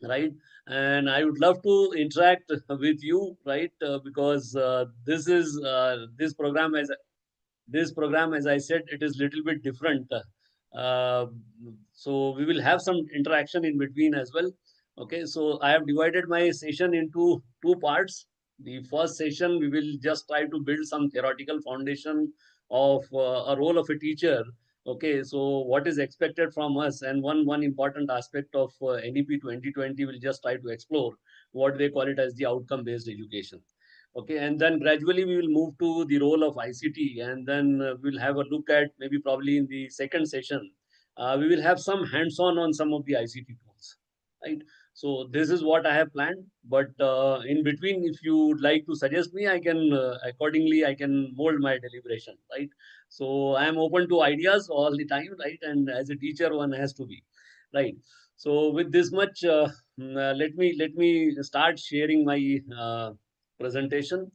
right? And I would love to interact with you, right? Because this program, as I said, it is little bit different. Uh, so we will have some interaction in between as well. Okay, so I have divided my session into two parts. The first session, we will just try to build some theoretical foundation of a role of a teacher. Okay, so what is expected from us, and one important aspect of NEP 2020 will just try to explore what they call it as the outcome based education. Okay, and then gradually we will move to the role of ICT, and then we'll have a look at, maybe probably in the second session, we will have some hands-on on some of the ICT tools, right? So this is what I have planned, but in between, if you would like to suggest me, I can accordingly I can mold my deliberation, right? So I am open to ideas all the time, right? And as a teacher, one has to be, right? So with this much, let me start sharing my presentation.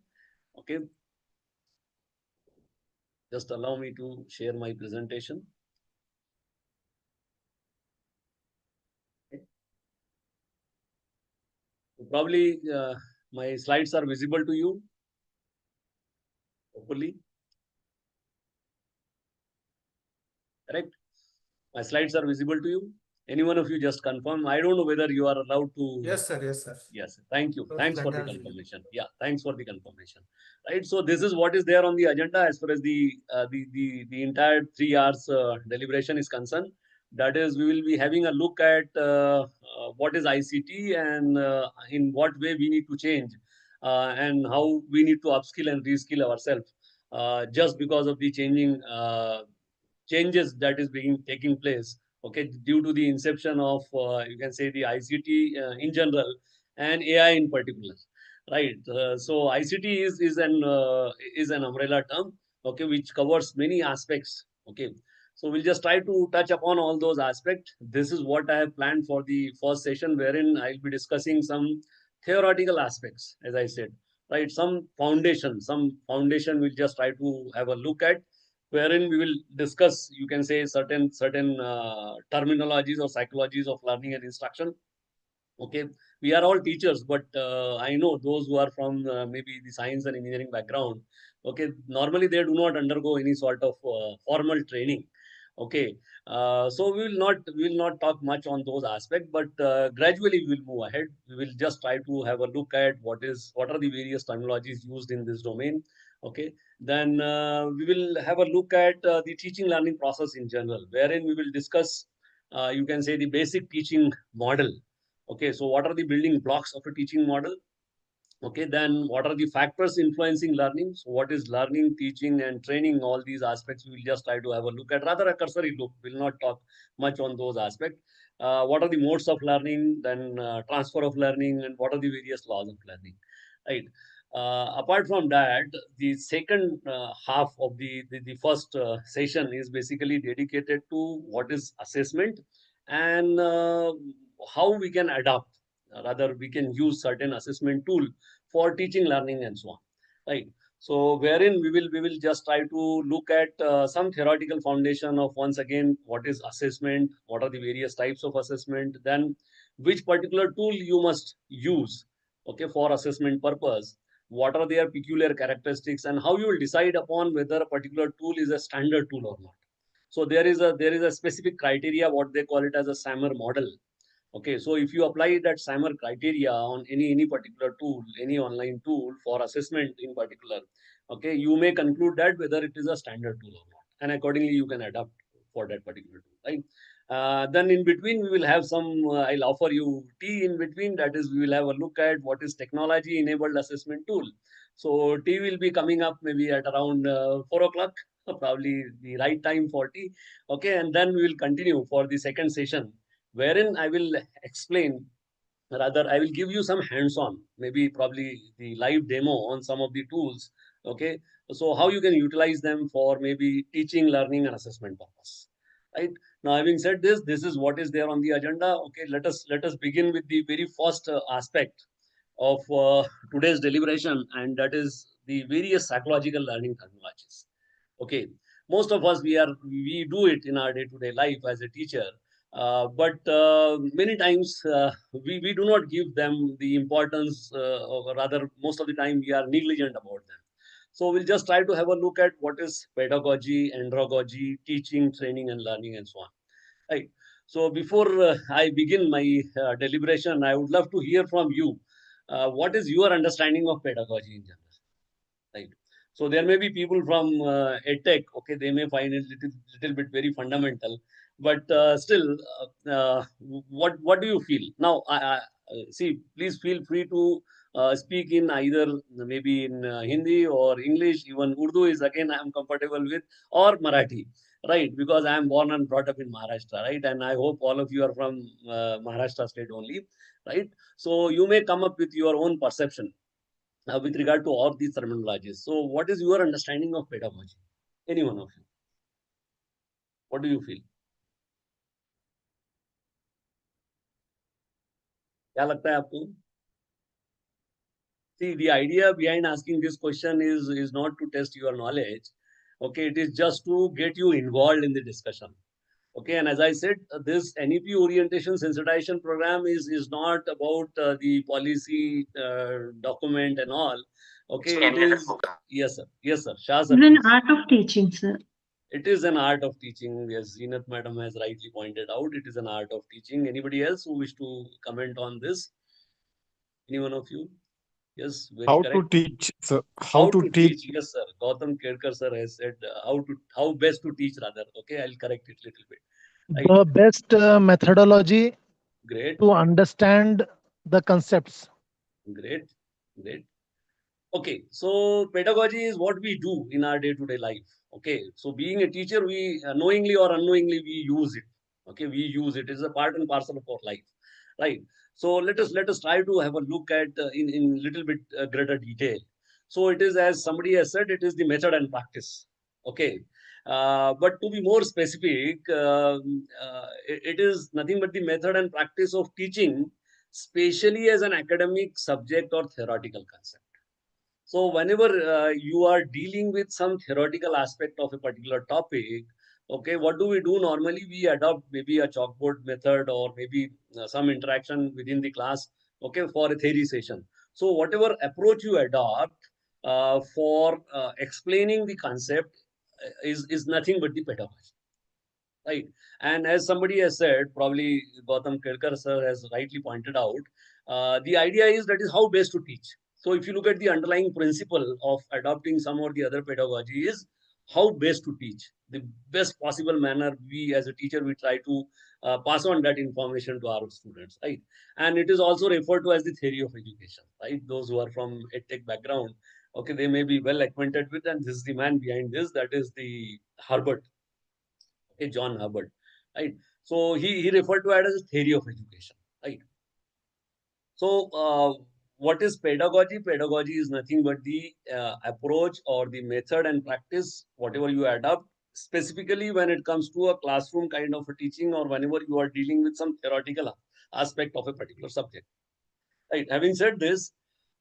Okay, just allow me to share my presentation. Okay. So probably my slides are visible to you, hopefully, correct? My slides are visible to you. Any one of you just confirm. I don't know whether you are allowed to. Yes, sir. Yes, sir. Yes, thank you. So the Thanks slide for the has been. confirmation. Yeah, thanks for the confirmation. Right. So this is what is there on the agenda as far as the entire 3 hours deliberation is concerned. That is, we will be having a look at what is ICT, and in what way we need to change, and how we need to upskill and reskill ourselves, just because of the changing changes that is being taking place, okay, due to the inception of you can say the ICT in general, and AI in particular, right? So ICT is an umbrella term, okay, which covers many aspects. Okay, so we'll just try to touch upon all those aspects. This is what I have planned for the first session, wherein I'll be discussing some theoretical aspects, as I said, right? Some foundation we'll just try to have a look at, wherein we will discuss, you can say, certain terminologies or psychologies of learning and instruction. Okay, we are all teachers, but I know those who are from maybe the science and engineering background. Okay, normally they do not undergo any sort of formal training. Okay, so we will not talk much on those aspects, but gradually we will move ahead. We will just try to have a look at what are the various terminologies used in this domain. Okay, then we will have a look at the teaching learning process in general, wherein we will discuss, you can say, the basic teaching model. Okay, so what are the building blocks of a teaching model? Okay, then what are the factors influencing learning? So what is learning, teaching, and training? All these aspects we will just try to have a look at, rather a cursory look. We'll not talk much on those aspects. What are the modes of learning? Then transfer of learning, and what are the various laws of learning? Right. Apart from that, the second half of the first session is basically dedicated to what is assessment, and how we can adapt, rather we can use certain assessment tool for teaching, learning, and so on, right? So wherein we will just try to look at some theoretical foundation of, once again, what is assessment, what are the various types of assessment, then which particular tool you must use, okay, for assessment purpose, what are their peculiar characteristics, and how you will decide upon whether a particular tool is a standard tool or not. So there is a specific criteria, what they call it as a SAMR model. Okay, so if you apply that SAMR criteria on any particular tool, any online tool for assessment in particular, okay, you may conclude that whether it is a standard tool or not, and accordingly you can adapt for that particular tool, right? Then in between we will have some. I'll offer you T in between. That is, we will have a look at what is technology enabled assessment tool. So T will be coming up maybe at around 4 o'clock, probably the right time for T. Okay, and then we will continue for the second session, wherein I will explain, rather I will give you some hands-on, maybe probably the live demo on some of the tools. Okay, so how you can utilize them for maybe teaching, learning, and assessment purpose. Right, now, having said this, this is what is there on the agenda. Okay, let us begin with the very first aspect of today's deliberation, and that is the various psychological learning terminologies. Okay, most of us, we do it in our day-to-day life as a teacher. But many times we do not give them the importance, or rather, most of the time we are negligent about them. So we'll just try to have a look at what is pedagogy, andragogy, teaching, training, and learning, and so on. Right. So before I begin my deliberation, I would love to hear from you. What is your understanding of pedagogy in general? Right. So there may be people from EdTech, okay, they may find it little bit very fundamental, but still, what do you feel? Now, see, please feel free to speak in either maybe in Hindi or English, even Urdu is again I am comfortable with, or Marathi, right? Because I am born and brought up in Maharashtra, right? And I hope all of you are from Maharashtra state only, right? So you may come up with your own perception with regard to all these terminologies. So, what is your understanding of pedagogy? Any one of you? What do you feel? क्या लगता है आपको? See, the idea behind asking this question is not to test your knowledge. Okay, it is just to get you involved in the discussion. Okay, and as I said, this NEP orientation sensitization program is not about the policy document and all. Okay, it is. Yes, sir. Yes, sir. Shah, sir, It's an please. art of teaching, sir. It is an art of teaching, as Zenat madam has rightly pointed out. It is an art of teaching. Anybody else who wish to comment on this? Any one of you? Yes, very How to correct. teach, sir? How How to to teach? teach? Yes, sir. Gautam Kedkar sir has said how best to teach rather. Okay, I'll correct it little bit. Right. The best methodology Great. to understand the concepts. Great. Great. Okay, so pedagogy is what we do in our day-to-day life. Okay, so being a teacher, we knowingly or unknowingly we use it. Okay, we use it. It's a part and parcel of our life, right? So let us try to have a look at in little bit greater detail. So it is, as somebody has said, it is the method and practice. Okay, but to be more specific, it is nothing but the method and practice of teaching, especially as an academic subject or theoretical concept. So whenever you are dealing with some theoretical aspect of a particular topic, okay, what do we do normally? We adopt maybe a chalkboard method or maybe some interaction within the class, okay, for a theory session. So whatever approach you adopt for explaining the concept is nothing but the pedagogy. Right. And as somebody has said, probably Gautam Kedkar sir has rightly pointed out, the idea is that is how best to teach. So if you look at the underlying principle of adopting some or the other pedagogy is how best to teach. The best possible manner we as a teacher, we try to pass on that information to our students, right? And it is also referred to as the theory of education, right? Those who are from EdTech background, okay, they may be well acquainted with, and this is the man behind this, that is the Harvard, okay, John Hubbard, right? So he referred to it as a theory of education, right? So what is pedagogy? Pedagogy is nothing but the approach or the method and practice, whatever you adopt, specifically when it comes to a classroom kind of a teaching or whenever you are dealing with some theoretical aspect of a particular subject, right? Having said this,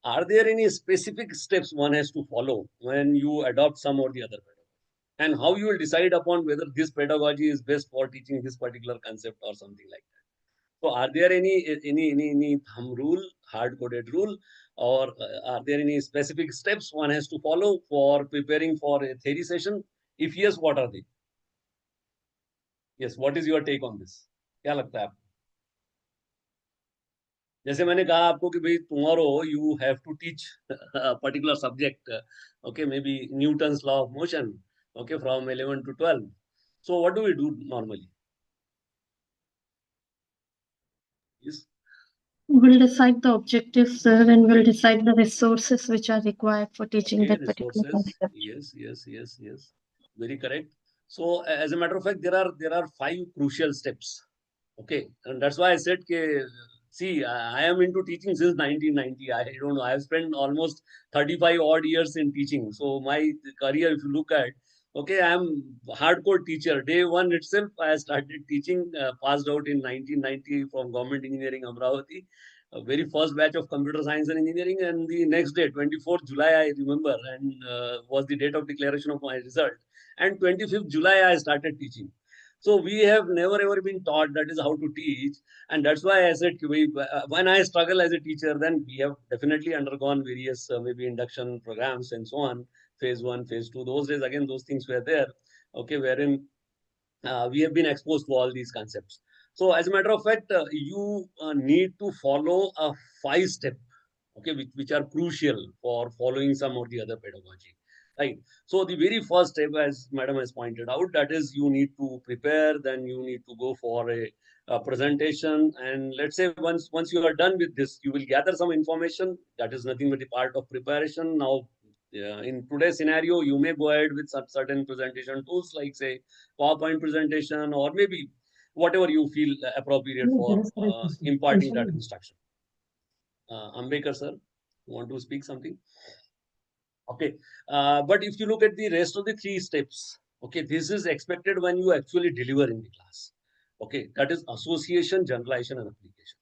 are there any specific steps one has to follow when you adopt some or the other pedagogy? And how you will decide upon whether this pedagogy is best for teaching this particular concept or something like that. So, are there any thumb rule, hard coded rule, or are there any specific steps one has to follow for preparing for a theory session? If yes, what are they? Yes, what is your take on this? क्या लगता है आपको? जैसे मैंने कहा आपको कि भाई tomorrow you have to teach a particular subject, okay, maybe Newton's law of motion, okay, from 11 to 12. So what do we do normally? Yes. We'll decide the objectives, sir, and we'll decide the resources which are required for teaching Okay, that particular resources. concept. Yes, yes, yes, yes. Very correct. So, as a matter of fact, there are five crucial steps. Okay, and that's why I said, see, I am into teaching since 1990. I don't know. I have spent almost 35 odd years in teaching. So my career, if you look at, okay, I am hardcore teacher. Day one itself, I started teaching. Passed out in 1990 from Government Engineering Amravati, very first batch of computer science and engineering, and the next day, 24th July, I remember, and was the date of declaration of my result. And 25th July, I started teaching. So we have never ever been taught that is how to teach, and that's why I said when I struggle as a teacher, then we have definitely undergone various maybe induction programs and so on, phase one, phase two. Those days again, those things were there, okay, wherein we have been exposed to all these concepts. So as a matter of fact, you need to follow a 5 step, okay, which are crucial for following some or the other pedagogy, right? So the very first step, as madam has pointed out, that is you need to prepare, then you need to go for a presentation, and let's say once you are done with this, you will gather some information. That is nothing but a part of preparation. Now in today's scenario, you may go ahead with some certain presentation tools like say PowerPoint presentation, or maybe whatever you feel appropriate for imparting that instruction. Ambekar sir, want to speak something? Okay. But if you look at the rest of the 3 steps, okay, this is expected when you actually deliver in the class. Okay, that is association, generalization, and application.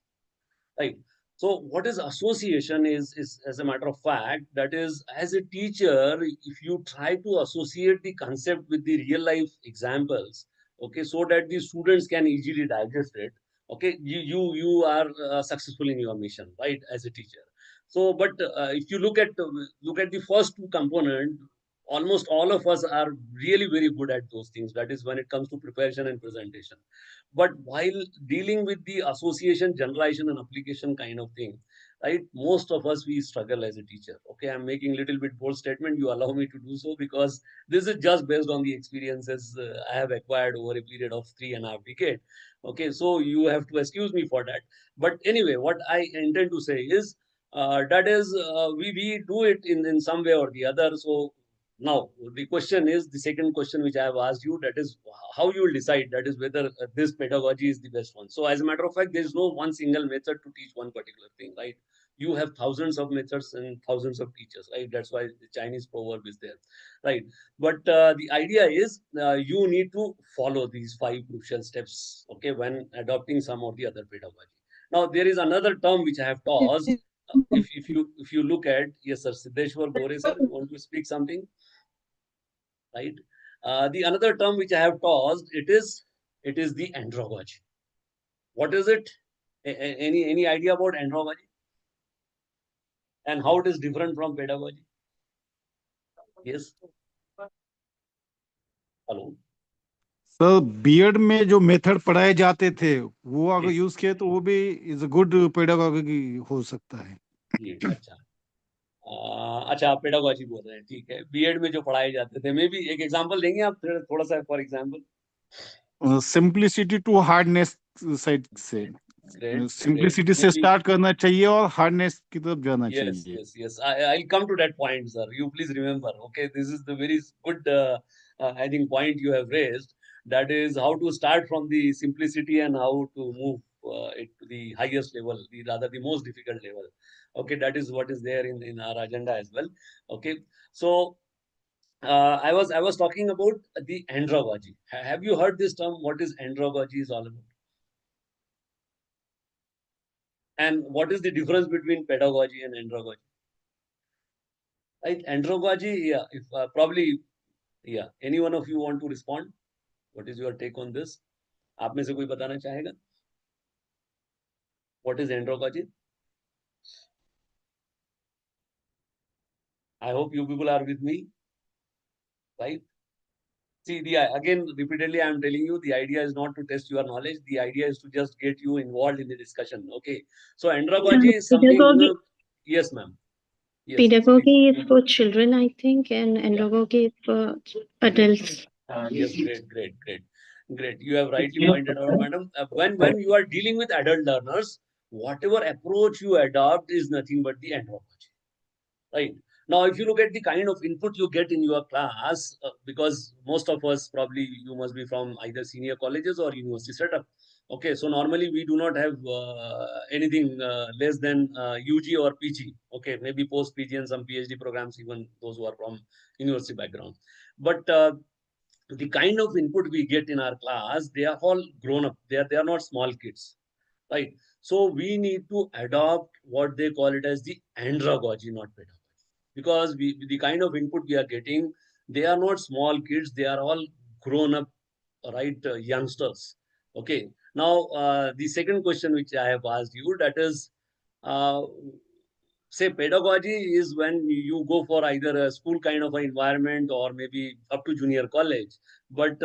Right. So what is association is as a matter of fact, that is as a teacher, if you try to associate the concept with the real life examples, okay, so that the students can easily digest it, okay, you are successful in your mission, right, as a teacher. So, but if you look at the first two component, almost all of us are really very good at those things. That is when it comes to preparation and presentation. But while dealing with the association, generalization, and application kind of thing, right? Most of us we struggle as a teacher. Okay, I'm making a little bit bold statement. You allow me to do so because this is just based on the experiences I have acquired over a period of 3.5 decades. Okay, so you have to excuse me for that. But anyway, what I intend to say is that is we do it in some way or the other. So now, the question is the second question which I have asked you, that is how you will decide that is whether this pedagogy is the best one. So, as a matter of fact, there is no one single method to teach one particular thing, right? You have thousands of methods and thousands of teachers, right? That's why the Chinese proverb is there, right? But the idea is you need to follow these 5 crucial steps, okay, when adopting some or the other pedagogy. Now, there is another term which I have tossed. If you look at, yes, sir, Siddeshwar Gore, sir, you want to speak something? Right? The another term which I have tossed, it is the andragogy. What is it? Any idea about andragogy and how it is different from pedagogy? Yes. Hello. Sir BEd में जो method पढ़ाए जाते थे वो अगर Yes. Use किए तो वो भी इज गुड पेडागोगी हो सकता है. ये अच्छा. अच्छा, आप पेडागोजी बोल रहे हैं, ठीक है. बीएड में जो पढ़ाए जाते थे, मे बी एक एग्जांपल देंगे आप थोड़ा सा for example? Simplicity to hardness side से ग्रेट, ग्रेट. सिंप्लिसिटी मे से बी. स्टार्ट करना चाहिए और हार्डनेस की तरफ जाना Yes, चाहिए. yes, yes. I'll come to that point, sir. You please remember. Okay, this is the very good, I think, point you have raised. That is how to start from the simplicity and how to move it to the highest level, the rather the most difficult level. Okay, that is what is there in our agenda as well. Okay, so I was talking about the andragogy. Have you heard this term? What is andragogy is all about? And what is the difference between pedagogy and andragogy? Right, andragogy, yeah, if probably, yeah, any one of you want to respond? What is your take on this? आप में से कोई बताना चाहेगा? What is andragogy? I hope you people are with me, right? See, again, repeatedly, I am telling you, the idea is not to test your knowledge. The idea is to just get you involved in the discussion. Okay. So andragogy is something. Pedagogy, Yes, ma'am. Yes, yes, please. pedagogy is for children, I think, and Yeah. andragogy is for Great. adults. Yes, great, great, great, great. You have rightly pointed out, madam. When you are dealing with adult learners, whatever approach you adopt is nothing but the andragogy, right? Now, if you look at the kind of input you get in your class, because most of us probably you must be from either senior colleges or university setup. Okay, so normally we do not have anything less than UG or PG. Okay, maybe post PG and some PhD programs, even those who are from university background. But the kind of input we get in our class, they are all grown up. They are not small kids, right? So we need to adopt what they call it as the andragogy, not pedagogy, because the kind of input we are getting, they are not small kids. They are all grown up right, youngsters. Okay. Now, the second question which I have asked you, that is, uh, say pedagogy is when you go for either a school kind of an environment or maybe up to junior college. But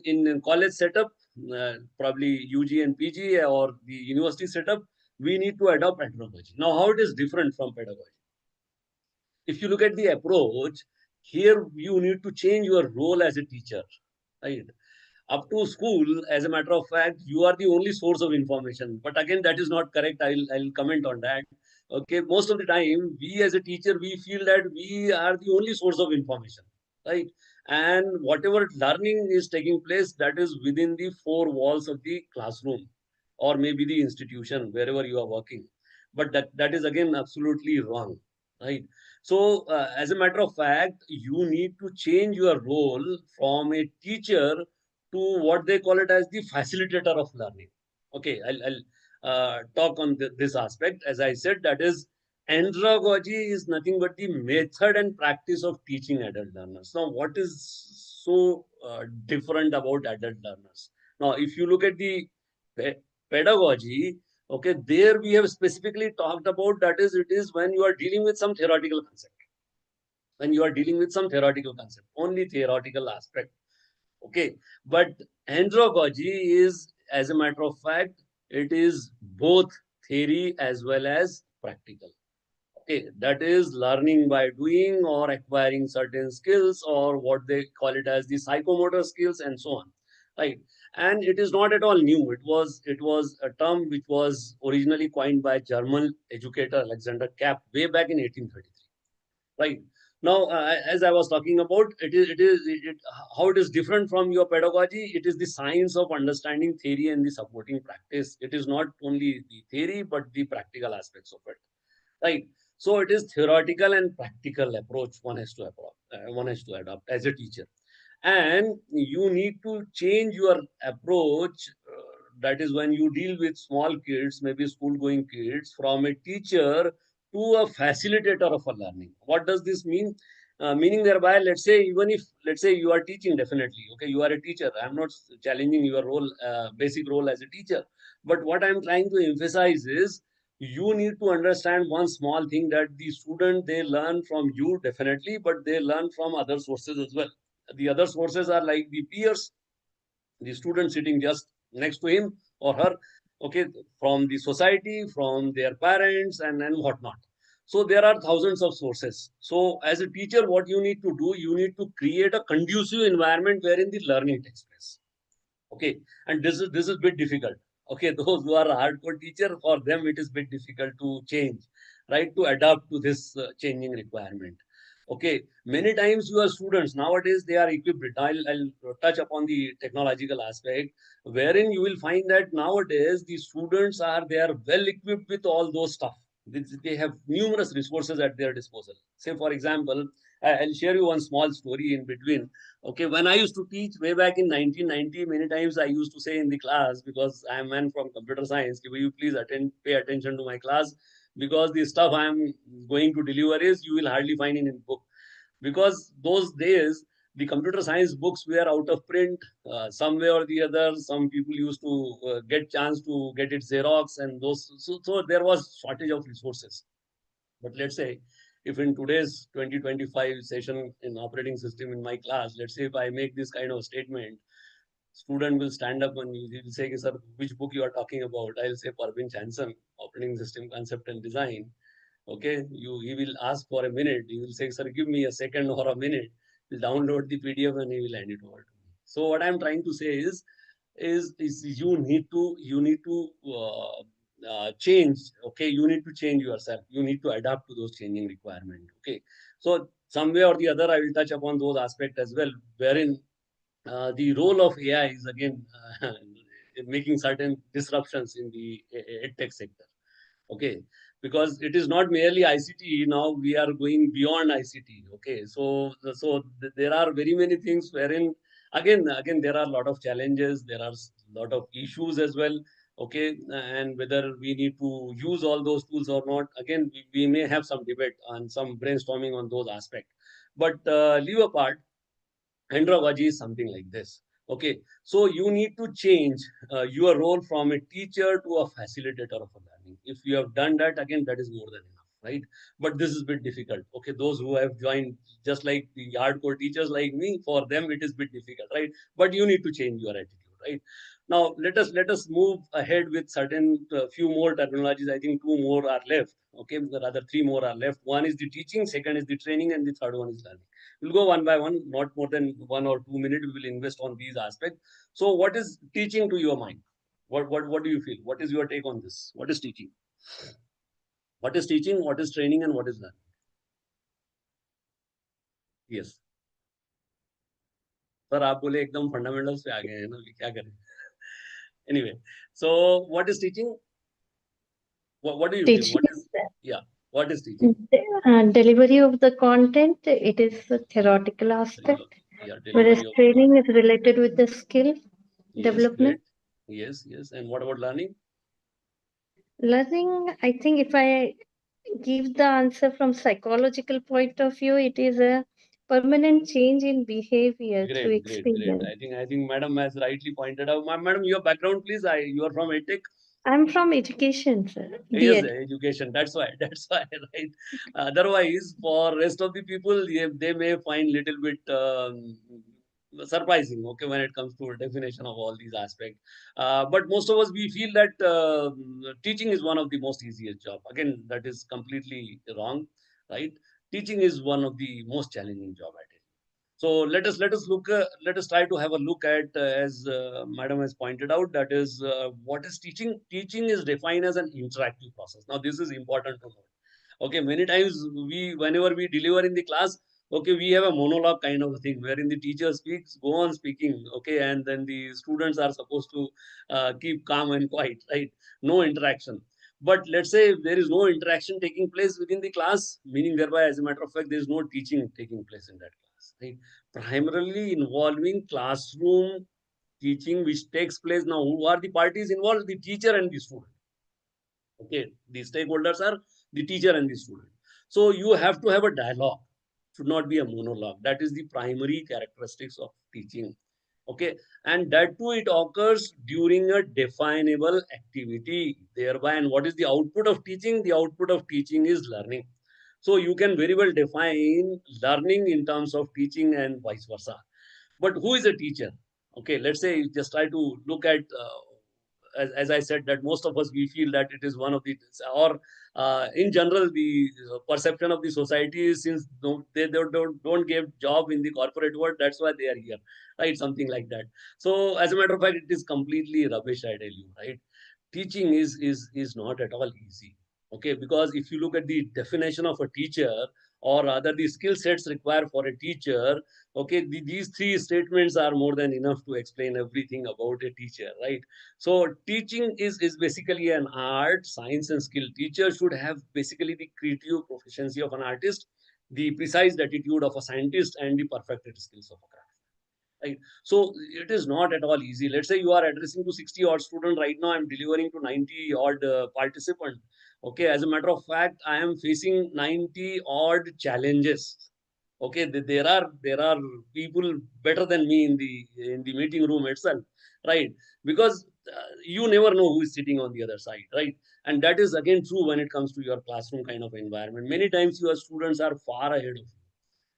in college setup, probably UG and PG or the university setup, we need to adopt pedagogy. Now, how it is different from pedagogy? If you look at the approach, here you need to change your role as a teacher, right? Up to school, as a matter of fact, you are the only source of information. But again, that is not correct. I'll comment on that. Okay, most of the time, we as a teacher, we feel that we are the only source of information, right? And whatever learning is taking place, that is within the four walls of the classroom or maybe the institution, wherever you are working. But that is again absolutely wrong, right? So, as a matter of fact, you need to change your role from a teacher to what they call it as the facilitator of learning. Okay, I'll talk on this aspect. As I said, that is, andragogy is nothing but the method and practice of teaching adult learners. Now, what is so different about adult learners? Now, if you look at the pedagogy, okay, there we have specifically talked about, that is, it is when you are dealing with some theoretical concept. When you are dealing with some theoretical concept, only theoretical aspect. Okay, but andragogy is, as a matter of fact, it is both theory as well as practical. Okay, that is learning by doing or acquiring certain skills or what they call it as the psychomotor skills and so on, right? And it is not at all new. It was a term which was originally coined by German educator Alexander Kapp way back in 1833. Right. Now, as I was talking about, how it is different from your pedagogy. It is the science of understanding theory and the supporting practice. It is not only the theory, but the practical aspects of it. Right. So it is theoretical and practical approach one has to adopt as a teacher, and you need to change your approach. That is when you deal with small kids, maybe school going kids, from a teacher to a facilitator of a learning. What does this mean? Meaning thereby, let's say, even if, let's say, you are teaching, definitely, okay, you are a teacher. I'm not challenging your role, basic role as a teacher. But what I'm trying to emphasize is, you need to understand one small thing, that the student, they learn from you, definitely, but they learn from other sources as well. The other sources are like the peers, the student sitting just next to him or her, okay, from the society, from their parents, and whatnot. So there are thousands of sources. So as a teacher, what you need to do, you need to create a conducive environment wherein the learning takes place. Okay, and this is bit difficult. Okay, those who are a hardcore teacher, for them it is bit difficult to change, right, to adapt to this changing requirement. Okay, many times your students nowadays, they are equipped. I'll touch upon the technological aspect, wherein you will find that nowadays the students are well equipped with all those stuff. They have numerous resources at their disposal. Say for example, I'll share you one small story in between. Okay, when I used to teach way back in 1990, many times I used to say in the class, because I am man from computer science, will you please pay attention to my class, because the stuff I am going to deliver is, you will hardly find in book. Because those days, the computer science books were out of print, some way or the other. Some people used to get chance to get it Xerox and those. So there was shortage of resources. But let's say, if in today's 2025 session in operating system in my class, let's say if I make this kind of statement, student will stand up and he will say, sir, which book you are talking about? I'll say Parvin Chanson, operating system concept and design. Okay, he will ask for a minute. He will say, sir, give me a second or a minute. He'll download the PDF and he will hand it over to me. So what I'm trying to say is you need to change. Okay, you need to change yourself. You need to adapt to those changing requirements. Okay, so some way or the other, I will touch upon those aspects as well, wherein the role of AI is again making certain disruptions in the edtech sector. Okay, because it is not merely ICT. Now we are going beyond ICT. Okay, so there are very many things wherein, again there are a lot of challenges, there are a lot of issues as well. Okay, and whether we need to use all those tools or not, again we may have some debate and some brainstorming on those aspects. But leave apart, andragogy is something like this. Okay, so you need to change your role from a teacher to a facilitator of a learning. If you have done that, again, that is more than enough, right? But this is a bit difficult. Okay, those who have joined, just like the hardcore teachers like me, for them it is a bit difficult, right? But you need to change your attitude, right? Now let us move ahead with certain few more terminologies. I think two more are left. Okay, rather three more are left. One is the teaching, second is the training, and the third one is learning. We'll go one by one, not more than 1 or 2 minutes. We will invest on these aspects. So, what is teaching to your mind? What do you feel? What is your take on this? What is teaching? What is teaching? What is training? And what is learning? Yes. Sir आप बोले एकदम fundamentals पे आ गए हैं ना क्या करें anyway so what is teaching what do you feel Teaching what is yeah what is teaching delivery of the content, it is a theoretical aspect, yeah whereas delivery of training is related with the skill yes development. great yes and what about learning Learning, I think if I give the answer from psychological point of view, it is a permanent change in behavior through great experience. I think madam has rightly pointed out madam your background please you are from Atique. I'm from education, sir. Yes, B.Ed. education. That's why. That's why, right? Otherwise, for rest of the people, they may find little bit surprising. Okay, when it comes to a definition of all these aspects. But most of us we feel that teaching is one of the most easiest job. Again, that is completely wrong, right? Teaching is one of the most challenging job at it. So let us try to have a look at as Madam has pointed out that is what is teaching. Teaching is defined as an interactive process. Now this is important to note. Okay, many times whenever we deliver in the class, okay, we have a monologue kind of a thing wherein the teacher speaks, go on speaking, okay, and then the students are supposed to keep calm and quiet, right? No interaction. But let's say there is no interaction taking place within the class, meaning thereby, as a matter of fact, there is no teaching taking place in that class, right? Primarily involving classroom teaching, which takes place now. Who are the parties involved? The teacher and the student. Okay, the stakeholders are the teacher and the student. So you have to have a dialogue. Should not be a monologue. That is the primary characteristics of teaching. Okay, and that too it occurs during a definable activity. Thereby, and what is the output of teaching? The output of teaching is learning. So you can very well define learning in terms of teaching and vice versa. But who is a teacher? Okay, let's say just try to look at as I said, that most of us we feel that it is one of the or in general the perception of the society is since they don't give job in the corporate world, that's why they are here, right? Something like that. So as a matter of fact, it is completely rubbish. I tell you, right? Teaching is not at all easy. Okay, because if you look at the definition of a teacher or rather the skill sets required for a teacher, okay, these three statements are more than enough to explain everything about a teacher, right? So teaching is basically an art, science, and skill. Teacher should have basically the creative proficiency of an artist, the precise attitude of a scientist, and the perfected skills of a craft. Right. So it is not at all easy. Let's say you are addressing to 60 odd student right now. I'm delivering to 90 odd participant. Okay. As a matter of fact, I am facing 90 odd challenges. Okay. There are people better than me in the meeting room itself. Right. Because you never know who is sitting on the other side. Right. And that is again true when it comes to your classroom kind of environment. Many times your students are far ahead of you,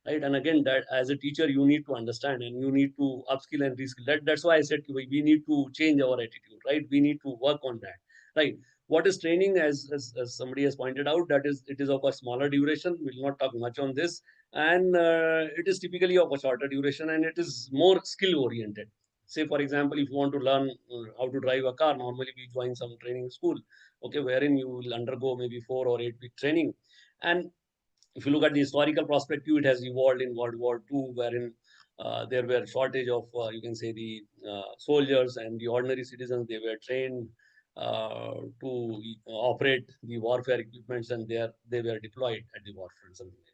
right? And again, that as a teacher you need to understand and you need to upskill and reskill. That's why I said we need to change our attitude, right? We need to work on that, right? What is training, as somebody has pointed out, that is it is of a smaller duration. We'll not talk much on this. And it is typically of a shorter duration and it is more skill oriented. Say for example, if you want to learn how to drive a car, normally we join some training school, okay, wherein you will undergo maybe 4 or 8 week training. And if you look at the historical perspective, it has evolved in World War II, wherein there were shortage of, you can say, the soldiers and the ordinary citizens. They were trained to operate the warfare equipments, and they were deployed at the warfront. Something like that.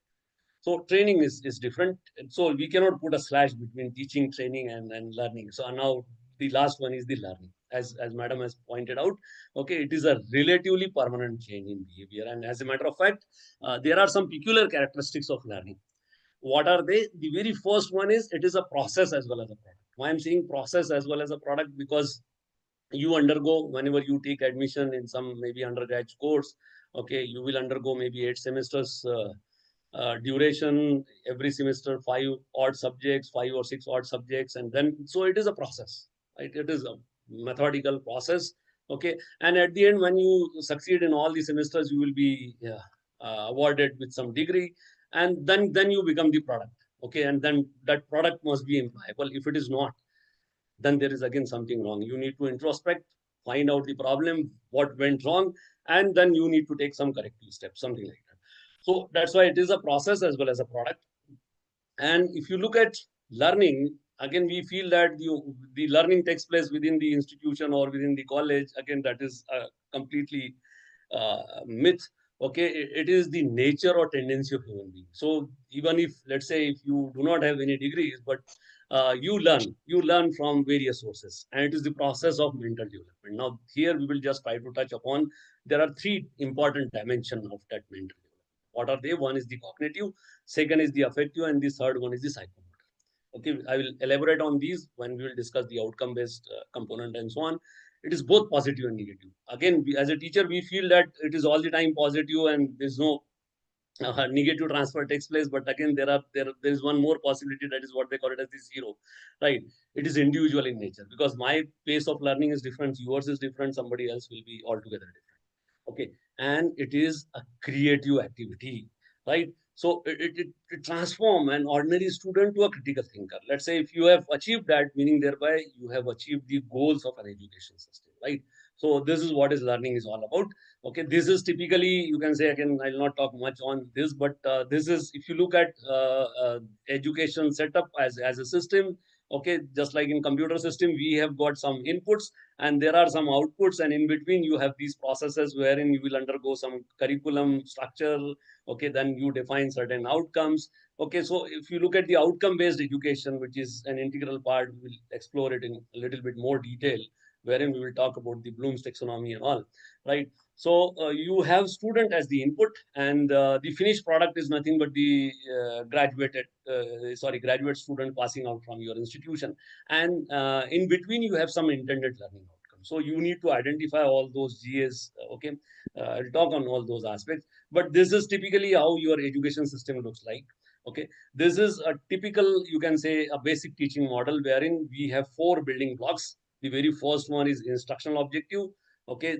So training is different. So we cannot put a slash between teaching, training, and learning. So now the last one is the learning. As Madam has pointed out, okay, it is a relatively permanent change in behavior. And as a matter of fact, there are some peculiar characteristics of learning. What are they? The very first one is, it is a process as well as a product. Why I'm saying process as well as a product? Because you undergo, whenever you take admission in some maybe undergrad course, okay, you will undergo maybe 8 semesters duration, every semester 5 odd subjects, 5 or 6 odd subjects, and then so it is a process, right? It is a methodical process, okay. And at the end, when you succeed in all the semesters, you will be awarded with some degree, and then you become the product, okay. And then that product must be employable. If it is not, then there is again something wrong. You need to introspect, find out the problem, what went wrong, and then you need to take some corrective steps, something like that. So that's why it is a process as well as a product. And if you look at learning, again, we feel that the learning takes place within the institution or within the college. Again, that is a completely myth. Okay, it is the nature or tendency of human being. So even if, let's say, if you do not have any degrees, but you learn from various sources, and it is the process of mental development. Now, here we will just try to touch upon. There are three important dimensions of that mental development. What are they? One is the cognitive, second is the affective, and the third one is the psychomotor. Okay, I will elaborate on these when we will discuss the outcome-based component and so on. It is both positive and negative. Again, as a teacher, we feel that it is all the time positive and there's no negative transfer takes place. But again, there is one more possibility, that is what they call it as the zero, right? It is individual in nature, because my pace of learning is different, yours is different, somebody else will be altogether different. Okay, and it is a creative activity, right? So it transform an ordinary student to a critical thinker. Let's say if you have achieved that, meaning thereby you have achieved the goals of an education system, right? So this is what is learning is all about. Okay, this is typically, you can say, again, I'll not talk much on this, but this is, if you look at education setup as a system, okay, just like in computer system, we have got some inputs and there are some outputs, and in between you have these processes wherein you will undergo some curriculum structure, okay, then you define certain outcomes. Okay, so if you look at the outcome based education, which is an integral part, we'll explore it in a little bit more detail, wherein we will talk about the Bloom's taxonomy and all, right? So you have student as the input, and the finished product is nothing but the graduate student passing out from your institution. And in between, you have some intended learning outcome. So you need to identify all those GAs. Okay, I'll talk on all those aspects. But this is typically how your education system looks like. Okay, this is a typical, you can say, a basic teaching model wherein we have 4 building blocks. The very first one is instructional objective. Okay,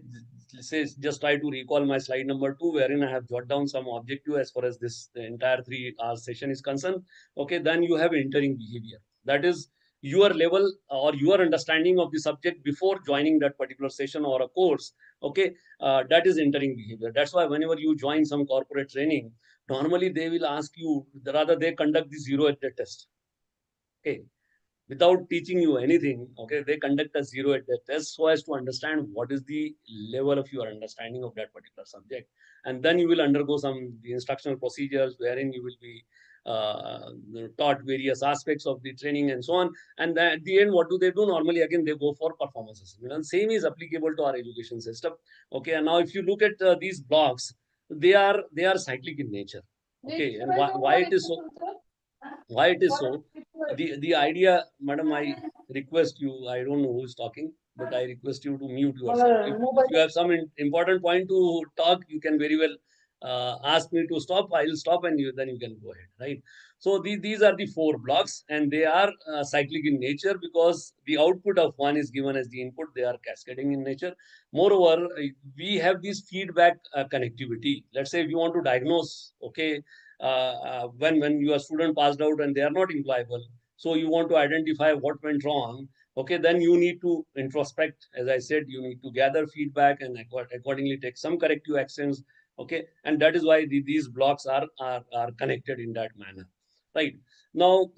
say just try to recall my slide number 2, wherein I have jot down some objective as far as this the entire 3 hour session is concerned. Okay, then you have entering behavior. That is your level or your understanding of the subject before joining that particular session or a course. Okay, that is entering behavior. That's why whenever you join some corporate training, normally they will ask you, rather they conduct the zero at the test. Okay, without teaching you anything, okay, they conduct a zero at the test so as to understand what is the level of your understanding of that particular subject. And then you will undergo some the instructional procedures wherein you will be taught various aspects of the training and so on. And then at the end, what do they do? Normally, again, they go for performance assessment. And same is applicable to our education system. Okay, and now if you look at these blocks, they are cyclic in nature. Okay, and why it is so? Why it is so? The idea, madam, I request you, I don't know who is talking, but I request you to mute yourself. If you have some important point to talk, you can very well ask me to stop. I will stop, and then you can go ahead, right? So these are the 4 blocks, and they are cyclic in nature because the output of one is given as the input. They are cascading in nature. Moreover, we have this feedback connectivity. Let's say if you want to diagnose, okay, when your student passed out and they are not employable, so you want to identify what went wrong. Okay, then you need to introspect. As I said, you need to gather feedback and accordingly take some corrective actions. Okay, and that is why these blocks are connected in that manner, right? Now,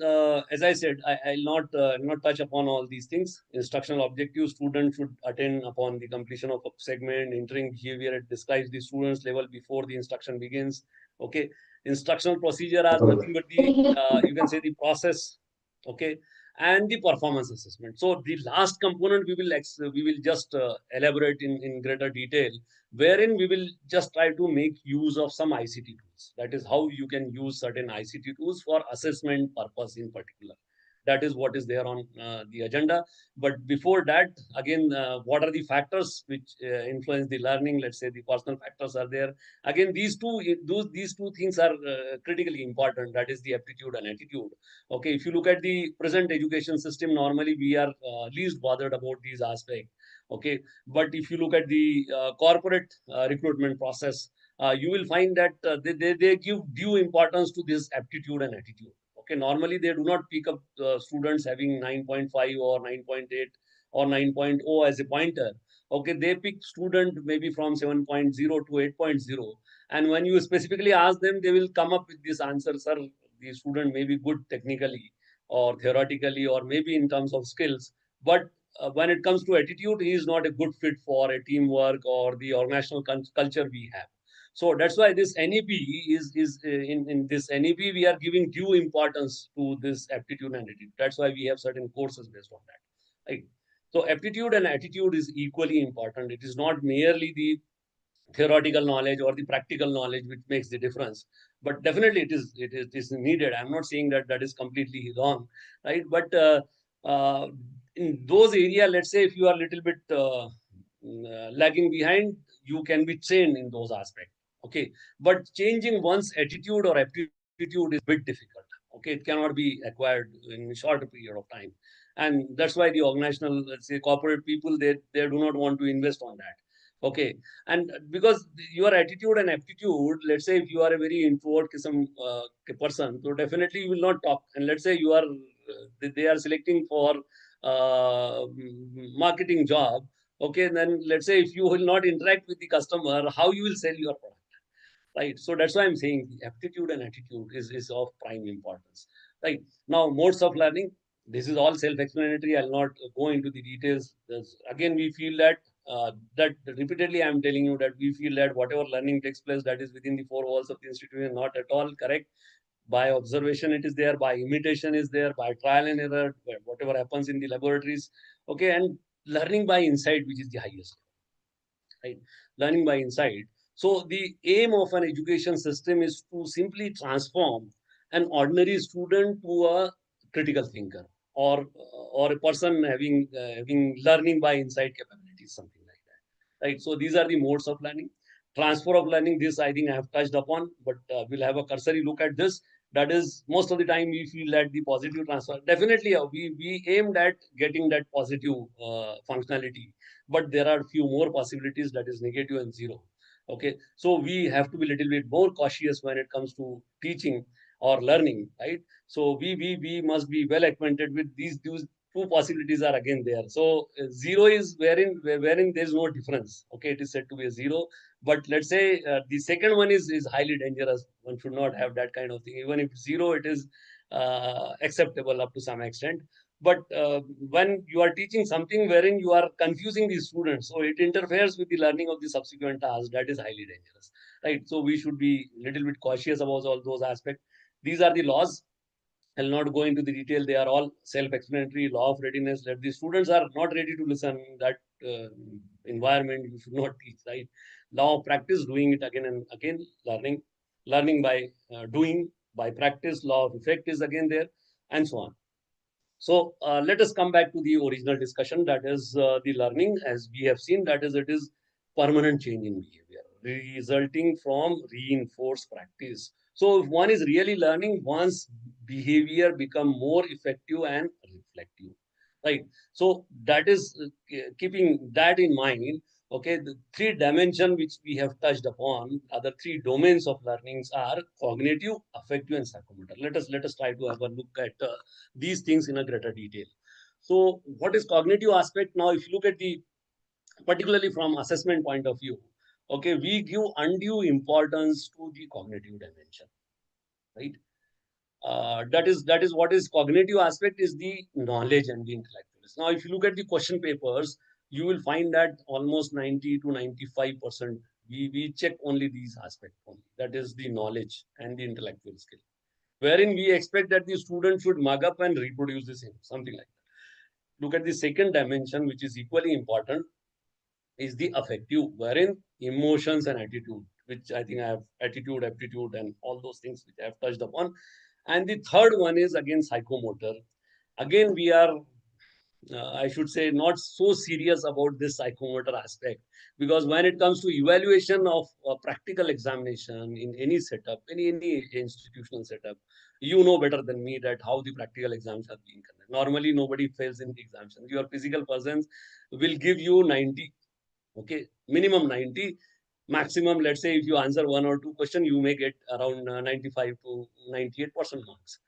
as I said, I'll not touch upon all these things. Instructional objectives: student should attend upon the completion of a segment. Entering behavior, it describes the student's level before the instruction begins. Okay, instructional procedure are nothing but the you can say the process. Okay, and the performance assessment. So the last component we will just elaborate in greater detail, wherein we will just try to make use of some ICT tools. That is how you can use certain ICT tools for assessment purpose in particular. That is what is there on the agenda. But before that, again, what are the factors which influence the learning? Let's say the personal factors are there. Again, these two things are critically important. That is the aptitude and attitude. Okay, if you look at the present education system, normally we are least bothered about these aspects. Okay, but if you look at the corporate recruitment process, you will find that they give due importance to this aptitude and attitude. Okay, normally they do not pick up students having 9.5 or 9.8 or 9.0 as a pointer. Okay, they pick student maybe from 7.0 to 8.0, and when you specifically ask them, they will come up with this answer, sir. The student may be good technically or theoretically or maybe in terms of skills, but when it comes to attitude, he is not a good fit for a teamwork or the organizational culture we have. So that's why this NEP is in this NEP we are giving due importance to this aptitude and attitude. That's why we have certain courses based on that. Right. So aptitude and attitude is equally important. It is not merely the theoretical knowledge or the practical knowledge which makes the difference, but definitely it is needed. I'm not saying that that is completely wrong, right? But in those areas, let's say if you are a little bit lagging behind, you can be trained in those aspects. Okay, but changing one's attitude or aptitude is a bit difficult. Okay, it cannot be acquired in a short period of time, and that's why the organizational, let's say corporate people, they do not want to invest on that. Okay, and because your attitude and aptitude, let's say if you are a very introvert person, so definitely you will not talk. And let's say you are they are selecting for marketing job. Okay, then let's say if you will not interact with the customer, how you will sell your product? Right. So that's why I'm saying the aptitude and attitude is of prime importance. Right. Now, modes of learning. This is all self-explanatory. I'll not go into the details. Again, we feel that repeatedly I'm telling you that we feel that whatever learning takes place, that is within the four walls of the institution, not at all correct. By observation, it is there. By imitation, is there. By trial and error, whatever happens in the laboratories. Okay, and learning by insight, which is the highest, right? Learning by insight. So the aim of an education system is to simply transform an ordinary student to a critical thinker, or a person having learning by insight capabilities, something like that, right? So these are the modes of learning. Transfer of learning, this I think I have touched upon, but we'll have a cursory look at this. That is, most of the time we feel that the positive transfer, definitely we aimed at getting that positive functionality, but there are few more possibilities, that is negative and zero. Okay, so we have to be a little bit more cautious when it comes to teaching or learning, right? So we must be well acquainted with these two possibilities are again there. So zero is wherein there is no difference. Okay, it is said to be a zero, but let's say the second one is highly dangerous. One should not have that kind of thing. Even if zero, it is acceptable up to some extent. But when you are teaching something wherein you are confusing the students, so it interferes with the learning of the subsequent task, that is highly dangerous, right? So we should be a little bit cautious about all those aspects. These are the laws. I'll not go into the detail. They are all self-explanatory. Law of readiness. That the students are not ready to listen, that environment you should not teach, right? Law of practice, doing it again and again, learning by doing, by practice. Law of effect is again there, and so on. So let us come back to the original discussion, that is the learning. As we have seen, that is, it is permanent change in behavior resulting from reinforced practice. So if one is really learning, one's behavior become more effective and reflective, right? So that is keeping that in mind. Okay, the three dimension which we have touched upon, other three domains of learnings are cognitive, affective, and psychomotor. Let us try to have a look at these things in a greater detail. So what is cognitive aspect? Now, if you look at the, particularly from assessment point of view, okay, we give undue importance to the cognitive dimension, right? That is what is cognitive aspect, is the knowledge and the intellectuals. Now, if you look at the question papers, you will find that almost 90 to 95% we check only these aspects only. That is the knowledge and the intellectual skill. wherein we expect that the student should mug up and reproduce the same, something like that. Look at the second dimension, which is equally important, is the affective, wherein emotions and attitude, which I think I have attitude, aptitude, and all those things which I have touched upon. And the third one is again psychomotor. Again, we are I should say, not so serious about this psychomotor aspect, because when it comes to evaluation of practical examination in any setup, any institutional setup, you know better than me that how the practical exams are being conducted. Normally, nobody fails in the examinations. Your physical persons will give you 90, okay, minimum 90. Maximum, let's say, if you answer one or two questions, you may get around 95 to 98% marks.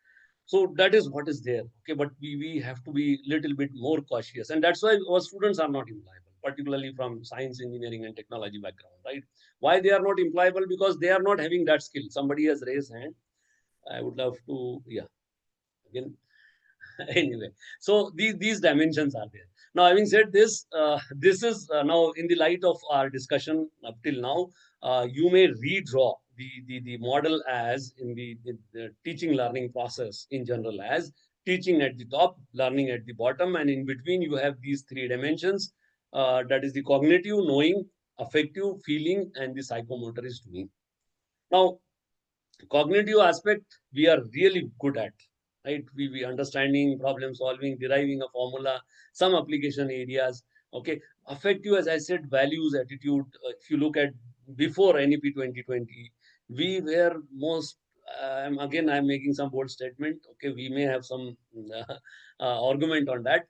So that is what is there. Okay, but we have to be little bit more cautious. And that's why our students are not employable, particularly from science, engineering, and technology background, right? Why they are not employable? Because they are not having that skill. Somebody has raised hand. I would love to, yeah, again. Anyway, so these dimensions are there. Now, having said this, this is now in the light of our discussion up till now, you may redraw the model as in the teaching learning process in general as teaching at the top, learning at the bottom, and in between you have these three dimensions. That is the cognitive, knowing, affective, feeling, and the psychomotor is doing. Now, cognitive aspect we are really good at, right? We understanding, problem solving, deriving a formula, some application areas. Okay, affective, as I said, values, attitude. If you look at before NEP 2020, we were most again, I'm making some bold statement. Okay, we may have some argument on that,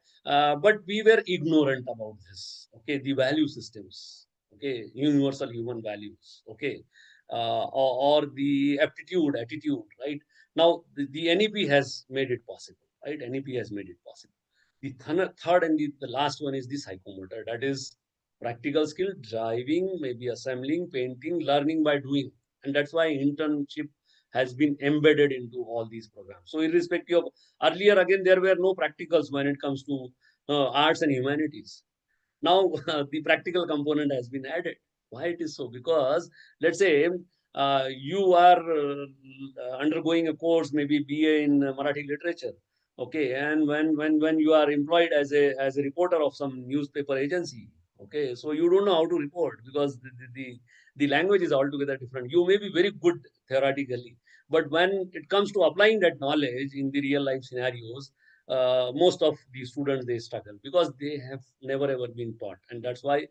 but we were ignorant about this. Okay, the value systems, okay, universal human values, okay, or the aptitude, attitude, right? Now, the NEP has made it possible, right? NEP has made it possible. The third and the last one is the psychomotor. That is practical skill, driving, maybe assembling, painting, learning by doing. And that's why internship has been embedded into all these programs. So irrespective of, earlier, again, there were no practicals when it comes to arts and humanities. Now, the practical component has been added. Why it is so? Because let's say you are undergoing a course, maybe BA in Marathi literature, okay, and when you are employed as a reporter of some newspaper agency, okay, so you don't know how to report because the language is altogether different. You may be very good theoretically, but when it comes to applying that knowledge in the real life scenarios, most of the students they struggle because they have never ever been taught, and that's why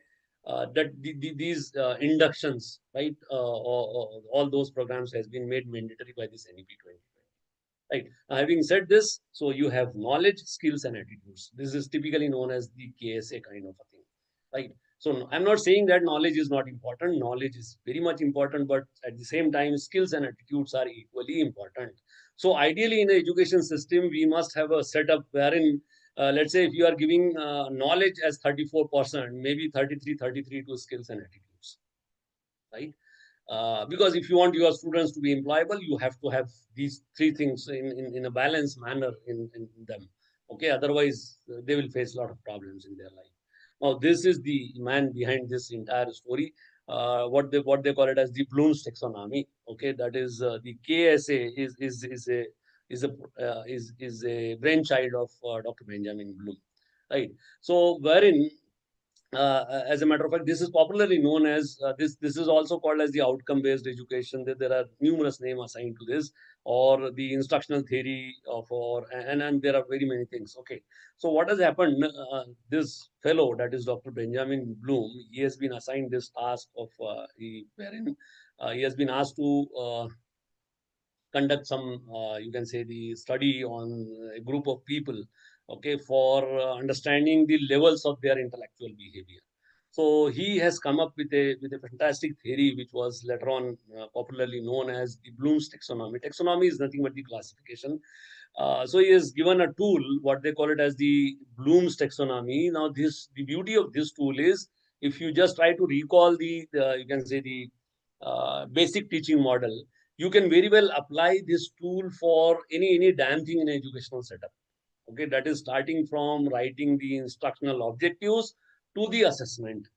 these inductions, right, all those programs has been made mandatory by this NEP 2020. Right. Having said this, so you have knowledge, skills, and attitudes. This is typically known as the KSA kind of a thing, right? So I'm not saying that knowledge is not important. Knowledge is very much important, but at the same time, skills and attitudes are equally important. So ideally, in the education system, we must have a setup wherein, let's say, if you are giving knowledge as 34%, maybe 33 to skills and attitudes, right? Because if you want your students to be employable, you have to have these three things in a balanced manner in them. Okay, otherwise they will face a lot of problems in their life. Now, this is the man behind this entire story. What they call it as the Bloom's taxonomy. Okay, that is the KSA is a brainchild of Dr. Benjamin Bloom, right? So wherein as a matter of fact, this is popularly known as this is also called as the outcome-based education. There are numerous names assigned to this, or the instructional theory of, or and there are very many things. Okay, so what has happened? This fellow, that is Dr. Benjamin Bloom, he has been assigned this task of wherein he has been asked to conduct some, you can say, the study on a group of people, okay, for understanding the levels of their intellectual behavior. So he has come up with a fantastic theory, which was later on popularly known as the Bloom's taxonomy. Taxonomy is nothing but the classification. So he has given a tool, what they call it as the Bloom's taxonomy. Now, the beauty of this tool is, if you just try to recall the you can say the basic teaching model, you can very well apply this tool for any damn thing in educational setup. Okay, that is starting from writing the instructional objectives to the assessment,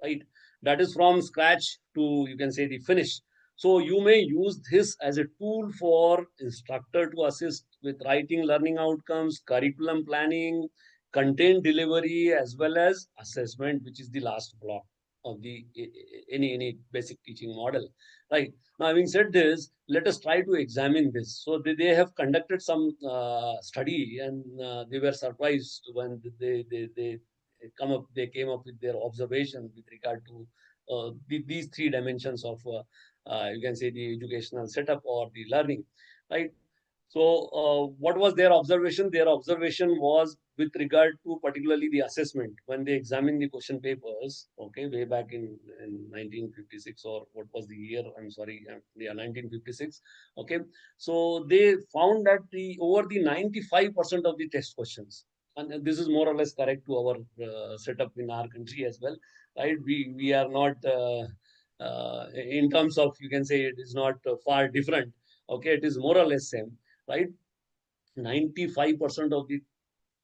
right? That is from scratch to, you can say, the finish. So you may use this as a tool for instructor to assist with writing learning outcomes, curriculum planning, content delivery, as well as assessment, which is the last block of the any basic teaching model. Right. Now, having said this, let us try to examine this. So they have conducted some study, and they were surprised when they came up with their observation with regard to these three dimensions of you can say the educational setup or the learning, right? So what was their observation? Their observation was with regard to particularly the assessment when they examined the question papers, okay, way back in 1956, or what was the year? I'm sorry, yeah, 1956. Okay, so they found that over the 95% of the test questions, and this is more or less correct to our setup in our country as well, right? We are not in terms of, you can say, it is not far different. Okay, it is more or less same, right? 95% of the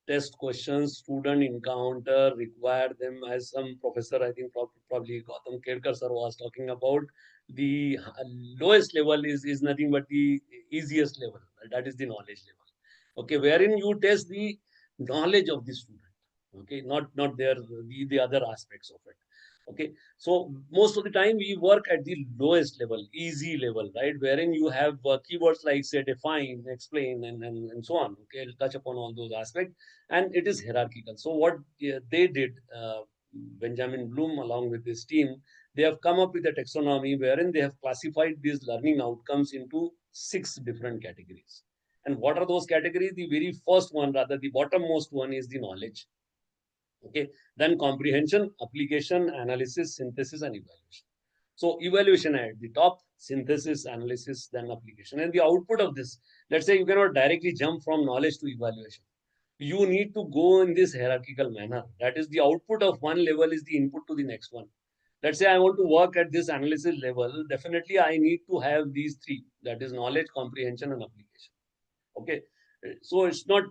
test questions student encounter require them, as some professor, I think probably Gautam Kedkar sir was talking about, the lowest level is nothing but the easiest level, that is the knowledge level. Okay, wherein you test the knowledge of the student. Okay, not the other aspects of it. Okay, so most of the time we work at the lowest level, easy level, right? Wherein you have keywords like say define, explain, and so on. Okay, I'll touch upon all those aspects, and it is hierarchical. So what they did, Benjamin Bloom along with his team, they have come up with a taxonomy wherein they have classified these learning outcomes into 6 different categories. And what are those categories? The very first one, rather the bottommost one, is the knowledge. Okay, then comprehension, application, analysis, synthesis, and evaluation. So evaluation at the top, synthesis, analysis, then application. And the output of this, let's say you cannot directly jump from knowledge to evaluation. You need to go in this hierarchical manner. That is, the output of one level is the input to the next one. Let's say I want to work at this analysis level, definitely I need to have these three, that is knowledge, comprehension, and application. Okay, so it's not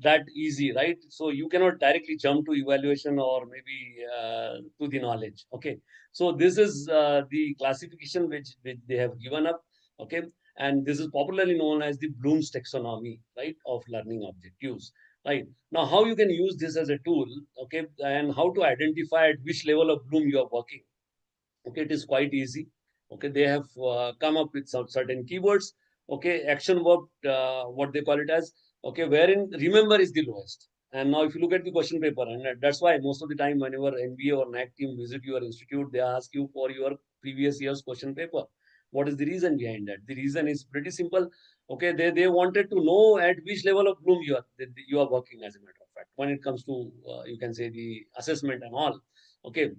that easy, right? So you cannot directly jump to evaluation or maybe to the knowledge. Okay, so this is the classification which they have given up. Okay, and this is popularly known as the Bloom's taxonomy, right, of learning objectives. Right, now how you can use this as a tool, okay, and how to identify at which level of Bloom you are working. Okay, it is quite easy. Okay, they have come up with some certain keywords. Okay, action verb, what they call it as. Okay, wherein remember is the lowest. And now if you look at the question paper, and that's why most of the time whenever NBA or NAC team visit your institute, they ask you for your previous year's question paper. What is the reason behind that? The reason is pretty simple. Okay, they wanted to know at which level of Bloom you are working, as a matter of fact, when it comes to you can say the assessment and all. Okay,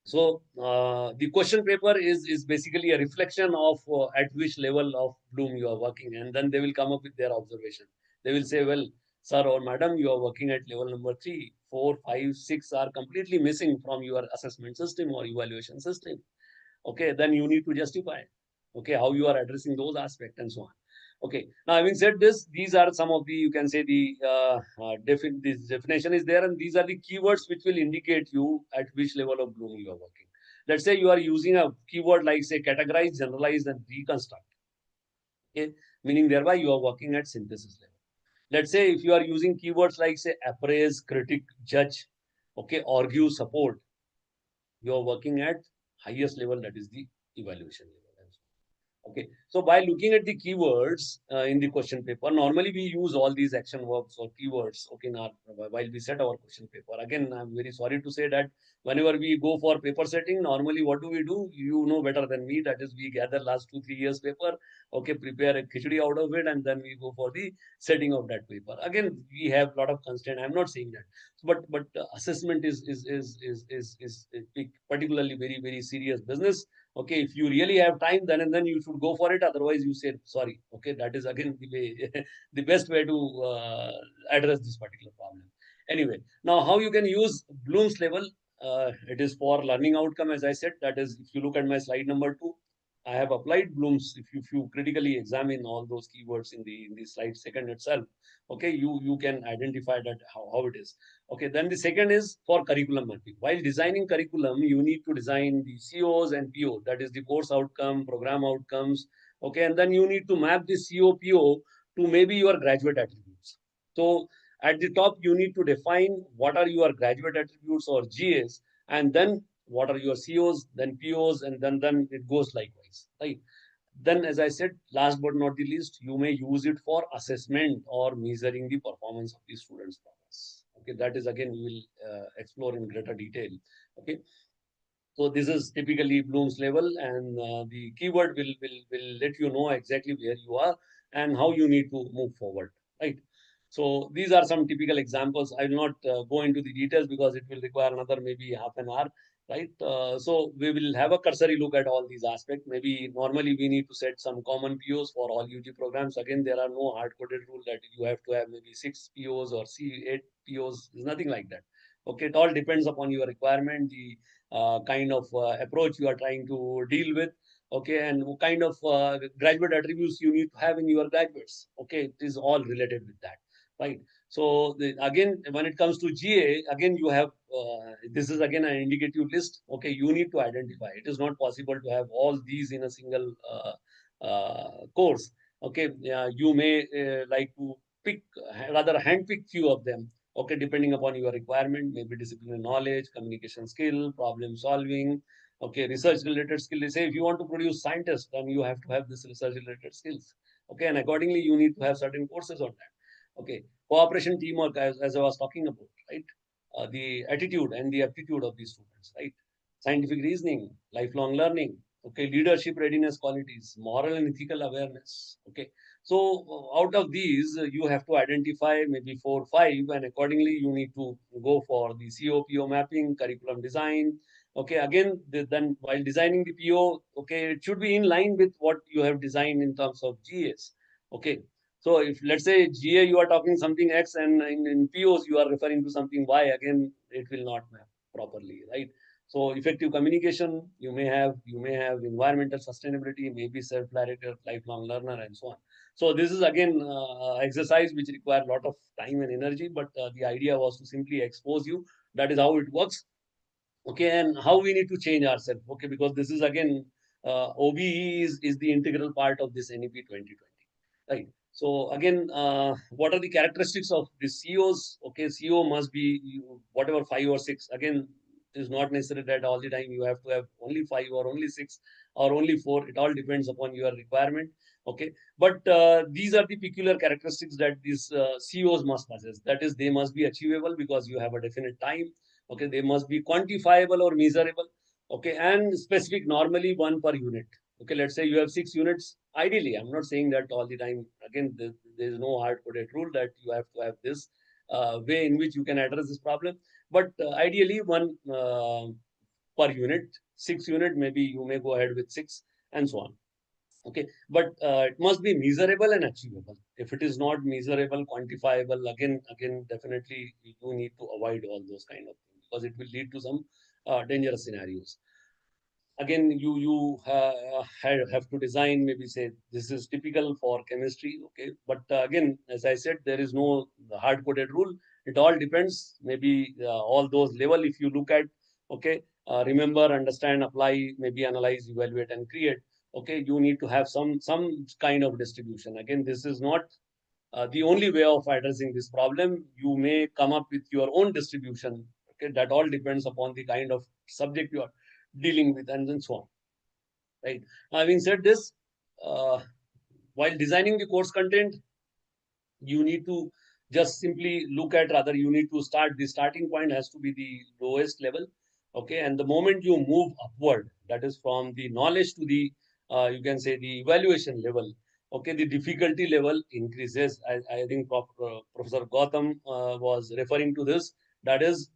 so the question paper is basically a reflection of at which level of Bloom you are working, and then they will come up with their observation. They will say, well, sir or madam, you are working at level number 3, 4, 5, 6 are completely missing from your assessment system or evaluation system. Okay, then you need to justify, okay, how you are addressing those aspects and so on. Okay, now having said this, these are some of the, you can say the this definition is there, and these are the keywords which will indicate you at which level of Bloom you are working. Let's say you are using a keyword like say categorize, generalize, and reconstruct. Okay, meaning thereby you are working at synthesis level. Let's say if you are using keywords like say appraise, critic, judge, okay, argue, support, you are working at highest level, that is the evaluation level. Okay, so by looking at the keywords in the question paper, normally we use all these action verbs or keywords. Okay, now while we set our question paper, again, I'm very sorry to say that whenever we go for paper setting, normally what do we do? You know better than me. That is, we gather last 2-3 years paper. Okay, prepare a khichdi out of it, and then we go for the setting of that paper. Again, we have a lot of constraint. I'm not saying that, but assessment is particularly very serious business. Okay, if you really have time, then and then you should go for it. Otherwise, you say sorry. Okay, that is again the way, the best way to address this particular problem. Anyway, now how you can use Bloom's level? It is for learning outcome, as I said. That is, if you look at my slide number 2, I have applied Bloom's. If you critically examine all those keywords in the slide second itself, okay, you can identify that how it is. Okay, then the second is for curriculum mapping. While designing curriculum, you need to design the COs and PO, that is the course outcome, program outcomes. Okay, and then you need to map the CO, PO to maybe your graduate attributes. So at the top, you need to define what are your graduate attributes or GAs, and then what are your COs, then POs, and then it goes likewise, right? Then, as I said, last but not the least, you may use it for assessment or measuring the performance of the students' progress. Okay, that is again we will explore in greater detail. Okay, so this is typically Bloom's level, and the keyword will let you know exactly where you are and how you need to move forward, right? So these are some typical examples. I will not go into the details because it will require another maybe half an hour, right? So we will have a cursory look at all these aspects. Maybe normally we need to set some common POs for all UG programs. Again, there are no hard-coded rule that you have to have maybe 6 POs or 8 POs. There's nothing like that. Okay, it all depends upon your requirement, the kind of approach you are trying to deal with. Okay, and what kind of graduate attributes you need to have in your graduates. Okay, it is all related with that, right? So again, when it comes to GA, again you have this is again an indicative list. Okay, you need to identify. It is not possible to have all these in a single course. Okay, you may like to pick rather hand pick few of them. Okay, depending upon your requirement, maybe disciplinary knowledge, communication skill, problem solving. Okay, research related skill. Say if you want to produce scientists, then you have to have this research related skills. Okay, and accordingly you need to have certain courses on that. Okay, cooperation, teamwork, as I was talking about, right? The attitude and the aptitude of these students, right? Scientific reasoning, lifelong learning, okay, leadership readiness qualities, moral and ethical awareness. Okay, so out of these, you have to identify maybe 4 or 5, and accordingly you need to go for the COPO mapping, curriculum design. Okay, again, then while designing the PO, okay, it should be in line with what you have designed in terms of GS. Okay, so if let's say GA you are talking something X, and in POs you are referring to something Y, again it will not map properly, right? So effective communication, you may have environmental sustainability, maybe self-directed, lifelong learner, and so on. So this is again exercise which require a lot of time and energy, but the idea was to simply expose you. That is how it works. Okay, and how we need to change ourselves. Okay, because this is again OBE is the integral part of this NEP 2020, right? So again, what are the characteristics of the COs? Okay, CO must be whatever 5 or 6. Again, it is not necessary that all the time you have to have only 5 or only 6 or only 4. It all depends upon your requirement. Okay, but these are the peculiar characteristics that these COs must possess. That is, they must be achievable because you have a definite time. Okay, they must be quantifiable or measurable. Okay, and specific, normally 1 per unit. Okay, let's say you have 6 units. Ideally, I'm not saying that all the time. Again, there is no hard-coded rule that you have to have this way in which you can address this problem. But ideally, 1 per unit, 6 unit, maybe you may go ahead with 6 and so on. Okay, but it must be measurable and achievable. If it is not measurable, quantifiable, again, definitely you need to avoid all those kind of things because it will lead to some dangerous scenarios. Again, have to design, maybe say this is typical for chemistry. Okay, but again, as I said, there is no hard coded rule. It all depends, maybe all those level if you look at. Okay, remember, understand, apply, maybe analyze, evaluate, and create. Okay, you need to have some kind of distribution. Again, this is not the only way of addressing this problem. You may come up with your own distribution. Okay, that all depends upon the kind of subject you are dealing with, and then so on. Right. Having said this, uh, while designing the course content, you need to just simply look at, rather you need to start, the starting point has to be the lowest level. Okay, and the moment you move upward, that is from the knowledge to the you can say the evaluation level. Okay, the difficulty level increases. I think Professor Gautam was referring to this. That is,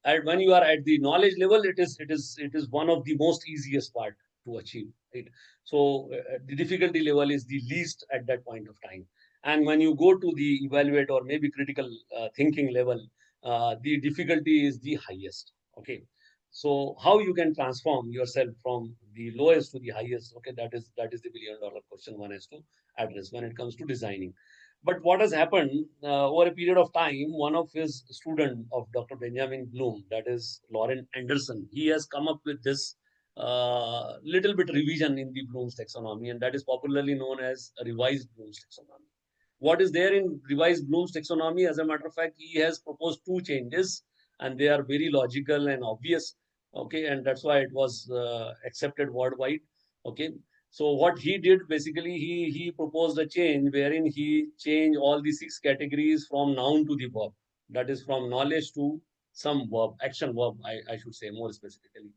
and when you are at the knowledge level, it is one of the most easiest part to achieve, right? So the difficulty level is the least at that point of time, and when you go to the evaluate or maybe critical thinking level, the difficulty is the highest. Okay, So how you can transform yourself from the lowest to the highest? Okay, that is the $1 billion question one has to address when it comes to designing. But what has happened over a period of time, one of his student of Dr. Benjamin Bloom, that is Lauren Anderson, he has come up with this little bit revision in the Bloom's taxonomy, and that is popularly known as a revised Bloom's taxonomy. What is there in revised Bloom's taxonomy? As a matter of fact, he has proposed two changes, and they are very logical and obvious. Okay, and that's why it was accepted worldwide. Okay, so what he did basically, he proposed a change wherein he changed all the 6 categories from noun to the verb. That is from knowledge to some verb, action verb, I should say more specifically.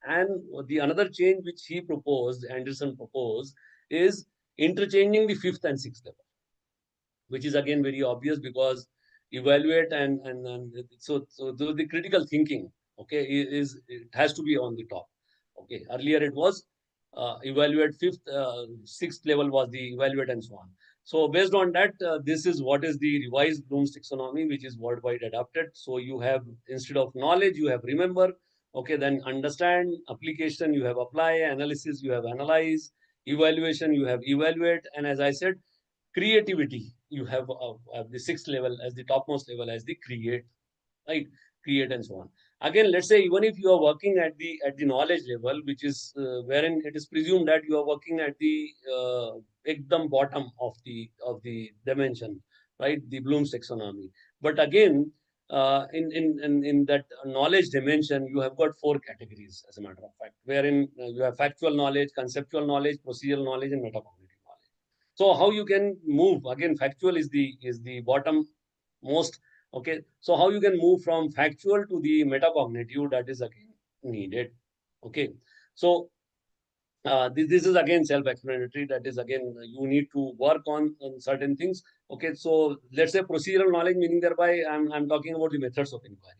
And the another change which he proposed, Anderson proposed, is interchanging the 5th and 6th level, which is again very obvious because evaluate and so the critical thinking, okay, is it has to be on the top. Okay, earlier it was evaluate 5th, 6th level was the evaluate and so on. So based on that, this is what is the revised Bloom's taxonomy, which is worldwide adopted. So you have, instead of knowledge, you have remember. Okay, then understand, application, you have apply, analysis, you have analyze, evaluation, you have evaluate, and as I said, creativity, you have the 6th level as the topmost level as the create, right? Create and so on. Again, let's say even if you are working at the knowledge level, which is wherein it is presumed that you are working at the ekdam bottom of the dimension, right? The Bloom's taxonomy. But again, in that knowledge dimension, you have got 4 categories, as a matter of fact, wherein you have factual knowledge, conceptual knowledge, procedural knowledge, and metacognitive knowledge. So how you can move, again, factual is the bottom most. Okay, so how you can move from factual to the metacognitive, that is again needed. Okay, so this is again self-explanatory. That is again, you need to work on certain things. Okay, so let's say procedural knowledge, meaning thereby I'm talking about the methods of inquiry.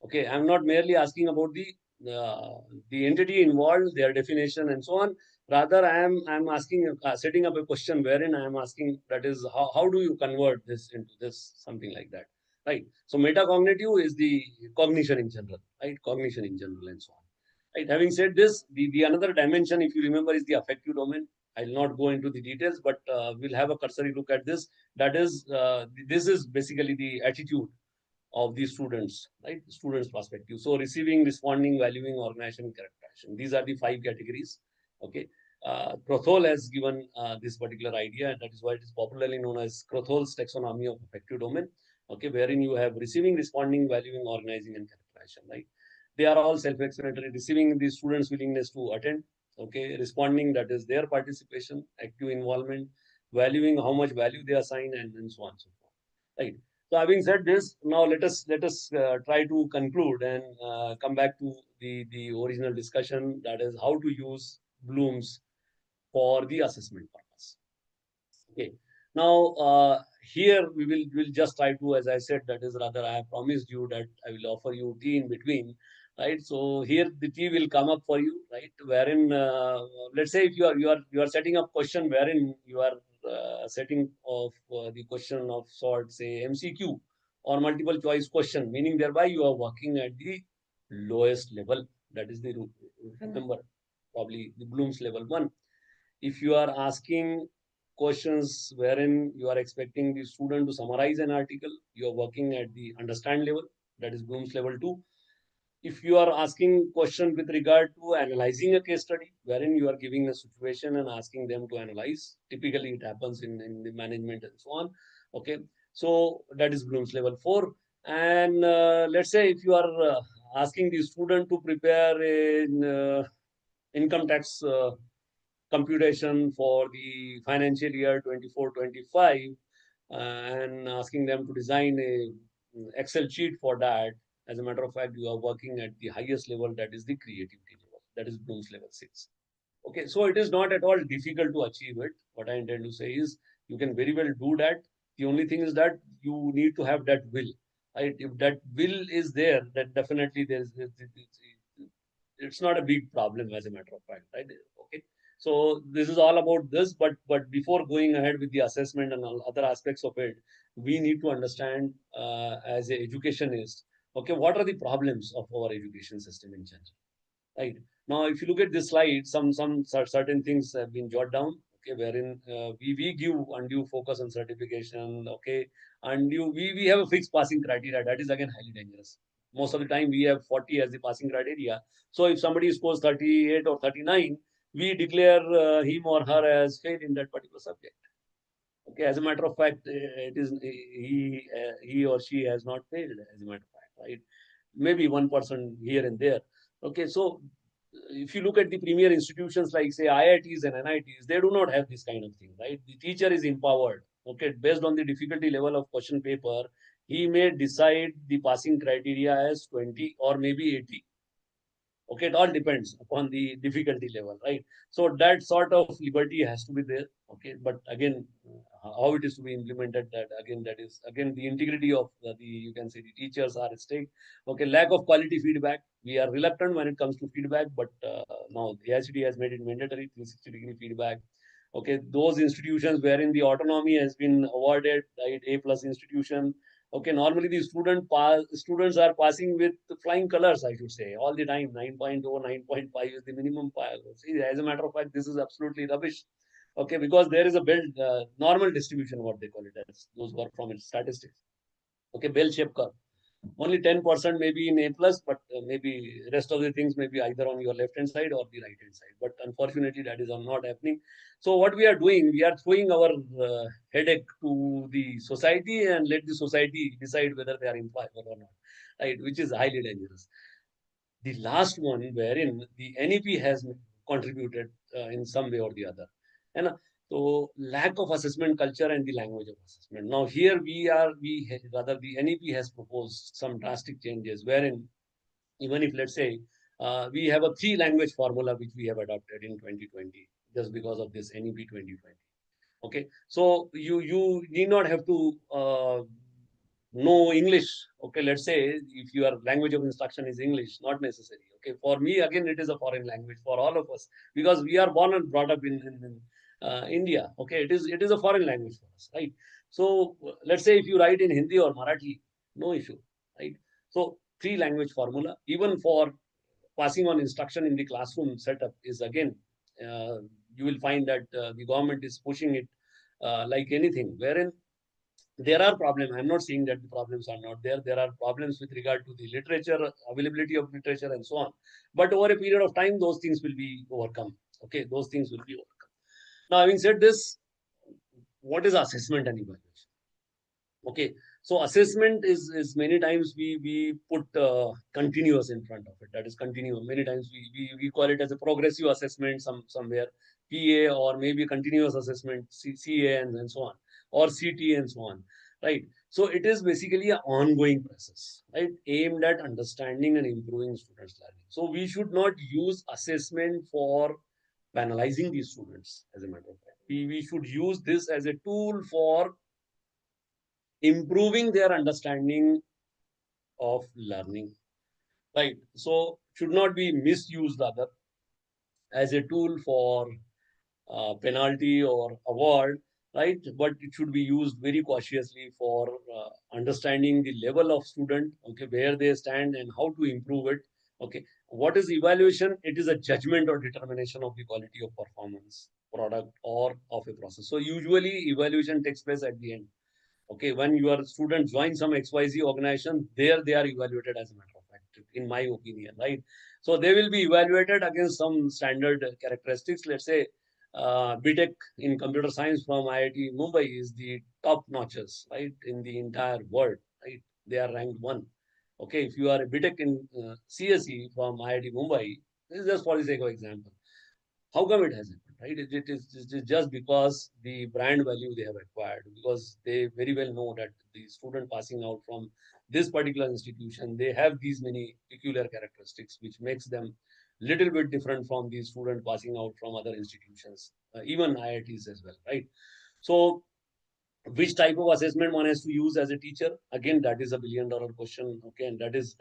Okay, I'm not merely asking about the entity involved, their definition and so on. Rather, I'm asking, setting up a question wherein I am asking, that is how do you convert this into this, something like that, right? So metacognitive is the cognition in general, right? Cognition in general and so on. Right. Having said this, the another dimension, if you remember, is the affective domain. I'll not go into the details, but we'll have a cursory look at this. That is, this is basically the attitude of the students, right? Students' perspective. So receiving, responding, valuing, organization, characterization. These are the 5 categories. Okay. Krothol has given this particular idea, and that is why it is popularly known as Krothol's taxonomy of affective domain. Okay, wherein you have receiving, responding, valuing, organizing, and characterization, right? They are all self-explanatory. Receiving, the students' willingness to attend. Okay, responding, that is their participation, active involvement, valuing, how much value they assign, and so on and so forth. Right. So having said this, now let us try to conclude and come back to the original discussion. That is how to use Bloom's for the assessment purpose. Okay. Now, here we will just try to, as I said, that is rather I have promised you that I will offer you tea in between, right? So here the tea will come up for you, right? Wherein, let's say if you are setting up question wherein you are setting of the question of sort, say MCQ or multiple choice question, meaning thereby you are working at the lowest level. That is the remember probably the Bloom's level 1. If you are asking questions wherein you are expecting the student to summarize an article, you are working at the understand level, that is Bloom's level 2. If you are asking question with regard to analyzing a case study, wherein you are giving a situation and asking them to analyze, typically it happens in the management and so on. Okay, so that is Bloom's level 4. And let's say if you are asking the student to prepare an income tax computation for the financial year 24-25 and asking them to design a Excel sheet for that. As a matter of fact, you are working at the highest level, that is the creativity level, that is Bloom's level 6. Okay, so it is not at all difficult to achieve it. What I intend to say is you can very well do that. The only thing is that you need to have that will. Right? If that will is there, then definitely it's not a big problem, as a matter of fact, right? Okay. So this is all about this, but before going ahead with the assessment and all other aspects of it, we need to understand as an educationist, Okay, what are the problems of our education system in general? Right. Now, if you look at this slide, some certain things have been jotted down. Okay, wherein we give undue focus on certification. Okay, and we have a fixed passing criteria that is again highly dangerous. Most of the time, we have 40 as the passing criteria. So if somebody scores 38 or 39, we declare him or her as failed in that particular subject. Okay, as a matter of fact, it is he or she has not failed. As a matter of fact, right? Maybe 1% here and there. Okay, so if you look at the premier institutions like say IITs and NITs, they do not have this kind of thing, right? The teacher is empowered. Okay, based on the difficulty level of question paper, he may decide the passing criteria as 20 or maybe 80. Okay, it all depends upon the difficulty level, right? So that sort of liberty has to be there. Okay, but again, how it is to be implemented, that is again the integrity of the you can say the teachers are at stake. Okay, lack of quality feedback. We are reluctant when it comes to feedback, but now the AICTE has made it mandatory 360-degree feedback. Okay, those institutions wherein the autonomy has been awarded, right? A plus institution. Okay, normally the students are passing with flying colors, I should say, all the time. 9.0, 9.5 is the minimum. See, as a matter of fact, this is absolutely rubbish. Okay, because there is a built normal distribution, what they call it as, those who are from its statistics. Okay, bell-shaped curve. Only 10% maybe in A plus, but maybe rest of the things maybe either on your left hand side or the right hand side. But unfortunately, that is not happening. So what we are doing, we are throwing our headache to the society and let the society decide whether they are employable or not, right? Which is highly dangerous. The last one, wherein the NEP has contributed in some way or the other, and so lack of assessment culture and the language of assessment. Now here rather the NEP has proposed some drastic changes, wherein even if let's say we have a 3 language formula which we have adopted in 2020 just because of this NEP 2020. Okay, so you need not have to know English. Okay, let's say if your language of instruction is English, not necessary. Okay, for me again it is a foreign language for all of us because we are born and brought up in India. Okay, it is a foreign language for us, right? So let's say if you write in Hindi or Marathi, no issue, right? So 3 language formula even for passing on instruction in the classroom setup is again uh, you will find that the government is pushing it like anything, wherein there are problems. I'm not saying that the problems are not there. There are problems with regard to the literature, availability of literature, and so on. But over a period of time, those things will be overcome. Okay, those things will be overcome. Now, having said this, what is assessment and evaluation? Okay, so assessment is many times we put continuous in front of it. That is continuous. Many times we call it as a progressive assessment somewhere, PA or maybe continuous assessment, CA and so on, or CT and so on, right? So it is basically an ongoing process, right, aimed at understanding and improving students' learning. So we should not use assessment for penalizing these students. As a matter of fact, we should use this as a tool for improving their understanding of learning, right? So should not be misused rather as a tool for penalty or award, right? But it should be used very cautiously for understanding the level of student, okay, where they stand and how to improve it. Okay, what is evaluation? It is a judgment or determination of the quality of performance, product, or of a process. So usually evaluation takes place at the end. Okay, when your students join some XYZ organization, there they are evaluated as a matter of fact, in my opinion, right? So they will be evaluated against some standard characteristics. Let's say BTech in computer science from IIT Mumbai is the top notches, right, in the entire world, right? They are ranked 1. Okay, if you are a BTech in CSE from IIT Mumbai, this is just for the sake of example. How come it has happened, right? It is just because the brand value they have acquired, because they very well know that the student passing out from this particular institution, they have these many peculiar characteristics, which makes them little bit different from the student passing out from other institutions, even IITs as well, right? So which type of assessment one has to use as a teacher, again that is a $1 billion question. Okay, and that is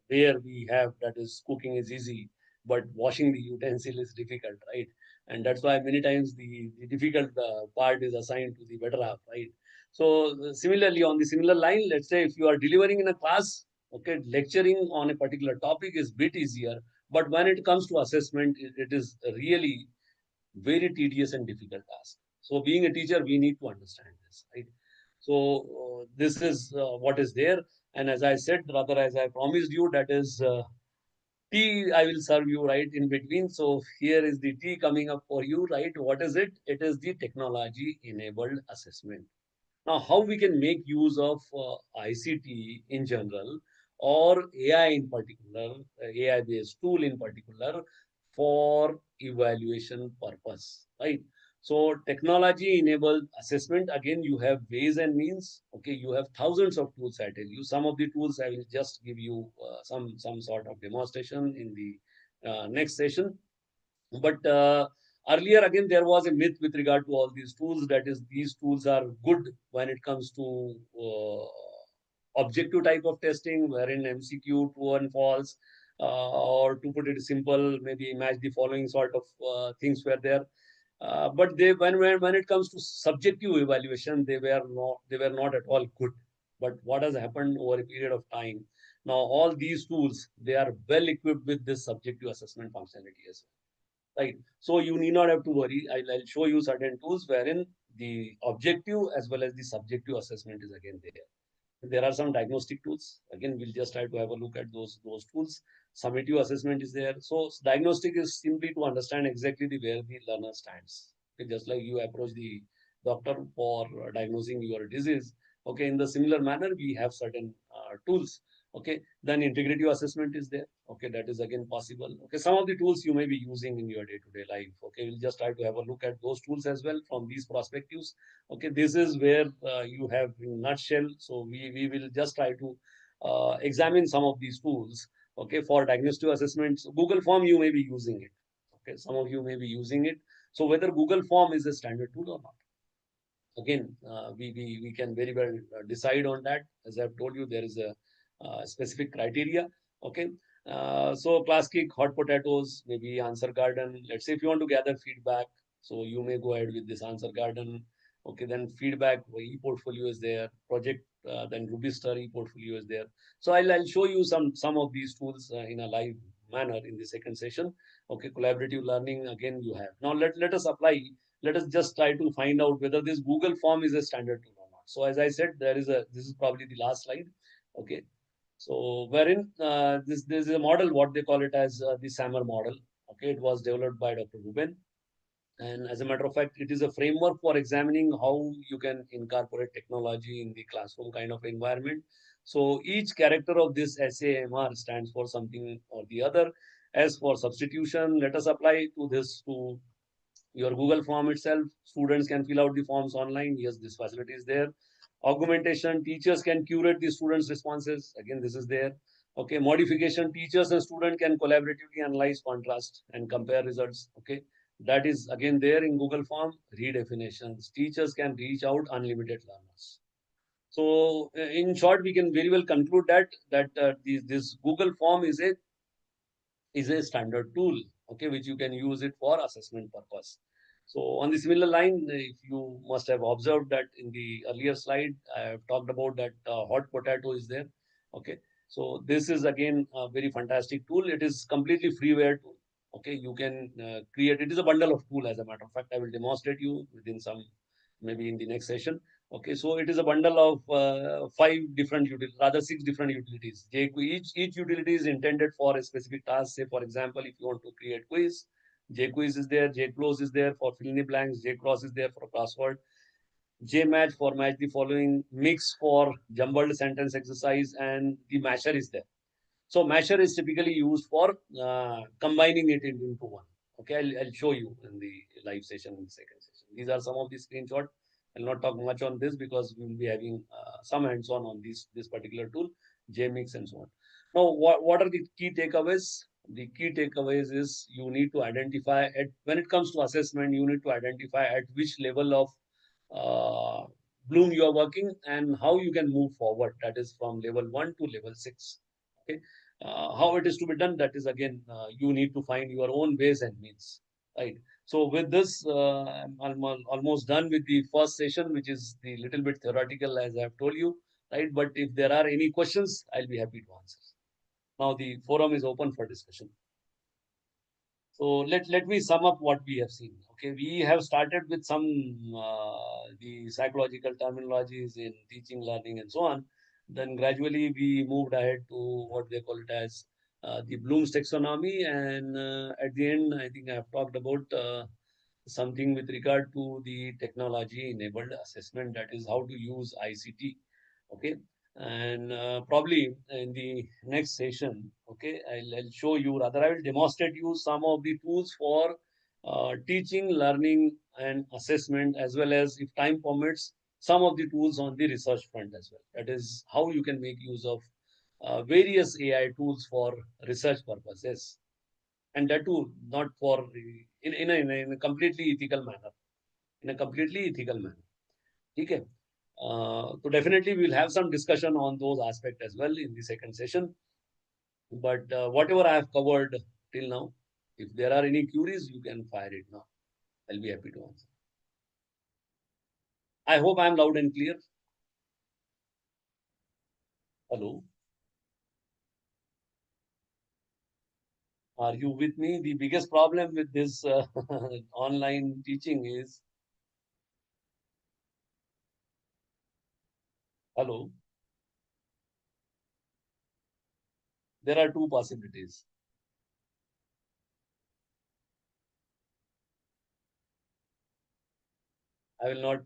where we have, that is cooking is easy but washing the utensil is difficult, right? And that's why many times the difficult part is assigned to the better half, right? So similarly, on the similar line, let's say if you are delivering in a class, Okay, lecturing on a particular topic is bit easier, but when it comes to assessment, it is really very tedious and difficult task. So being a teacher, we need to understand this, right? So this is what is there. And as I said, rather as I promised you, that is tea I will serve you right in between. So here is the tea coming up for you, right? What is it? It is the technology enabled assessment. Now, how we can make use of ICT in general or AI in particular, AI-based tool in particular for evaluation purpose, right? So technology-enabled assessment, again, you have ways and means. Okay, you have thousands of tools, I tell you. Some of the tools I will just give you some sort of demonstration in the next session. But earlier, again, there was a myth with regard to all these tools. That is, these tools are good when it comes to objective type of testing, wherein MCQ, true and false, or to put it simple, maybe match the following sort of things were there. But they, when it comes to subjective evaluation, they were not at all good. But what has happened over a period of time? Now, all these tools, they are well equipped with this subjective assessment functionality as well, right? So you need not have to worry. I'll show you certain tools wherein the objective as well as the subjective assessment is again there. There are some diagnostic tools. Again, we'll just try to have a look at those tools. Summative assessment is there. So diagnostic is simply to understand exactly where the learner stands. Okay, just like you approach the doctor for diagnosing your disease. Okay, in the similar manner, we have certain tools. Okay, then integrative assessment is there. Okay, that is again possible. Okay, some of the tools you may be using in your day-to-day life. Okay, we'll just try to have a look at those tools as well from these perspectives. Okay, this is where you have in nutshell. So we will just try to examine some of these tools. Okay, for diagnostic assessments, Google Form you may be using it. Okay, some of you may be using it. So whether Google Form is a standard tool or not, again, we can very well decide on that. As I've told you, there is a specific criteria. Okay. So class kick, hot potatoes, maybe answer garden. Let's say if you want to gather feedback, so you may go ahead with this answer garden. Okay, then feedback, e-portfolio is there. Project, then Rubister e-portfolio is there. So I'll show you some of these tools in a live manner in the second session. Okay, collaborative learning, again you have. Now let us apply. Let us just try to find out whether this Google form is a standard tool or not. So as I said, this is probably the last slide. Okay. So wherein this is a model, what they call it as the SAMR model. Okay, it was developed by Dr. Ruben. And as a matter of fact, it is a framework for examining how you can incorporate technology in the classroom kind of environment. So each character of this SAMR stands for something or the other. As for substitution, let us apply to this to your Google form itself. Students can fill out the forms online. Yes, this facility is there. Augmentation, teachers can curate the students' responses. Again, this is there. Okay, modification, teachers and student can collaboratively analyze, contrast, and compare results. Okay, that is again there in Google form. Redefinitions, teachers can reach out unlimited learners. So, in short, we can very well conclude that this Google form is a standard tool, okay, which you can use it for assessment purpose. So on the similar line, if you must have observed that in the earlier slide, I have talked about that hot potato is there. Okay, so this is again a very fantastic tool. It is completely freeware tool. Okay, you can create. It is a bundle of tool. As a matter of fact, I will demonstrate you within some maybe in the next session. Okay, so it is a bundle of five different utilities, rather six different utilities. Each utility is intended for a specific task. Say, for example, if you want to create quiz, JQuiz is there, JClose is there for fill in the blanks, JCross is there for crossword, JMatch for match the following, Mix for jumbled sentence exercise, and the Masher is there. So Masher is typically used for combining it into one. Okay, I'll show you in the live session in the second session. These are some of the screenshots. I'll not talk much on this because we will be having some hands-on on this particular tool, JMix and so on. Now, what are the key takeaways? The key takeaways is you need to identify when it comes to assessment, you need to identify at which level of bloom you are working and how you can move forward. That is from level 1 to level 6. Okay, how it is to be done, that is again you need to find your own ways and means, right? So with this, I'm almost done with the first session, which is the little bit theoretical, as I have told you. right? But if there are any questions, I'll be happy to answer. Now the forum is open for discussion. So let me sum up what we have seen. Okay, we have started with some the psychological terminologies in teaching, learning, and so on. Then gradually we moved ahead to what they call it as the Bloom's taxonomy, and at the end, I think I have talked about something with regard to the technology-enabled assessment. That is how to use ICT. Okay, and probably in the next session, okay, I'll show you, rather I will demonstrate you some of the tools for teaching, learning, and assessment, as well as, if time permits, some of the tools on the research front as well. That is how you can make use of various AI tools for research purposes, and that too not for in a completely ethical manner, in a completely ethical manner. Okay. So definitely we'll have some discussion on those aspects as well in the second session. But whatever I have covered till now, if there are any queries, you can fire it now. I'll be happy to answer. I hope I'm loud and clear. Hello. Are you with me? The biggest problem with this online teaching is, hello, there are two possibilities. I will not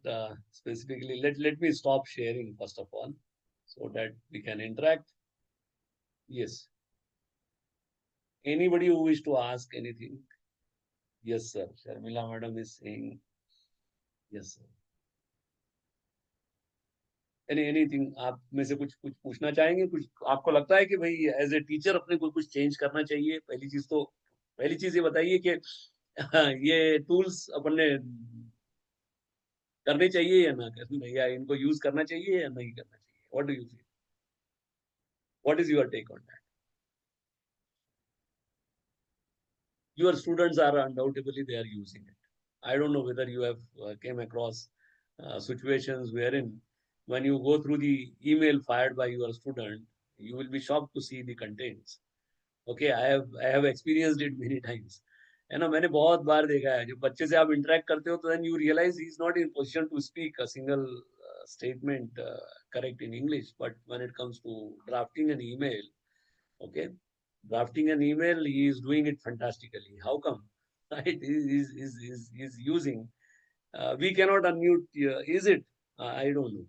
specifically, let me stop sharing first of all, so that we can interact. Yes. Anybody who wish to ask anything? Yes, sir. Sharmila madam is saying, yes, sir. Anything आप में से कुछ पूछना चाहेंगे? कुछ आपको लगता है कि भाई एज ए टीचर अपने को कुछ चेंज करना चाहिए? पहली चीज ये बताइए कि ये टूल्स अपन ने करने चाहिए या ना करना, या इनको यूज करना चाहिए या नहीं करना चाहिए? What do you feel? What is your take on that? Your students are undoubtedly they are using it. I don't know whether you have came across situations wherein when you go through the email fired by your student, you will be shocked to see the contents. Okay, I have experienced it many times. है ना, मैंने बहुत बार देखा है, जब बच्चे से आप इंटरेक्ट करते हो तो then you realize he is not in position to speak a single statement correct in English, but when it comes to drafting an email, okay, drafting an email, he is doing it fantastically. How come? Right? He's using. We cannot unmute. Is it? I don't know.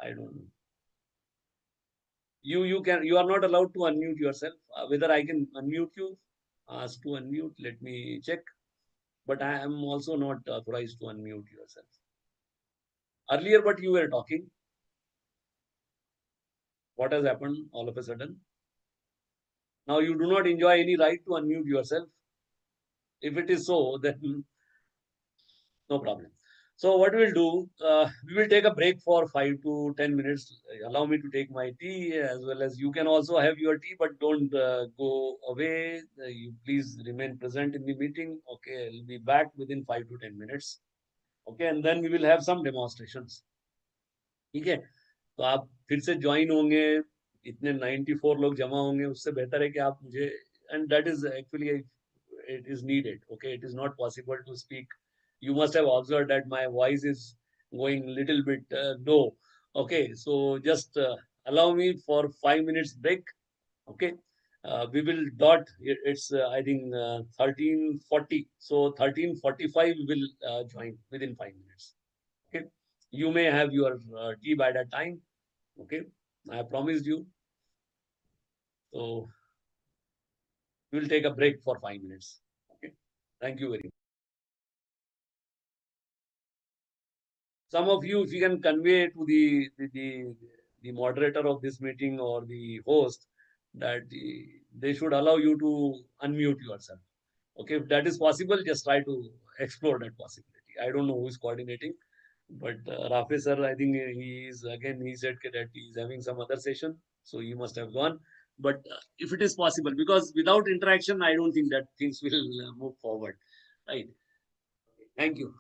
I don't know. You are not allowed to unmute yourself. Whether I can unmute you, ask to unmute. Let me check. But I am also not authorized to unmute yourself. Earlier, but you were talking. What has happened all of a sudden? Now you do not enjoy any right to unmute yourself. If it is so, then no problem. So what we'll do, we will take a break for 5 to 10 minutes. Allow me to take my tea, as well as you can also have your tea, but don't go away. You please remain present in the meeting. Okay, I'll be back within 5 to 10 minutes. Okay, and then we will have some demonstrations. ठीक है, तो आप फिर से join होंगे, इतने 94 लोग जमा होंगे, उससे बेहतर है कि आप मुझे, and that is actually it is needed. Okay, it is not possible to speak. You must have observed that my voice is going little bit low. Okay, so just allow me for 5 minutes break. Okay, we will dot. It's I think 13:40. So 13:45 we will join within 5 minutes. Okay, you may have your tea by that time. Okay, I promised you. So we will take a break for 5 minutes. Okay, thank you very much. Some of you, if you can convey to the moderator of this meeting or the host that they should allow you to unmute yourself. Okay, if that is possible, just try to explore that possibility. I don't know who is coordinating, but Rafe sir, I think he is, again, he said that he is having some other session, so he must have gone. But if it is possible, because without interaction, I don't think that things will move forward. Right. Thank you.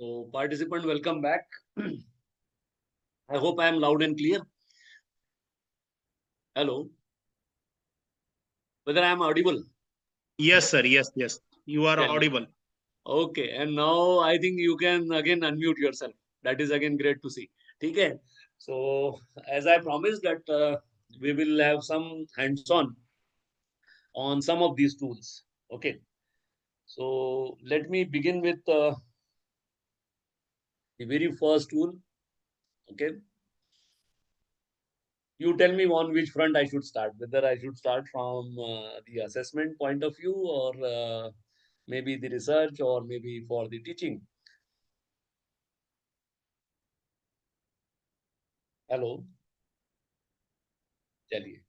So participant, welcome back. I hope I am loud and clear. Hello. Whether I am audible? Yes, sir. Yes, yes. You are Tell me. audible. Okay, and now I think you can again unmute yourself. That is again great to see. Okay. So as I promised that we will have some hands-on on some of these tools. Okay. So let me begin with the very first tool. Okay. You tell me on which front I should start, whether I should start from the assessment point of view or maybe the research or maybe for the teaching. Hello. Chaliye.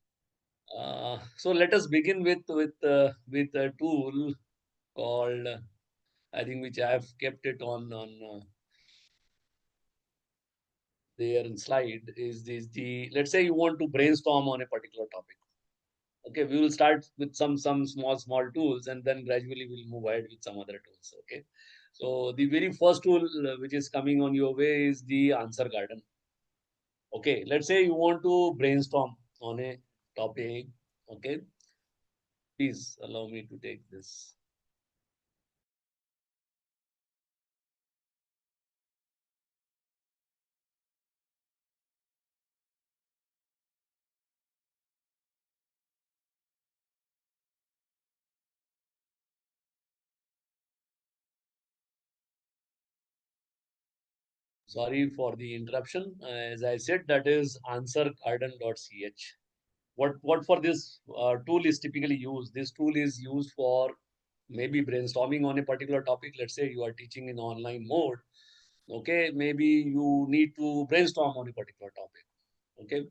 So let us begin with a tool called I think which I have kept it on there in slide is this the let's say you want to brainstorm on a particular topic. Okay, we will start with some small tools and then gradually we'll move ahead with some other tools. Okay, so the very first tool which is coming on your way is the answer garden. Okay, let's say you want to brainstorm on a topic. Okay, please allow me to take this. Sorry for the interruption. As I said, that is answergarden.ch. What for this tool is typically used? This tool is used for maybe brainstorming on a particular topic. Let's say you are teaching in online mode. Okay, maybe you need to brainstorm on a particular topic. Okay,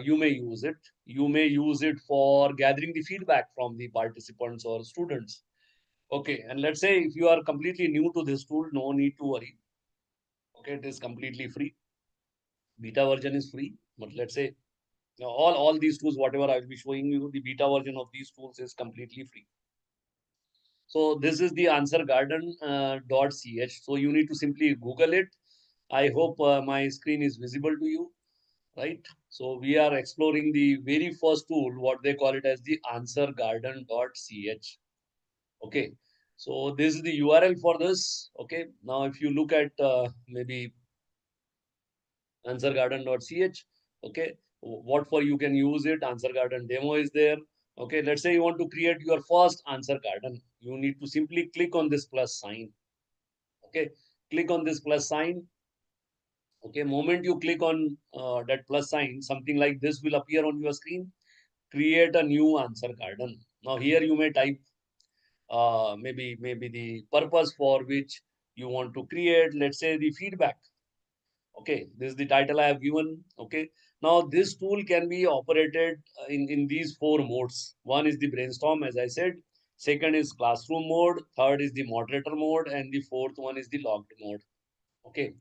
you may use it. You may use it for gathering the feedback from the participants or students. Okay, and let's say if you are completely new to this tool, no need to worry. Okay, it is completely free. Beta version is free, but let's say all these tools, whatever I will be showing you, the beta version of these tools is completely free. So this is the answergarden.ch. So you need to simply Google it. I hope my screen is visible to you, right? So we are exploring the very first tool, what they call it as the answergarden.ch. Okay. So this is the URL for this. Okay. Now, if you look at maybe answergarden.ch. Okay, what for you can use it? Answer garden demo is there. Okay, let's say you want to create your first answer garden. You need to simply click on this plus sign. Okay, click on this plus sign. Okay, moment you click on that plus sign, something like this will appear on your screen. Create a new answer garden. Now here you may type maybe the purpose for which you want to create. Let's say the feedback. Okay, this is the title I have given. Okay, now this tool can be operated in these four modes. One is the brainstorm, as I said. Second is classroom mode. Third is the moderator mode. And the fourth one is the logged mode. Okay,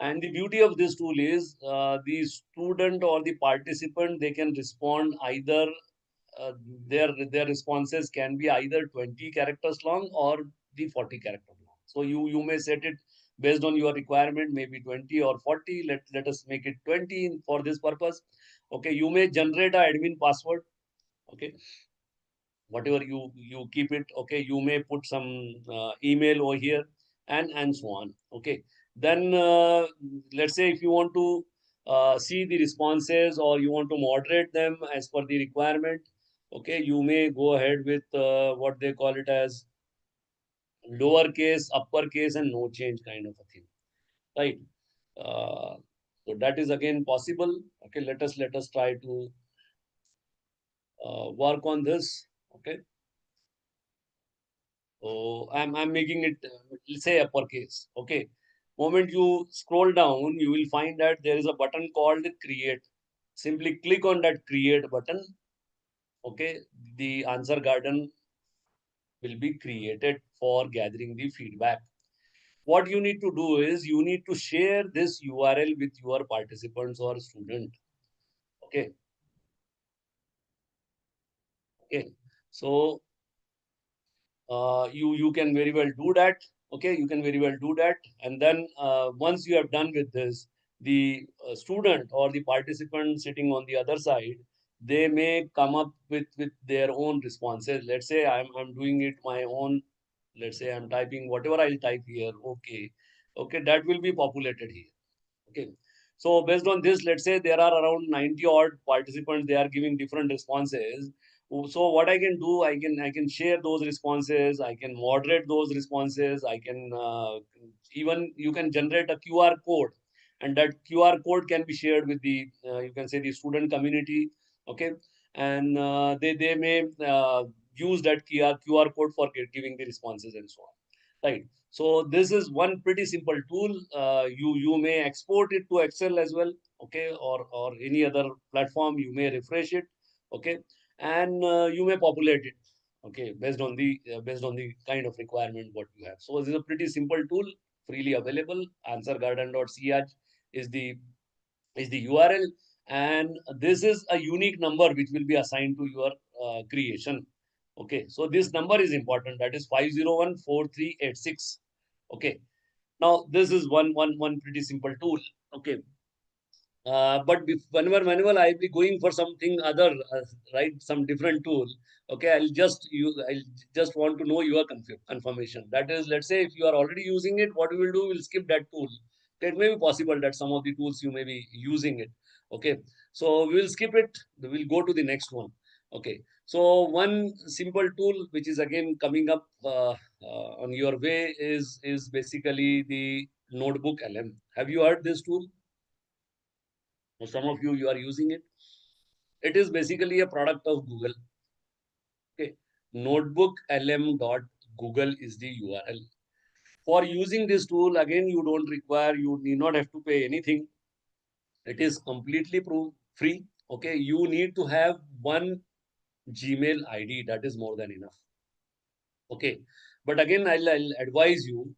and the beauty of this tool is the student or the participant, they can respond either uh, their responses can be either 20 characters long or the 40 character long. So you may set it based on your requirement, maybe 20 or 40. Let us make it 20 for this purpose. Okay, you may generate a admin password. Okay, whatever you keep it. Okay, you may put some email over here and so on. Okay, then let's say if you want to see the responses or you want to moderate them as per the requirement. Okay, you may go ahead with what they call it as lowercase, uppercase, and no change kind of a thing, right? uh, so that is again possible. Okay, let us try to work on this. Okay, so I'm making it, let's say uppercase. Okay. Moment you scroll down, you will find that there is a button called create. Simply click on that create button. Okay. The answer garden will be created for gathering the feedback. What you need to do is you need to share this URL with your participants or student. Okay. Okay. So you can very well do that. Okay, you can very well do that. And then once you have done with this, the student or the participant sitting on the other side, they may come up with their own responses. Let's say I'm doing it my own. Let's say I'm typing whatever I'll type here. Okay, okay, that will be populated here. Okay. So based on this, let's say there are around 90 odd participants, they are giving different responses. So what I can do, I can share those responses, I can moderate those responses, I can even you can generate a QR code, and that QR code can be shared with the you can say the student community. Okay. And they may use that QR code for giving the responses and so on. Right. So this is one pretty simple tool. You may export it to Excel as well, okay, or any other platform. You may refresh it, okay, and you may populate it, okay, based on the kind of requirement what you have. So this is a pretty simple tool, freely available. Answergarden.ch is the URL, and this is a unique number which will be assigned to your creation. Okay, so this number is important. That is 5014386. Okay, now this is one pretty simple tool. Okay, but whenever I'll be going for something other, right, some different tool. Okay, I'll just want to know your confirmation. That is, let's say if you are already using it, what we will do, we'll skip that tool. Okay, it may be possible that some of the tools you may be using it. Okay, so we will skip it. We will go to the next one. Okay, so one simple tool which is again coming up on your way is basically the notebook LM. Have you heard this tool? For some of you are using it. It is basically a product of Google. Okay, notebooklm.google is the URL. For using this tool, again, you need not have to pay anything. It is completely free. Okay, you need to have one Gmail ID. That is more than enough. Okay, but again, I'll advise you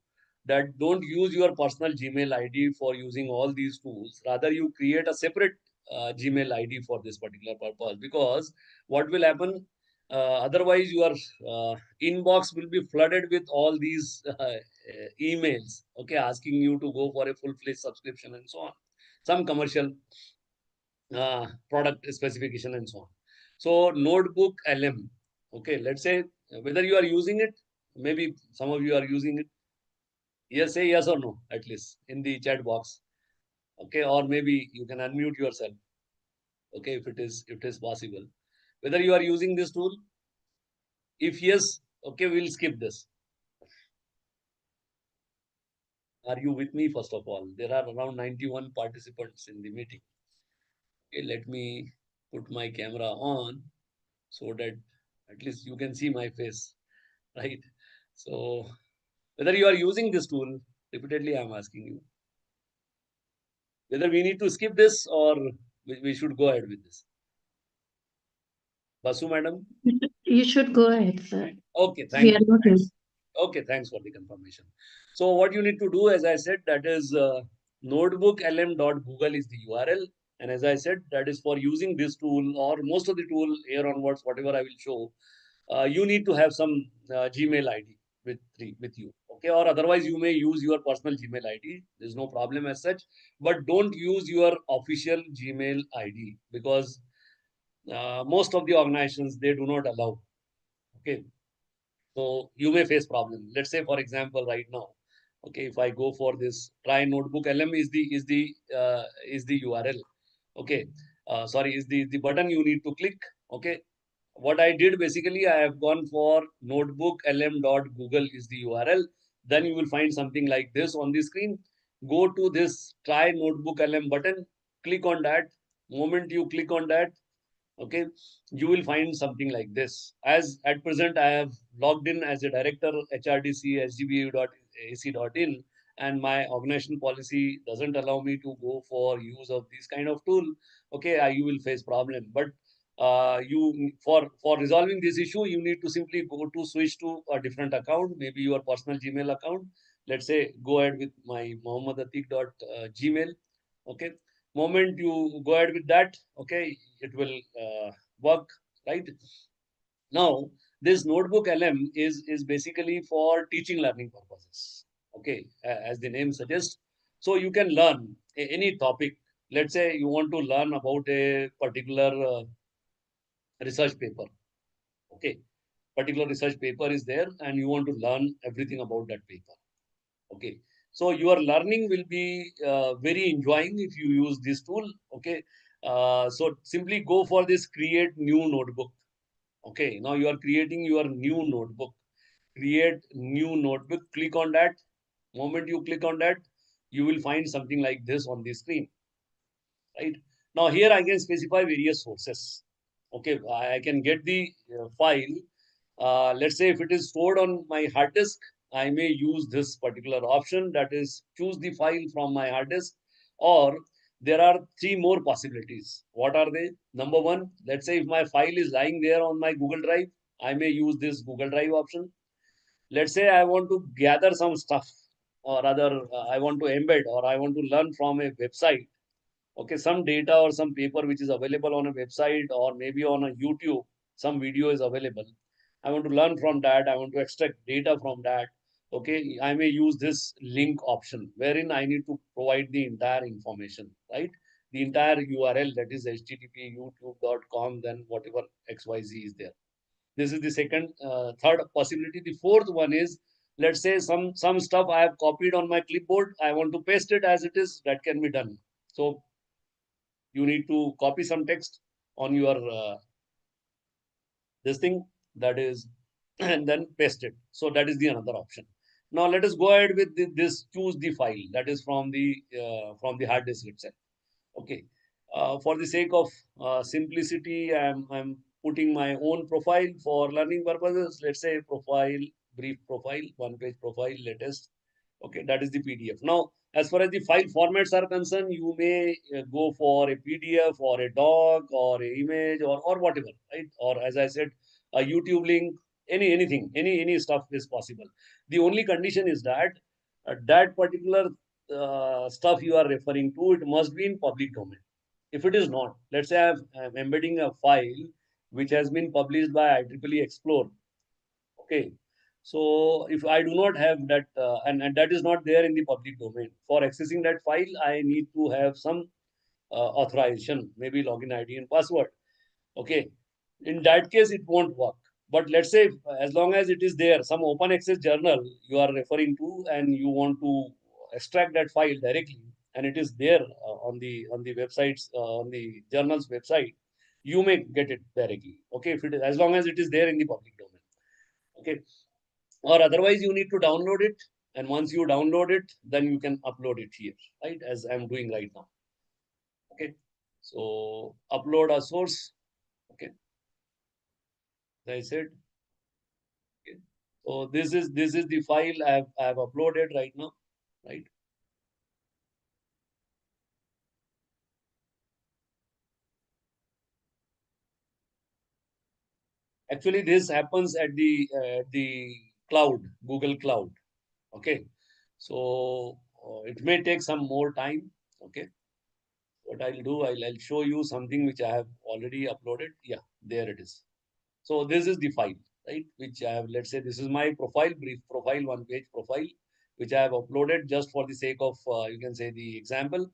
that don't use your personal Gmail ID for using all these tools. Rather, you create a separate Gmail ID for this particular purpose, because what will happen? Otherwise, your inbox will be flooded with all these emails, okay, asking you to go for a full-fledged subscription and so on, some commercial product specification and so on. So notebook LM, okay, let's say whether you are using it, maybe some of you are using it. Yes, say yes or no, at least in the chat box. Okay, or maybe you can unmute yourself. Okay, if it is possible. Whether you are using this tool, if yes, okay, we'll skip this. Are you with me? First of all, there are around 91 participants in the meeting. Okay, let me put my camera on so that at least you can see my face, right? So whether you are using this tool, repeatedly I'm asking you, whether we need to skip this or we should go ahead with this. Basu madam? You should go ahead, sir. Okay, We thank are you. not in. Thanks. Okay, thanks for the confirmation. So what you need to do, as I said, that is notebooklm.google is the URL. And as I said, that is for using this tool or most of the tool here onwards, whatever I will show, you need to have some Gmail ID with you. Okay, or otherwise you may use your personal Gmail ID. There's no problem as such, but don't use your official Gmail ID, because most of the organizations, they do not allow. Okay, so you may face problem. Let's say, for example, right now, okay, if I go for this try notebook LM is the URL. Okay, sorry, is the button you need to click. Okay, what I did basically, I have gone for notebooklm.google is the URL. Then you will find something like this on the screen. Go to this try notebook LM button, click on that. Moment you click on that, okay, you will find something like this. As at present, I have logged in as a director HRDC sgbu.ac.in, and my organization policy doesn't allow me to go for use of this kind of tool. Okay, you will face problem, but you for resolving this issue, you need to simply go to switch to a different account, maybe your personal Gmail account. Let's say go ahead with my Mohammadatik.gmail. Okay, moment you go ahead with that, okay, it will work, right? Now This notebook LM is basically for teaching learning purposes. Okay, as the name suggests. So you can learn any topic. Let's say you want to learn about a particular research paper. Okay, particular research paper is there, and you want to learn everything about that paper. Okay, so your learning will be very enjoying if you use this tool. Okay, so simply go for this create new notebook. Okay, now you are creating your new notebook. Create new notebook. Click on that. Moment you click on that, you will find something like this on the screen. Right now, here I can specify various sources. Okay, I can get the file. Let's say if it is stored on my hard disk, I may use this particular option, that is choose the file from my hard disk. Or there are three more possibilities. What are they? Number one, let's say if my file is lying there on my Google Drive, I may use this Google Drive option. Let's say I want to gather some stuff, or rather I want to embed, or I want to learn from a website. Okay, some data or some paper which is available on a website or maybe on a YouTube, some video is available. I want to learn from that. I want to extract data from that. Okay, I may use this link option wherein I need to provide the entire information, right? The entire URL, that is http youtube.com, then whatever XYZ is there. This is the second, third possibility. The fourth one is, let's say some stuff I have copied on my clipboard. I want to paste it as it is. That can be done. So you need to copy some text on your this thing, that is, and then paste it. So that is the another option. Now let us go ahead with this choose the file, that is from the hard disk itself. Okay, for the sake of simplicity, I'm putting my own profile for learning purposes. Let's say profile, brief profile, one page profile, latest. Okay, that is the PDF. Now, as far as the file formats are concerned, you may go for a PDF or a doc or a image or whatever, right? Or as I said, a YouTube link, anything, any stuff is possible. The only condition is that that particular stuff you are referring to, it must be in public domain. If it is not, let's say I'm embedding a file which has been published by IEEE Explore. Okay, so if I do not have that, and that is not there in the public domain, for accessing that file, I need to have some authorization, maybe login ID and password. Okay, in that case, it won't work. But let's say as long as it is there, some open access journal you are referring to, and you want to extract that file directly, and it is there on the websites, on the journal's website, you may get it directly. Okay, if it is, as long as it is there in the public domain. Okay, or otherwise you need to download it, and once you download it, then you can upload it here, right, as I'm doing right now. Okay, so upload a source. Okay, as I said. Okay, so this is the file I have uploaded right now, right? Actually this happens at the cloud, Google Cloud. Okay, so it may take some more time. Okay, what I'll do, I'll show you something which I have already uploaded. Yeah, there it is. So this is the file, right, which I have, let's say this is my profile, brief profile, one page profile, which I have uploaded just for the sake of, you can say, the example.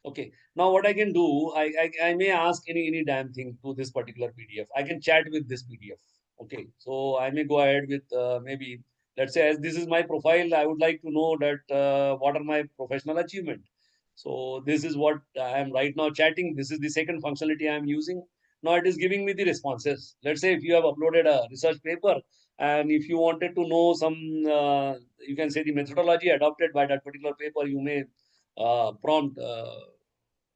Okay, now what I can do, I may ask any damn thing to this particular PDF. I can chat with this PDF. Okay, so I may go ahead with maybe, let's say, as this is my profile, I would like to know that what are my professional achievement. So this is what I am right now chatting. This is the second functionality I am using. Now it is giving me the responses. Let's say if you have uploaded a research paper, and if you wanted to know some, you can say the methodology adopted by that particular paper, you may prompt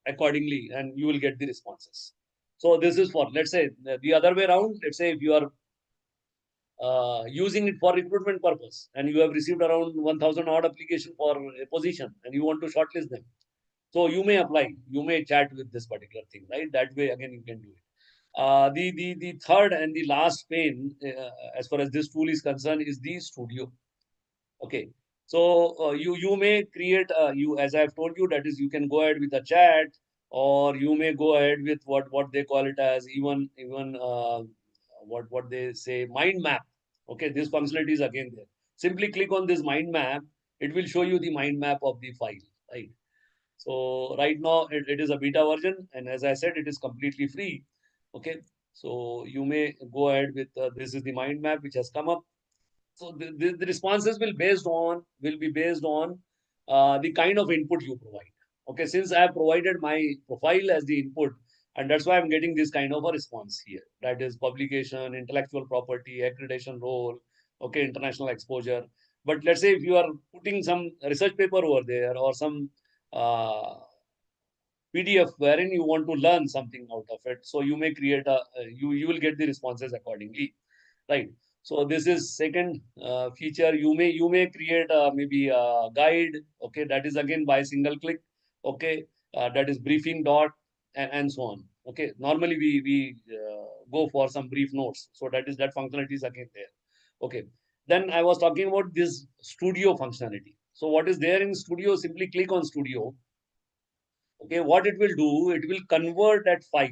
accordingly, and you will get the responses. So this is for, let's say, the other way around. Let's say if you are using it for recruitment purpose, and you have received around 1,000 odd application for a position, and you want to shortlist them. So you may apply, you may chat with this particular thing, right? That way, again, you can do it. The third and the last pane, as far as this tool is concerned, is the studio. Okay, so you may create you, as I've told you, that is, you can go ahead with a chat, or you may go ahead with what they call it as even what they say, mind map. Okay, this functionality is again there. Simply click on this mind map. It will show you the mind map of the file, right? So right now it is a beta version, and as I said, it is completely free. Okay, so you may go ahead with this is the mind map which has come up. So the responses will be based on the kind of input you provide. Okay, since I have provided my profile as the input, and that's why I'm getting this kind of a response here. That is publication, intellectual property, accreditation role, okay, international exposure. But let's say if you are putting some research paper over there or some uh, PDF wherein you want to learn something out of it, so you may create you will get the responses accordingly, right? So this is second feature. You may create maybe a guide. Okay, that is again by single click. Okay, that is briefing dot and so on. Okay, normally we go for some brief notes. So that functionality is again there. Okay, then I was talking about this studio functionality. So what is there in studio? Simply click on studio. Okay, what it will do? It will convert that file,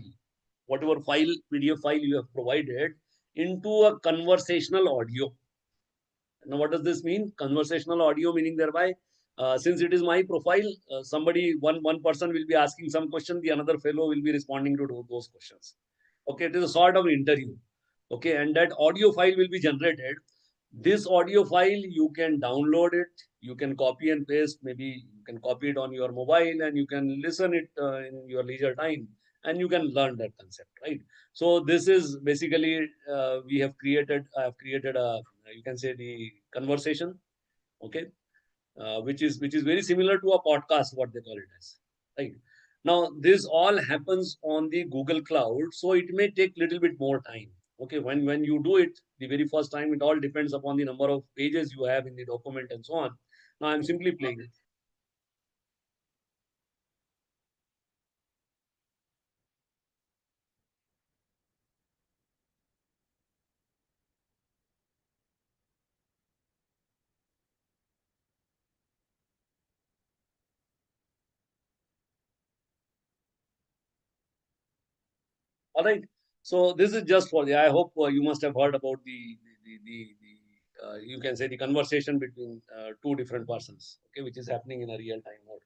whatever file PDF file you have provided, into a conversational audio. Now, what does this mean? Conversational audio meaning thereby, since it is my profile, somebody one person will be asking some question, the another fellow will be responding to those questions. Okay, it is a sort of interview. Okay, and that audio file will be generated. This audio file you can download it, you can copy and paste. Maybe you can copy it on your mobile and you can listen it in your leisure time, and you can learn that concept, right? So this is basically we have created. I have created a, you can say, the conversation, okay, which is very similar to a podcast, what they call it as, right? Now this all happens on the Google Cloud, so it may take little bit more time. Okay, when you do it the very first time, it all depends upon the number of pages you have in the document and so on. Now I'm simply playing it. All right. So this is just for the. I hope you must have heard about the you can say the conversation between two different persons. Okay, which is happening in a real time mode,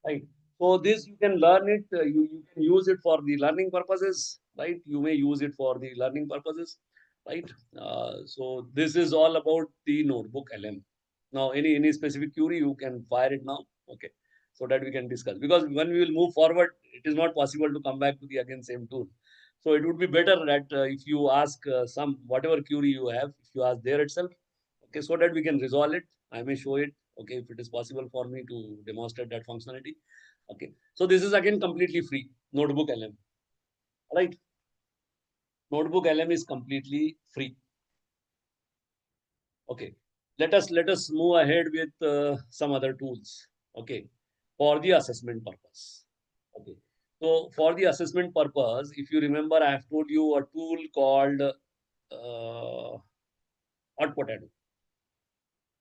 right? So this you can learn it. You can use it for the learning purposes, right? You may use it for the learning purposes, right? So this is all about the notebook LM. Now, any specific query you can fire it now. Okay, so that we can discuss, because when we will move forward, it is not possible to come back to the again same tool. So it would be better that if you ask some whatever query you have, if you ask there itself, okay, so that we can resolve it. I may show it, okay, if it is possible for me to demonstrate that functionality. Okay, so this is again completely free, Notebook LM, right? Notebook LM is completely free. Okay, let us move ahead with some other tools. Okay, for the assessment purpose. Okay, so for the assessment purpose, if you remember, I have told you a tool called hot potato.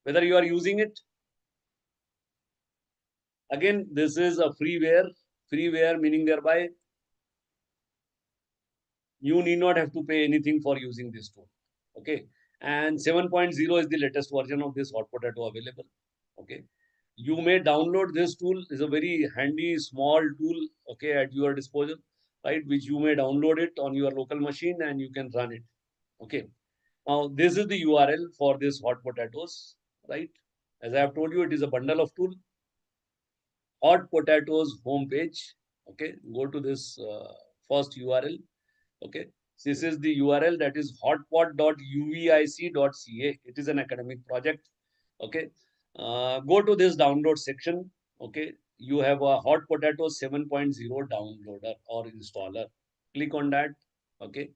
Whether you are using it, again, this is a freeware. Freeware meaning thereby you need not have to pay anything for using this tool. Okay, and 7.0 is the latest version of this hot potato available. Okay, you may download this tool. It's a very handy small tool, okay, at your disposal, right? Which you may download it on your local machine and you can run it. Okay, now this is the URL for this hot potatoes, right? As I have told you, it is a bundle of tool. Hot potatoes homepage. Okay, go to this first URL. Okay, this is the URL, that is hotpot.uvic.ca. It is an academic project. Okay, go to this download section. Okay, you have a hot potato 7.0 downloader or installer. Click on that. Okay,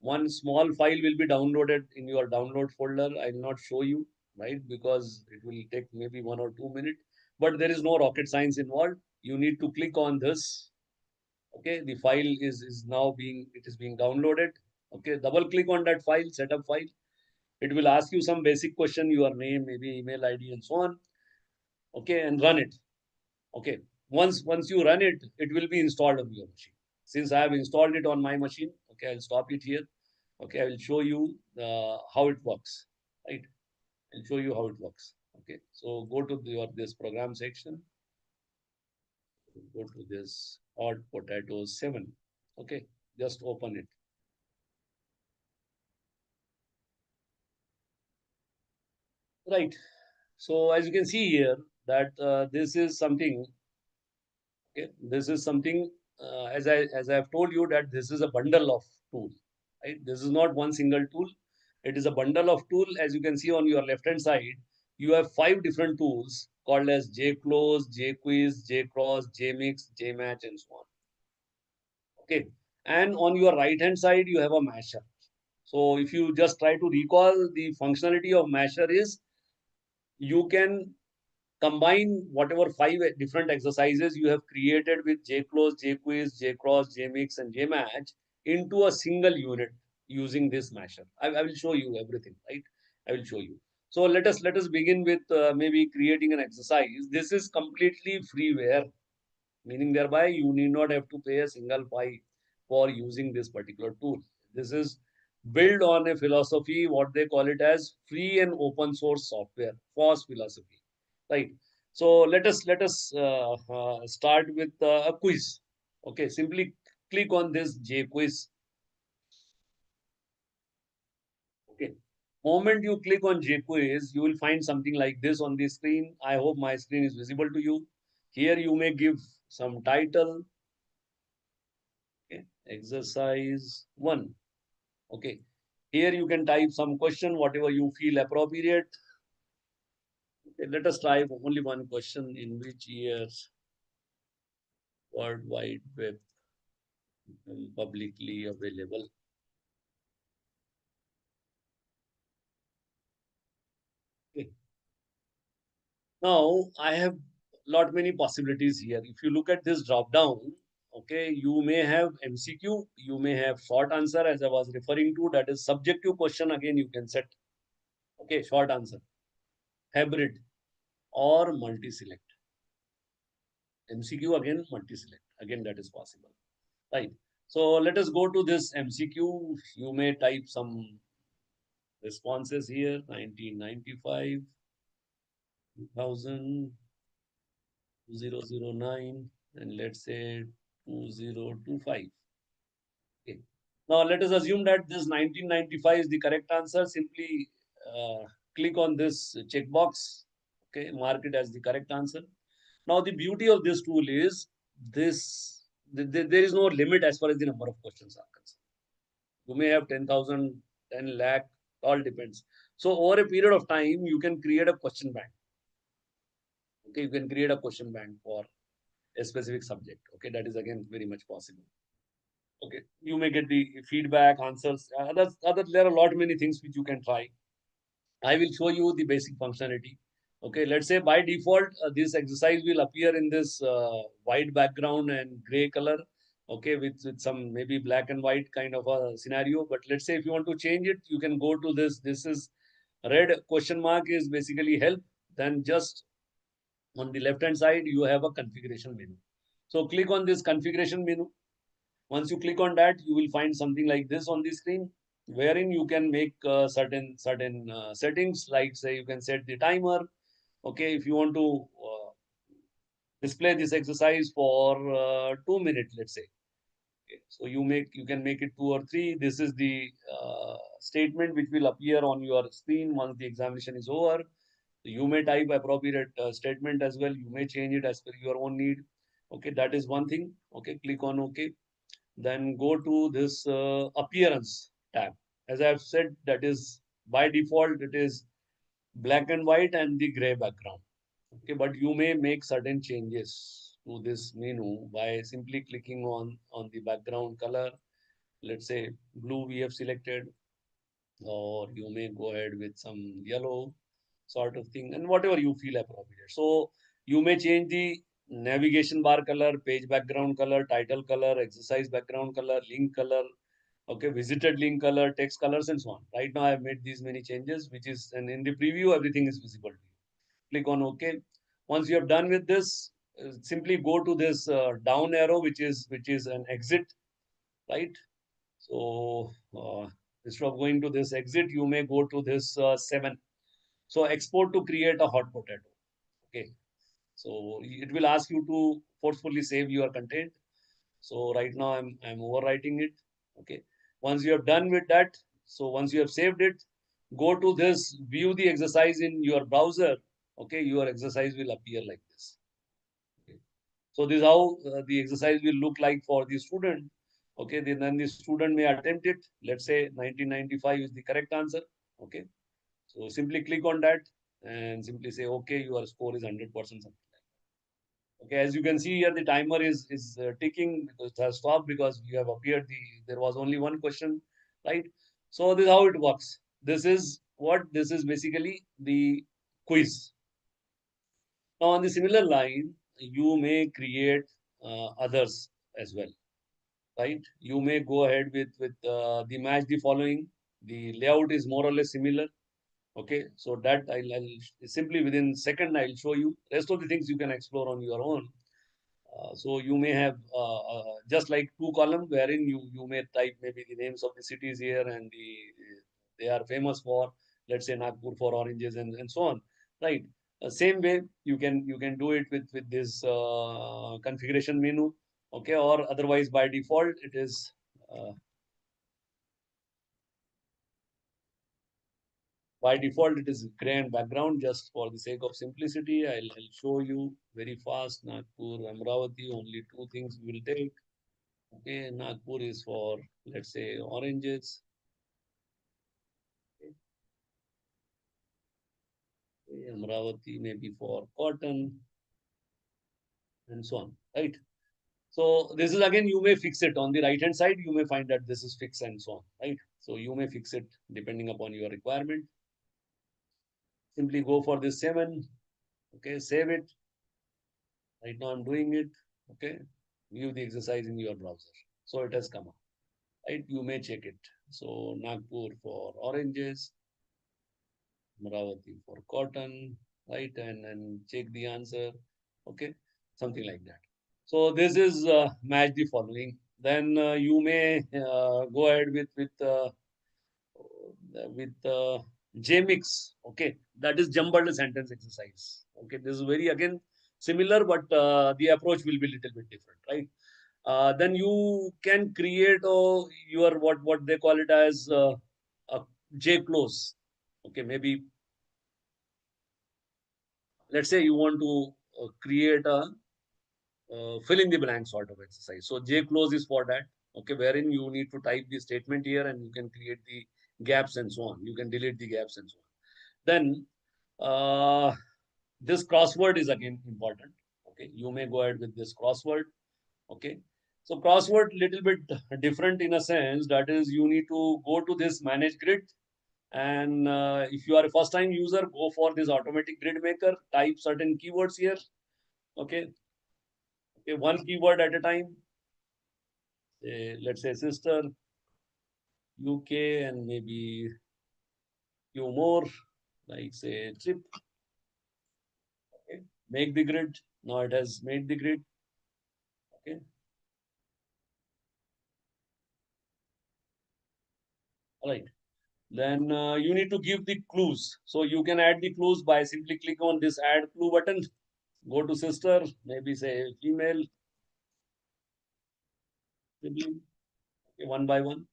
one small file will be downloaded in your download folder. I will not show you, right, because it will take maybe 1 or 2 minutes. But there is no rocket science involved. You need to click on this. Okay, the file is now being downloaded. Okay, double click on that file, setup file. It will ask you some basic question, your name, maybe email ID, and so on. Okay, and run it. Okay, once you run it, it will be installed on your machine. Since I have installed it on my machine, okay, I'll stop it here. Okay, I will show you how it works, right? I'll show you how it works. Okay, so go to this program section. Go to this hot potatoes 7. Okay, just open it. Right. So as you can see here, that this is something. Okay, this is something. As I have told you that this is a bundle of tools. Right. This is not one single tool. It is a bundle of tool. As you can see on your left hand side, you have 5 different tools called as JClose, JQuiz, JCross, JMix, JMatch, and so on. Okay. And on your right hand side, you have a masher. So if you just try to recall, the functionality of masher is you can combine whatever 5 different exercises you have created with JClose, JQuiz, JCross, JMix, and JMatch into a single unit using this masher. I will show you everything, right? I will show you. So let us begin with maybe creating an exercise. This is completely freeware, meaning thereby you need not have to pay a single fee for using this particular tool. This is built on a philosophy, what they call it as free and open source software, FOSS philosophy, right? So let us start with a quiz. Okay, simply click on this J quiz. Okay, moment you click on J quiz, you will find something like this on the screen. I hope my screen is visible to you. Here you may give some title. Okay, exercise 1. Okay, here you can type some question, whatever you feel appropriate. Okay, let us try only one question. In which years World Wide Web publicly available? Okay. Now I have lot many possibilities here. If you look at this drop down, okay, you may have MCQ, you may have short answer as I was referring to, that is subjective question. Again, you can set, okay, short answer, hybrid, or multi-select. MCQ again, multi-select. Again, that is possible. Right. So let us go to this MCQ. You may type some responses here, 1995, 2000, 2009, and let's say 2025. Okay. Now let us assume that this 1995 is the correct answer. Simply click on this checkbox. Okay, mark it as the correct answer. Now the beauty of this tool is this: there is no limit as far as the number of questions are concerned. You may have 10,000, 10 lakh, all depends. So over a period of time, you can create a question bank. Okay, you can create a question bank for a specific subject. Okay, that is again very much possible. Okay, you may get the feedback, answers. There are a lot many things which you can try. I will show you the basic functionality. Okay, let's say by default, this exercise will appear in this white background and gray color. Okay, with some maybe black and white kind of a scenario. But let's say if you want to change it, you can go to this. This is red question mark is basically help. Then just on the left hand side, you have a configuration menu. So click on this configuration menu. Once you click on that, you will find something like this on the screen, wherein you can make certain settings, like say you can set the timer. Okay, if you want to display this exercise for 2 minutes, let's say. Okay, so you can make it 2 or 3. This is the statement which will appear on your screen once the examination is over. You may type appropriate statement as well. You may change it as per your own need. Okay, that is one thing. Okay, click on OK. Then go to this appearance tab. As I have said, that is by default, it is black and white and the gray background. Okay, but you may make certain changes to this menu by simply clicking on the background color. Let's say blue we have selected, or you may go ahead with some yellow sort of thing, and whatever you feel appropriate. So you may change the navigation bar color, page background color, title color, exercise background color, link color, okay, visited link color, text colors, and so on. Right now I have made these many changes, which is, and in the preview everything is visible to you. Click on OK. Once you have done with this, simply go to this down arrow, which is an exit, right? So Instead of going to this exit, you may go to this 7. So export to create a hot potato. Okay. So it will ask you to forcefully save your content. So right now I'm overwriting it. Okay. Once you have done with that, so once you have saved it, go to this, view the exercise in your browser. Okay, your exercise will appear like this. Okay. So this is how the exercise will look like for the student. Okay, then the student may attempt it. Let's say 1995 is the correct answer. Okay. So simply click on that and simply say, okay, your score is 100%. Okay, as you can see here, the timer is ticking because it has stopped because you have appeared there was only one question, right? So this is how it works. This is basically the quiz. Now on the similar line, you may create others as well, right? You may go ahead with the match the following. The layout is more or less similar. Okay, so that I'll simply within second I'll show you. Rest of the things you can explore on your own. So you may have just like 2 column wherein you may type maybe the names of the cities here and they are famous for, let's say Nagpur for oranges and so on, right? Same way you can do it with this configuration menu, okay, or otherwise by default it is gray and background. Just for the sake of simplicity, I'll show you very fast. Nagpur, Amravati, only 2 things we will take. Okay, Nagpur is for, let's say, oranges. Okay, Amravati may be for cotton and so on, right? So this is again, you may fix it on the right hand side. You may find that this is fixed and so on, right? So you may fix it depending upon your requirement. Simply go for this 7. Okay, save it. Right now I'm doing it. Okay, view the exercise in your browser. So it has come up, right? You may check it. So Nagpur for oranges, Amravati for cotton, right? And check the answer. Okay, something like that. So this is match the following. Then you may go ahead with JMix. Okay, that is jumbled sentence exercise. Okay, this is very again similar, but the approach will be little bit different, right? Then you can create your what they call it as a J close. Okay, maybe let's say you want to create a fill in the blank sort of exercise. So J close is for that. Okay, wherein you need to type the statement here and you can create the gaps and so on. You can delete the gaps and so on. Then this crossword is again important. Okay, you may go ahead with this crossword. Okay, so crossword little bit different in a sense, that is you need to go to this manage grid, and if you are a first time user, go for this automatic grid maker, type certain keywords here. Okay, okay, one keyword at a time. Let's say sister, UK, and maybe few more, like say trip. Okay, make the grid. Now it has made the grid. Okay, all right. Then you need to give the clues. So you can add the clues by simply click on this add clue button. Go to sister, maybe say female, sibling, okay, one by one,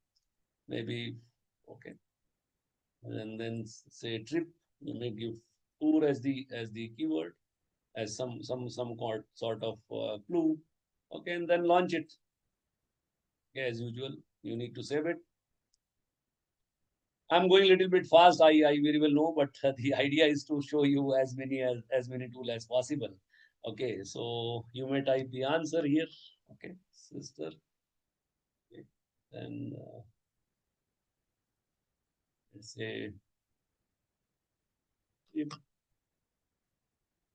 maybe, okay. And then say trip, you may give tour as the keyword, as some sort of clue. Okay, and then launch it. Okay, as usual, you need to save it. I'm going a little bit fast. I very well know, but the idea is to show you as many tools as possible. Okay, so you may type the answer here. Okay, sister. Okay, then let's say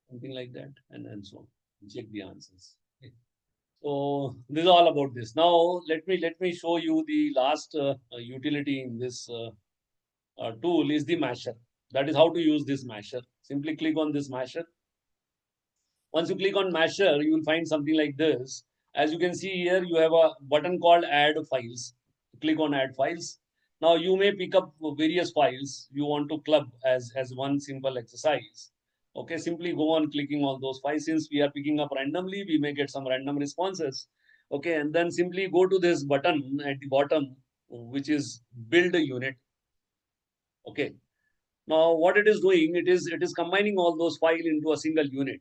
something like that, and so on. Check the answers. Okay. So this is all about this. Now let me show you the last utility in this tool is the masher. That is how to use this masher. Simply click on this masher. Once you click on masher, you will find something like this. As you can see here, you have a button called add files. Click on add files. Now you may pick up various files you want to club as one simple exercise. Okay, simply go on clicking on those files. Since we are picking up randomly, we may get some random responses. Okay, and then simply go to this button at the bottom, which is build a unit. Okay, now what it is doing, it is combining all those files into a single unit.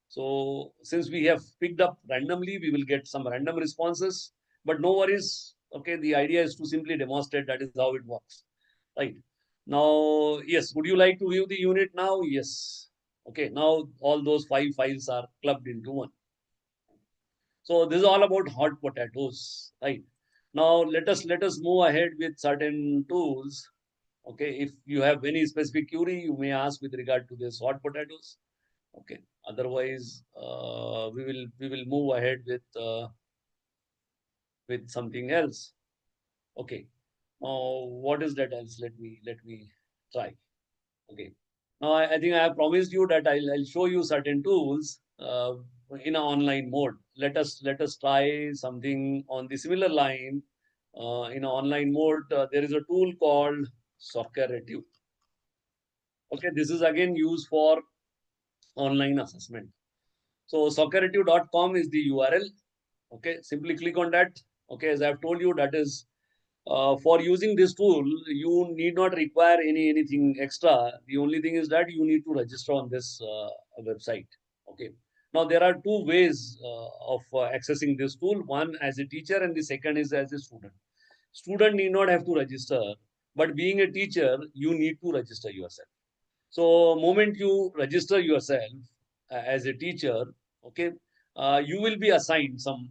So since we have picked up randomly, we will get some random responses, but no worries. Okay, the idea is to simply demonstrate that is how it works. Right. Now, yes, would you like to view the unit now? Yes. Okay, now all those 5 files are clubbed into one. So this is all about hot potatoes, right? Now let us move ahead with certain tools. Okay, if you have any specific query, you may ask with regard to this hot potatoes. Okay, otherwise we will move ahead with something else. Okay, what is that else? Let me try. Okay. Now I think I have promised you that I'll show you certain tools in an online mode. Let us try something on the similar line. In an online mode, there is a tool called Socrative. Okay, this is again used for online assessment. So socrative.com is the URL. Okay, simply click on that. Okay, as I've told you, that is for using this tool, you need not require anything extra. The only thing is that you need to register on this website. Okay. Now there are two ways of accessing this tool. One as a teacher, and the second is as a student. Student need not have to register, but being a teacher, you need to register yourself. So moment you register yourself as a teacher, okay, you will be assigned some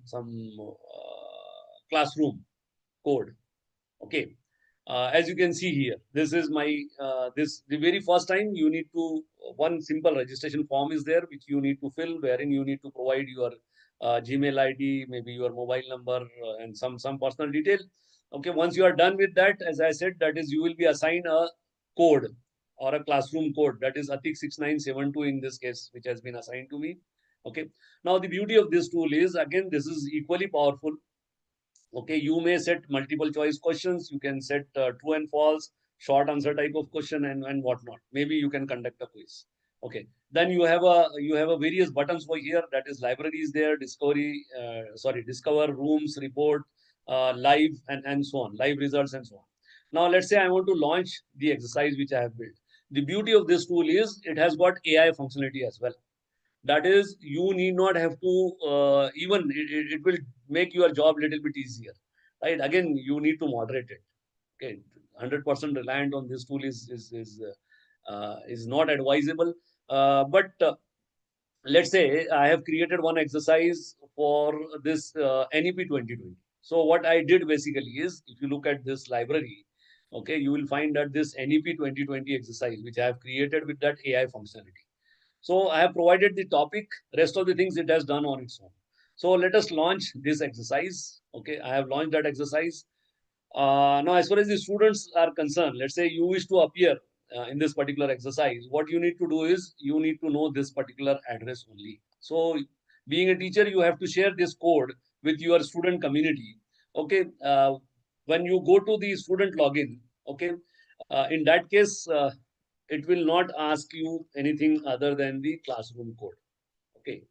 classroom code. Okay, as you can see here, this is my this the very first time you need to one simple registration form is there which you need to fill, wherein you need to provide your Gmail ID, maybe your mobile number, and some personal detail. Okay, once you are done with that, as I said, that is you will be assigned a code or a classroom code, that is Atique 6972 in this case, which has been assigned to me. Okay, now the beauty of this tool is, again, this is equally powerful. Okay, you may set multiple choice questions. You can set true and false, short answer type of question, and whatnot. Maybe you can conduct a quiz. Okay, then you have a various buttons over here. That is libraries there, discover, rooms, report, live, and so on, live results and so on. Now let's say I want to launch the exercise which I have built. The beauty of this tool is it has got AI functionality as well. That is, you need not have to even it will make your job a little bit easier, right? Again, you need to moderate it. Okay, 100% reliant on this tool is not advisable. But let's say I have created one exercise for this NEP 2020. So what I did basically is, if you look at this library, okay, you will find that this NEP 2020 exercise which I have created with that AI functionality. So I have provided the topic, rest of the things it has done on its own. So let us launch this exercise. Okay, I have launched that exercise. Now, as far as the students are concerned, let's say you wish to appear in this particular exercise. What you need to do is you need to know this particular address only. So being a teacher, you have to share this code with your student community. Okay, when you go to the student login, okay, in that case, it will not ask you anything other than the classroom code. Okay.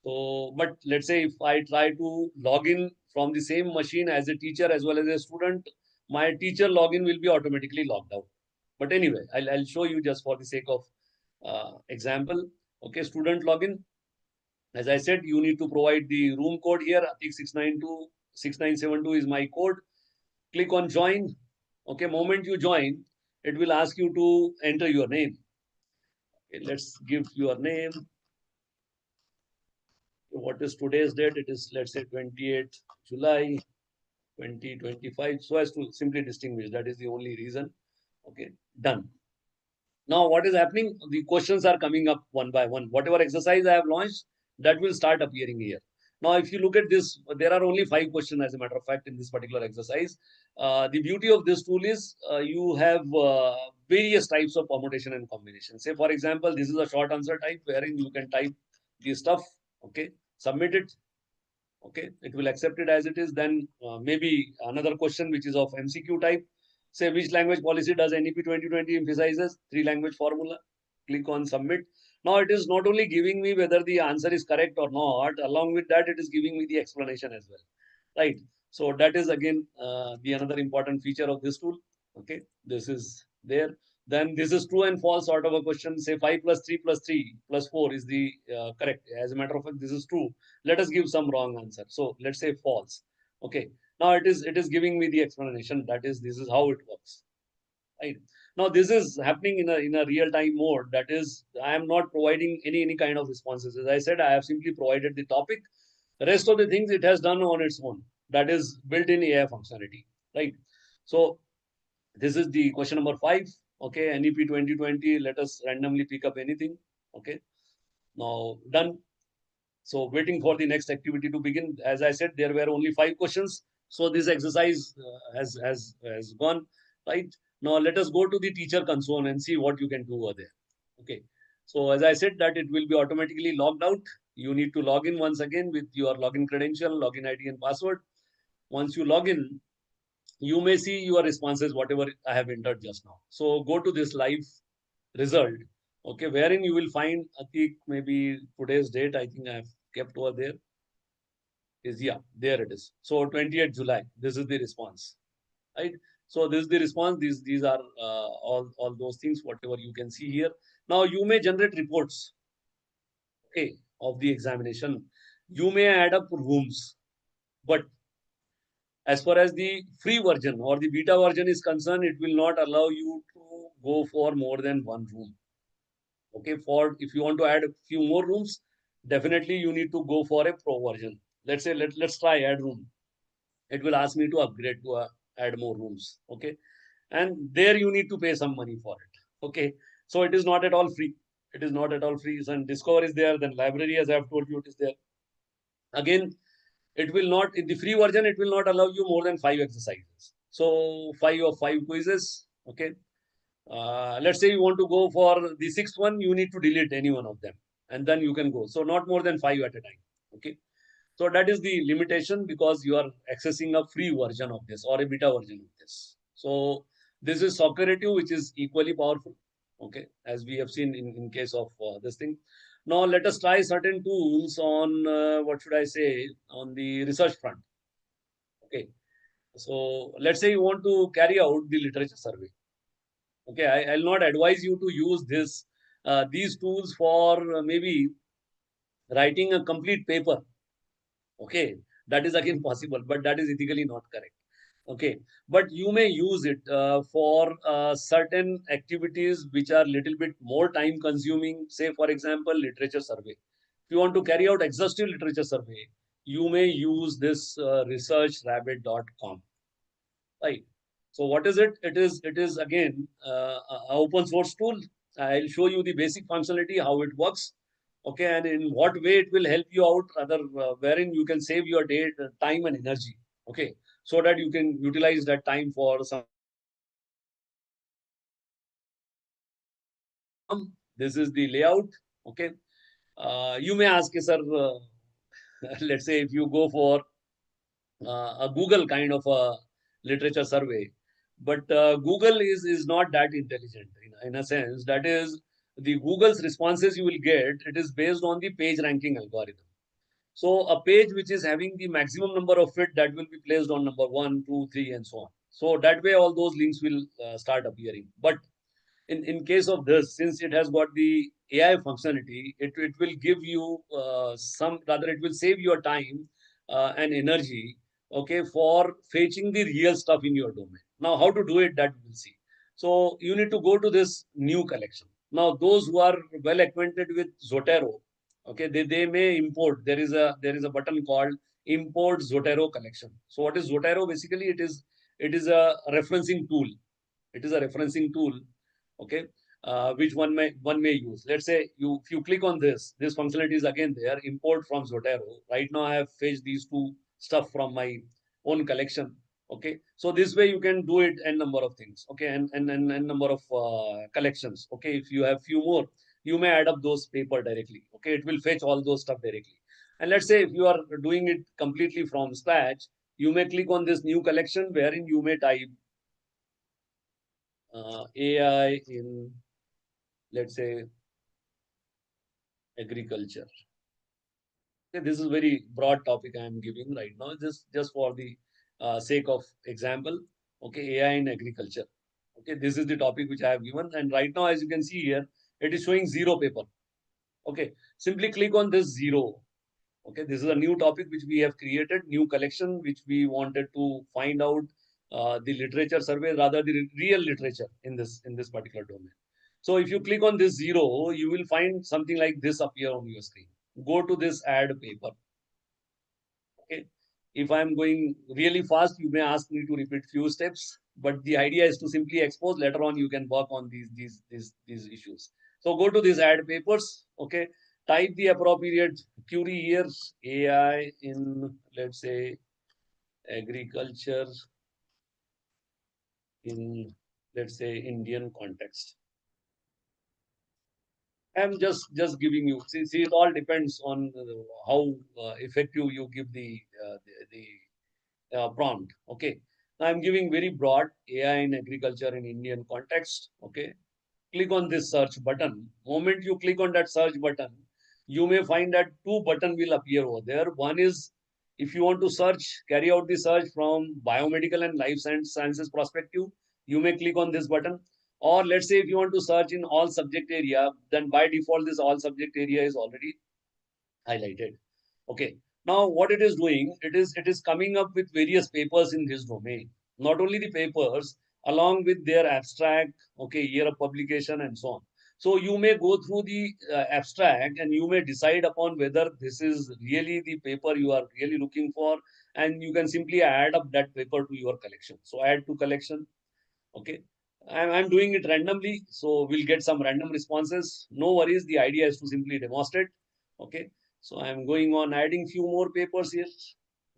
So, but let's say if I try to log in from the same machine as a teacher as well as a student, my teacher login will be automatically logged out. But anyway, I'll show you just for the sake of example. Okay, student login. As I said, you need to provide the room code here. Atik 6972 is my code. Click on join. Okay, moment you join, it will ask you to enter your name. Okay, let's give your name. What is today's date? It is, let's say, 28th July 2025. So as to simply distinguish, that is the only reason. Okay, done. Now what is happening? The questions are coming up one by one. Whatever exercise I have launched, that will start appearing here. Now, if you look at this, there are only 5 questions, as a matter of fact, in this particular exercise. The beauty of this tool is you have various types of permutation and combination. Say, for example, this is a short answer type wherein you can type the stuff. Okay, submit it. Okay, it will accept it as it is. Then maybe another question which is of MCQ type. Say which language policy does NEP 2020 emphasizes? 3-language formula. Click on submit. Now it is not only giving me whether the answer is correct or not, along with that it is giving me the explanation as well, right? So that is again the another important feature of this tool. Okay, this is there. Then this is true and false sort of a question. Say 5 plus 3 plus 3 plus 4 is the correct. As a matter of fact, this is true. Let us give some wrong answer. So let's say false. Okay. Now it is giving me the explanation. That is, this is how it works. Right. Now this is happening in a real time mode. That is, I am not providing any kind of responses. As I said, I have simply provided the topic. The rest of the things it has done on its own. That is built-in AI functionality. Right. So this is the question number 5. Okay, NEP 2020. Let us randomly pick up anything. Okay. Now done. So waiting for the next activity to begin. As I said, there were only 5 questions. So this exercise has gone, right? Now let us go to the teacher console and see what you can do over there. Okay. So as I said that it will be automatically logged out. You need to log in once again with your login credential, login ID and password. Once you log in, you may see your responses, whatever I have entered just now. So go to this live result, okay, wherein you will find Atique, maybe today's date, I think I have kept over there. Is, yeah, there it is. So 28th July, this is the response, right? So this is the response. These are all those things, whatever you can see here. Now you may generate reports, okay, of the examination. You may add up rooms, but as far as the free version or the beta version is concerned, it will not allow you to go for more than one room. Okay, for if you want to add a few more rooms, definitely you need to go for a pro version. Let's say let's try add room. It will ask me to upgrade to add more rooms. Okay, and there you need to pay some money for it. Okay, so it is not at all free. It is not at all free. So Discover is there, then library, as I have told you, it is there. Again, it will not, in the free version, it will not allow you more than 5 exercises. So 5 of 5 quizzes. Okay. Let's say you want to go for the 6th one, you need to delete any one of them and then you can go. So not more than 5 at a time. Okay. So that is the limitation because you are accessing a free version of this or a beta version of this. So this is Socrative, which is equally powerful. Okay. As we have seen in case of this thing. Now let us try certain tools on, what should I say, on the research front. Okay. So let's say you want to carry out the literature survey. Okay, I'll not advise you to use these tools for maybe writing a complete paper. Okay, that is again possible, but that is ethically not correct. Okay, but you may use it for certain activities which are little bit more time consuming. Say, for example, literature survey. If you want to carry out exhaustive literature survey, you may use this researchrabbit.com. Right. So what is it? It is again an open source tool. I'll show you the basic functionality, how it works. Okay, and in what way it will help you out, rather wherein you can save your day, time and energy. Okay, so that you can utilize that time for some. This is the layout. Okay, you may ask, sir, let's say if you go for a Google kind of a literature survey, but Google is not that intelligent in a sense. That is, the Google's responses you will get, it is based on the page ranking algorithm. So a page which is having the maximum number of it, that will be placed on number 1, 2, 3, and so on. So that way all those links will start appearing. But in case of this, since it has got the AI functionality, it will give you rather it will save your time and energy, okay, for fetching the real stuff in your domain. Now, how to do it, that we'll see. So you need to go to this new collection. Now, those who are well acquainted with Zotero, okay, they may import. There is a button called import Zotero collection. So what is Zotero? Basically, it is a referencing tool. It is a referencing tool, okay, which one may use. Let's say if you click on this functionality is again there, import from Zotero. Right now I have fetched these two stuff from my own collection. Okay, so this way you can do it n number of things. Okay, and number of collections. Okay, if you have few more, you may add up those paper directly. Okay, it will fetch all those stuff directly. And let's say if you are doing it completely from scratch, you may click on this new collection wherein you may type AI in, let's say, agriculture. Okay, this is a very broad topic I am giving right now, just for the sake of example. Okay, AI in agriculture. Okay, this is the topic which I have given, and right now, as you can see here, it is showing 0 paper. Okay, simply click on this 0. Okay, this is a new topic which we have created, new collection which we wanted to find out the literature survey, rather the real literature in this particular domain. So if you click on this 0, you will find something like this appear on your screen. Go to this add paper. Okay. If I'm going really fast, you may ask me to repeat few steps, but the idea is to simply expose. Later on, you can work on these issues. So go to these add papers. Okay. Type the appropriate query here. AI in, let's say, agriculture in, let's say, Indian context. I'm just giving you. See, it all depends on how effective you give the prompt. Okay. Now I'm giving very broad AI in agriculture in Indian context. Okay. Click on this search button. Moment you click on that search button, you may find that two buttons will appear over there. One is if you want to search, carry out the search from biomedical and life sciences perspective, you may click on this button. Or let's say if you want to search in all subject area, then by default this all subject area is already highlighted. Okay. Now what it is doing, it is coming up with various papers in this domain. Not only the papers, along with their abstract, okay, year of publication and so on. So you may go through the abstract and you may decide upon whether this is really the paper you are really looking for, and you can simply add up that paper to your collection. So add to collection. Okay. I'm doing it randomly, so we'll get some random responses. No worries. The idea is to simply demonstrate. Okay. So I'm going on adding few more papers here.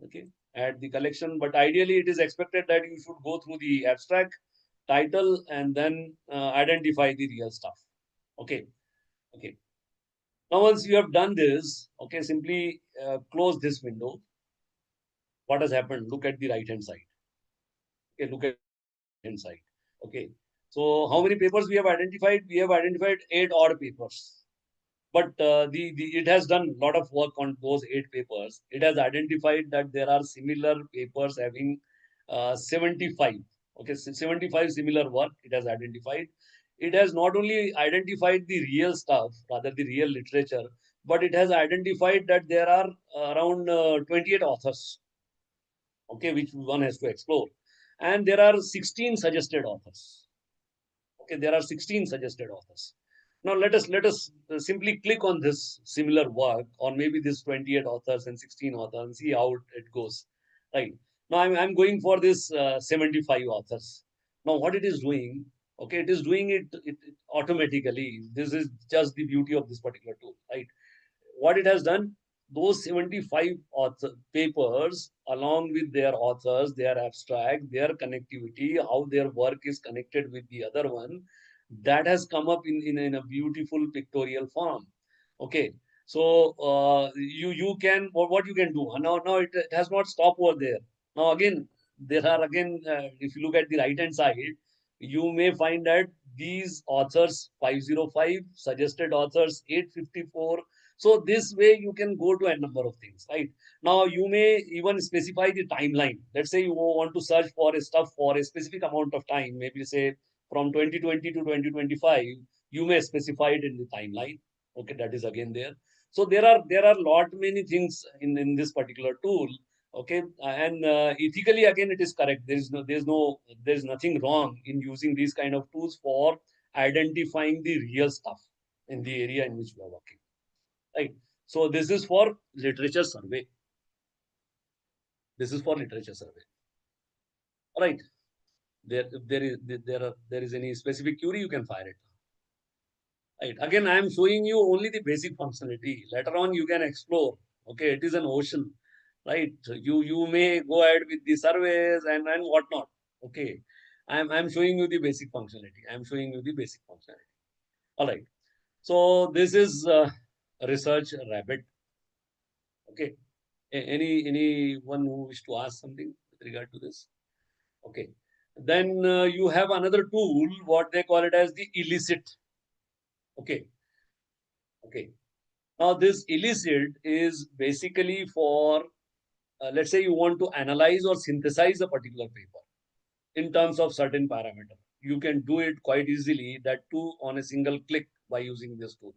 Okay. Add the collection, but ideally it is expected that you should go through the abstract, title, and then identify the real stuff. Okay. Okay. Now, once you have done this, okay, simply close this window. What has happened? Look at the right hand side. Okay. Look at the hand side. Okay. So how many papers we have identified? We have identified 8 odd papers. But it has done a lot of work on those 8 papers. It has identified that there are similar papers having 75. Okay, 75 similar work it has identified. It has not only identified the real stuff, rather the real literature, but it has identified that there are around 28 authors, okay, which one has to explore. And there are 16 suggested authors. Okay, there are 16 suggested authors. Now let us simply click on this similar work, or maybe this 28 authors and 16 authors, and see how it goes. Right. Now I'm going for this 75 authors. Now what it is doing, okay, it is doing it automatically. This is just the beauty of this particular tool, right? What it has done, those 75 papers, along with their authors, their abstract, their connectivity, how their work is connected with the other one, that has come up in a beautiful pictorial form. Okay. So you can, what you can do now it has not stopped over there. Now again, there are again, if you look at the right hand side, you may find that these authors 505, suggested authors 854. So this way you can go to a number of things, right? Now you may even specify the timeline. Let's say you want to search for a stuff for a specific amount of time, maybe say from 2020 to 2025, you may specify it in the timeline. Okay, that is again there. So there are lot many things in this particular tool. Okay, and ethically again it is correct. There's nothing wrong in using these kind of tools for identifying the real stuff in the area in which we are working. Right. So this is for literature survey. This is for literature survey. All right. If there is any specific query, you can fire it. Right. Again, I am showing you only the basic functionality. Later on, you can explore. Okay, it is an ocean, right? You may go ahead with the surveys and whatnot. Okay, I'm showing you the basic functionality. I'm showing you the basic functionality. All right. So this is research rabbit. Okay. Anyone who wish to ask something with regard to this? Okay. Then you have another tool, what they call it as the illicit. Okay. Okay. Now this illicit is basically for, let's say you want to analyze or synthesize a particular paper in terms of certain parameter. You can do it quite easily, that too on a single click by using this tool.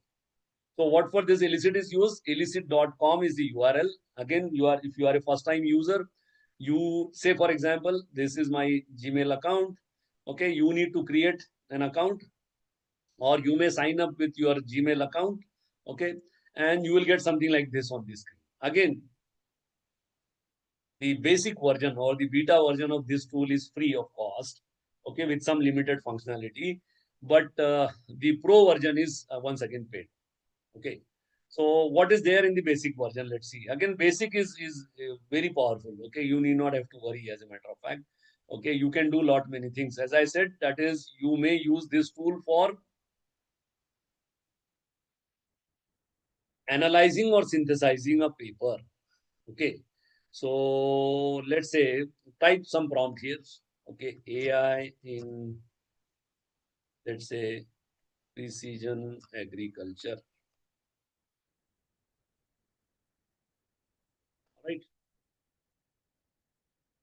So what for this illicit is used? Illicit.com is the URL. Again, if you are a first time user, you say, for example, this is my Gmail account. Okay, you need to create an account, or you may sign up with your Gmail account. Okay, and you will get something like this on the screen. Again, the basic version or the beta version of this tool is free of cost, okay, with some limited functionality. But the pro version is once again paid. Okay. So what is there in the basic version? Let's see. Again, basic is very powerful. Okay, you need not have to worry. As a matter of fact, okay, you can do lot many things. As I said, that is, you may use this tool for analyzing or synthesizing a paper. Okay. So let's say type some prompt here. Okay, AI in, let's say, precision agriculture. Right.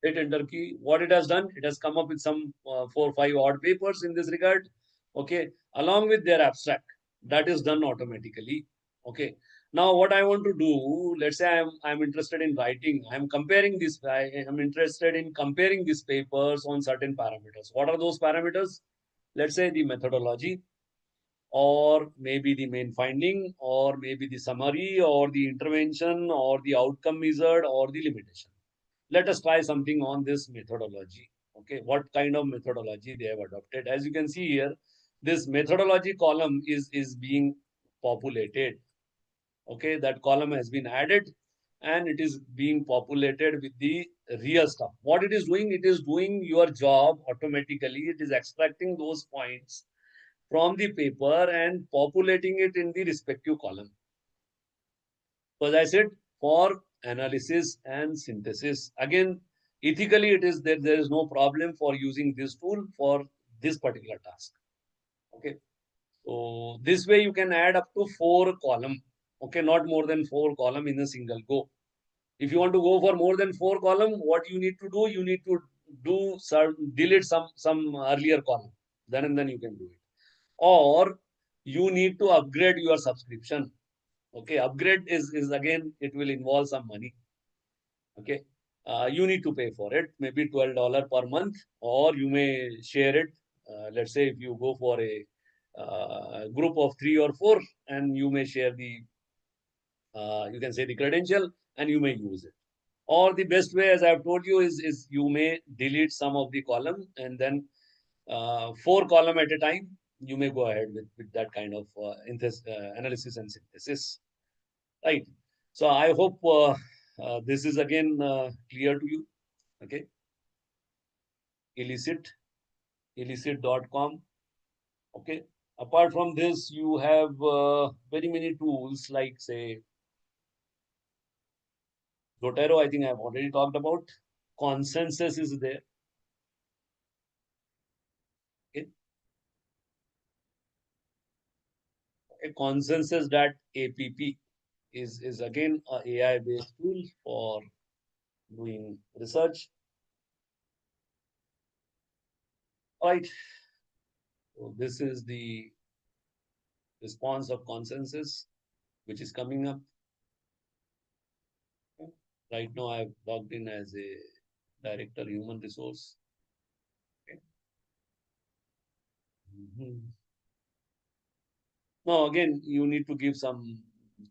Hit enter key. What it has done, it has come up with some 4 or 5 odd papers in this regard. Okay, along with their abstract. That is done automatically. Okay. Now, what I want to do, let's say I'm interested in writing. I'm comparing this. I am interested in comparing these papers on certain parameters. What are those parameters? Let's say the methodology, or maybe the main finding, or maybe the summary, or the intervention, or the outcome measured, or the limitation. Let us try something on this methodology. Okay, what kind of methodology they have adopted? As you can see here, this methodology column is being populated. Okay, that column has been added, and it is being populated with the real stuff. What it is doing, it is doing your job automatically. It is extracting those points from the paper and populating it in the respective column. So as I said, for analysis and synthesis, again, ethically, it is that there is no problem for using this tool for this particular task. Okay. So this way you can add up to 4 column. Okay, not more than 4 column in a single go. If you want to go for more than 4 column, what you need to do, you need to delete some earlier column. Then and then you can do it. Or you need to upgrade your subscription. Okay, upgrade is again, it will involve some money. Okay, you need to pay for it, maybe $12 per month, or you may share it. Let's say if you go for a group of 3 or 4, and you may share the, you can say, the credential, and you may use it. Or the best way, as I've told you, is you may delete some of the column, and then 4 column at a time. You may go ahead with that kind of analysis and synthesis. Right. So I hope this is again clear to you. Okay. Illicit, illicit.com. Okay. Apart from this, you have very many tools like, say, Zotero, I think I've already talked about. Consensus is there. Okay. A consensus.app is again a AI based tool for doing research. All right. So this is the response of consensus, which is coming up. Right now, I've logged in as a director human resource. Okay. Now, again, you need to give some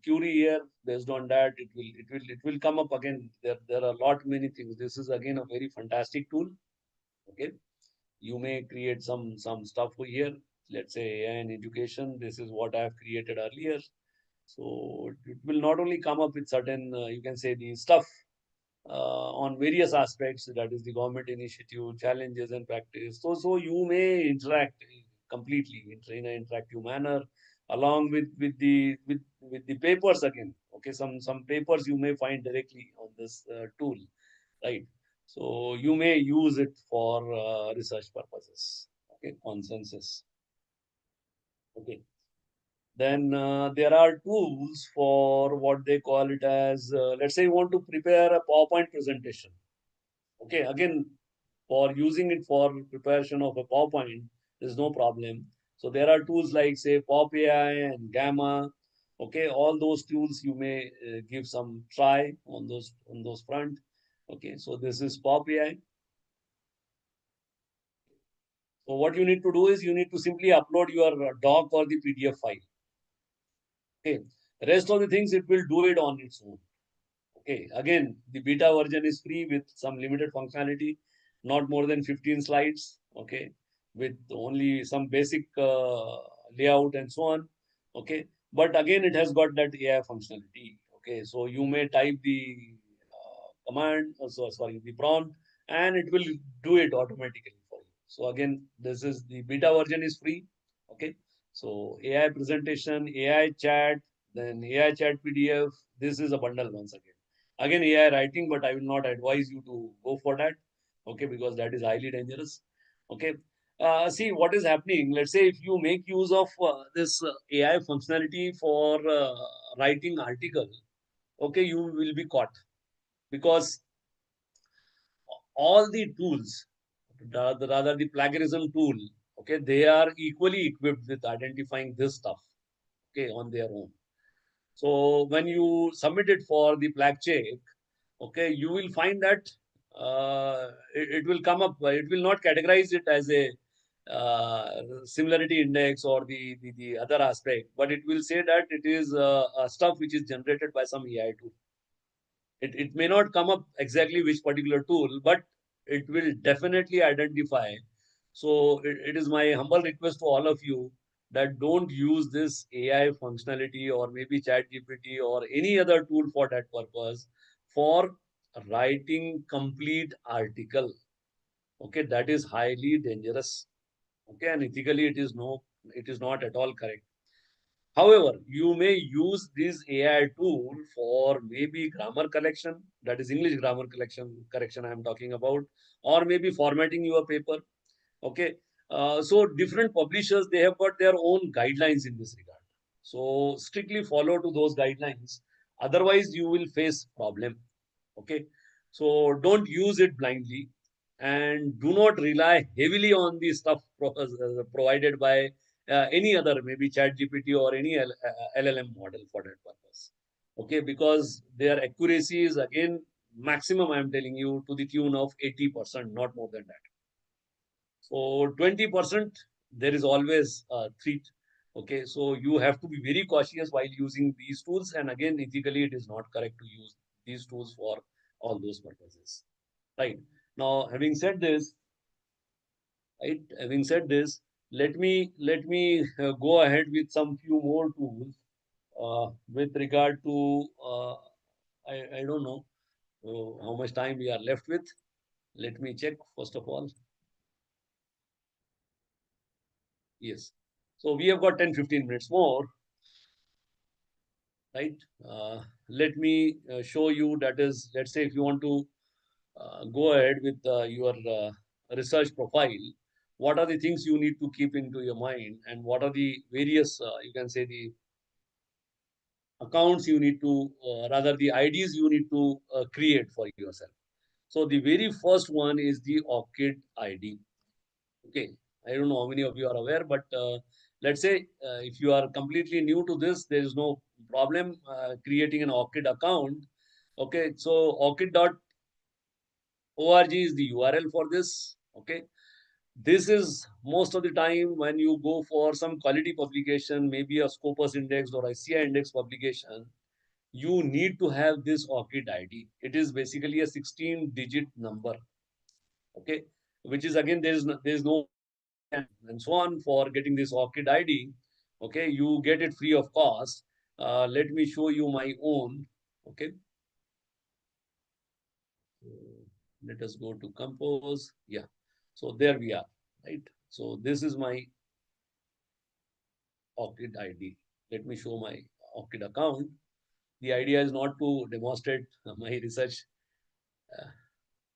query here. Based on that, it will come up again. There are a lot many things. This is again a very fantastic tool. Okay, you may create some stuff here. Let's say AI in education. This is what I have created earlier. So it will not only come up with certain, you can say, the stuff on various aspects, that is the government initiative, challenges and practice. So you may interact completely in an interactive manner, along with the papers again. Okay, some papers you may find directly on this tool, right? So you may use it for research purposes. Okay, consensus. Okay. Then there are tools for what they call it as, let's say you want to prepare a PowerPoint presentation. Okay, again, for using it for preparation of a PowerPoint, there's no problem. So there are tools like say Pop AI and Gamma. Okay, all those tools you may give some try on those front. Okay, so this is Pop AI. So what you need to do is you need to simply upload your doc or the PDF file. Okay, the rest of the things it will do it on its own. Okay, again, the beta version is free with some limited functionality, not more than 15 slides. Okay, with only some basic layout and so on. Okay, but again, it has got that AI functionality. Okay, so you may type the command, so sorry, the prompt, and it will do it automatically for you. So again, this is the beta version is free. Okay, so AI presentation, AI chat, then AI chat PDF. This is a bundle once again. Again, AI writing, but I will not advise you to go for that. Okay, because that is highly dangerous. Okay. See what is happening. Let's say if you make use of this AI functionality for writing article, okay, you will be caught because all the tools, rather the plagiarism tool, okay, they are equally equipped with identifying this stuff, okay, on their own. So when you submit it for the flag check, okay, you will find that it will come up. It will not categorize it as a similarity index or the other aspect, but it will say that it is stuff which is generated by some AI tool. It may not come up exactly which particular tool, but it will definitely identify. So it is my humble request to all of you that don't use this AI functionality or maybe ChatGPT or any other tool for that purpose for writing complete article. Okay, that is highly dangerous. Okay, and ethically it is not at all correct. However, you may use this AI tool for maybe grammar collection, that is English grammar correction I am talking about, or maybe formatting your paper. Okay. So different publishers, they have got their own guidelines in this regard. So strictly follow to those guidelines. Otherwise, you will face problem. Okay. So don't use it blindly and do not rely heavily on the stuff provided by any other, maybe ChatGPT or any LLM model for that purpose. Okay, because their accuracy is again maximum, I am telling you, to the tune of 80%, not more than that. So 20%, there is always a threat. Okay, so you have to be very cautious while using these tools. And again, ethically, it is not correct to use these tools for all those purposes. Right. Now, having said this, let me go ahead with some few more tools with regard to I don't know how much time we are left with. Let me check first of all. Yes. So we have got 10-15 minutes more, right? Let me show you, that is, let's say if you want to go ahead with your research profile, what are the things you need to keep into your mind and what are the various, you can say the accounts you need to, rather the IDs you need to create for yourself. So the very first one is the ORCID ID. Okay, I don't know how many of you are aware, but let's say if you are completely new to this, there is no problem creating an ORCID account. Okay, so orchid.org is the URL for this. Okay, this is most of the time when you go for some quality publication, maybe a Scopus index or a CI index publication, you need to have this ORCID ID. It is basically a 16-digit number. Okay, which is again there is no and so on for getting this ORCID ID. Okay, you get it free of cost. Let me show you my own. Okay, so let us go to compose. Yeah, so there we are, right? So this is my ORCID ID. Let me show my ORCID account. The idea is not to demonstrate my research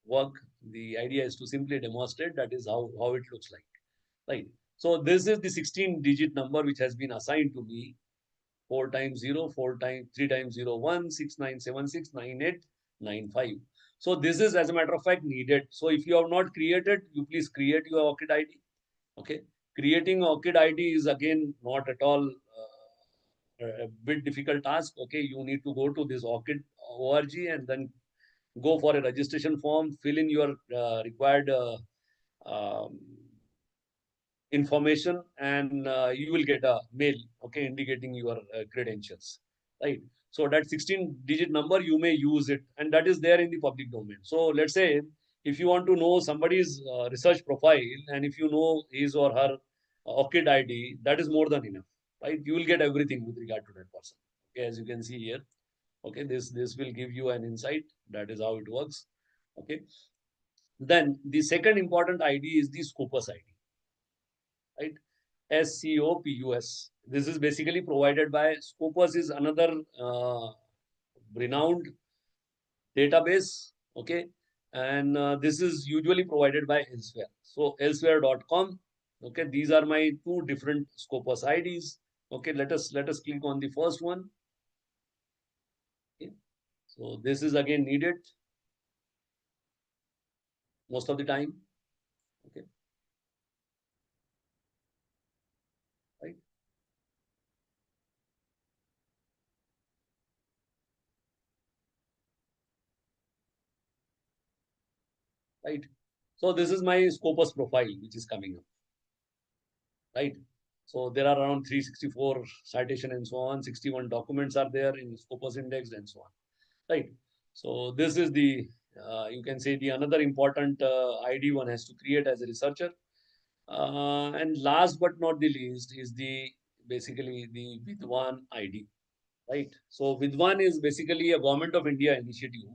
work. The idea is to simply demonstrate that is how it looks like, right? So this is the 16-digit number which has been assigned to me. 4 times 0, 3 times 0, 1, 6, 9, 7, 6, 9, 8, 9, 5. So this is, as a matter of fact, needed. So if you have not created, you please create your ORCID ID. Okay. Creating ORCID ID is again not at all a bit difficult task. Okay. You need to go to this ORCID org and then go for a registration form, fill in your required um, information, and you will get a mail, okay, indicating your credentials, right? So that 16-digit number, you may use it, and that is there in the public domain. So let's say if you want to know somebody's research profile, and if you know his or her ORCID ID, that is more than enough, right? You will get everything with regard to that person. Okay, as you can see here. Okay, this will give you an insight. That is how it works. Okay. Then the second important ID is the Scopus ID, right? SCOPUS. This is basically provided by Scopus, is another renowned database. Okay, and this is usually provided by Elsewhere. So elsewhere.com. Okay, these are my two different Scopus IDs. Okay, let us click on the first one. Okay. So this is again needed most of the time. Okay, right. Right. So this is my Scopus profile, which is coming up, right? So there are around 364 citation and so on, 61 documents are there in Scopus indexed and so on, right? So this is the, you can say the another important ID one has to create as a researcher. And last but not the least is the, basically the Vidwan ID, right? So Vidwan is basically a Government of India initiative,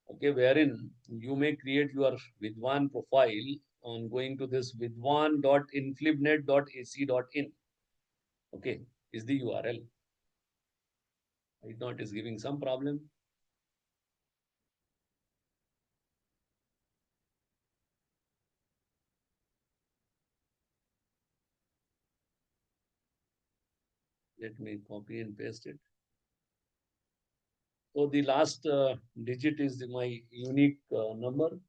okay, wherein you may create your Vidwan profile on going to this vidwan.inflibnet.ac.in. Okay, is the URL. Right now it is giving some problem. Let me copy and paste it. So the last digit is my unique number.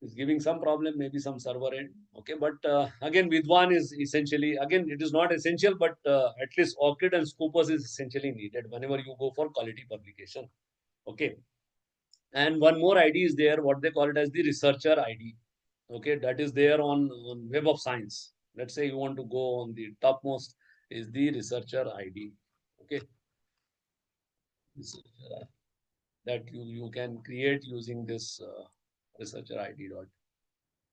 Is giving some problem, maybe some server end. Okay, but again, Vidwan is essentially, again, it is not essential, but at least ORCID and Scopus is essentially needed whenever you go for quality publication. Okay. And one more ID is there, what they call it as the researcher ID. Okay, that is there on Web of Science. Let's say you want to go on the topmost is the researcher ID. Okay, researcher, that you can create using this researcher ID dot.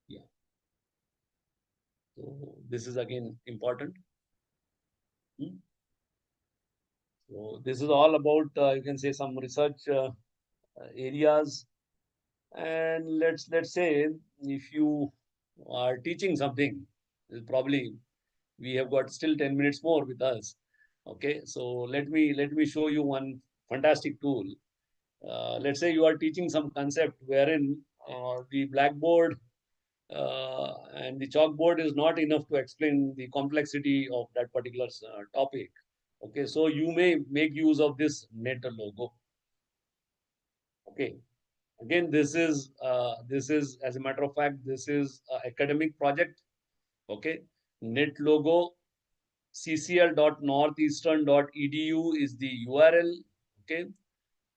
Yeah. So this is again important. Hmm? So this is all about you can say some research areas, and let's say if you are teaching something, probably we have got still 10 minutes more with us. Okay, so let me show you one fantastic tool. Let's say you are teaching some concept wherein the blackboard and the chalkboard is not enough to explain the complexity of that particular topic. Okay, so you may make use of this net logo. Okay, again, this is as a matter of fact, this is an academic project. Okay, net logo ccl.northeastern.edu is the URL. Okay,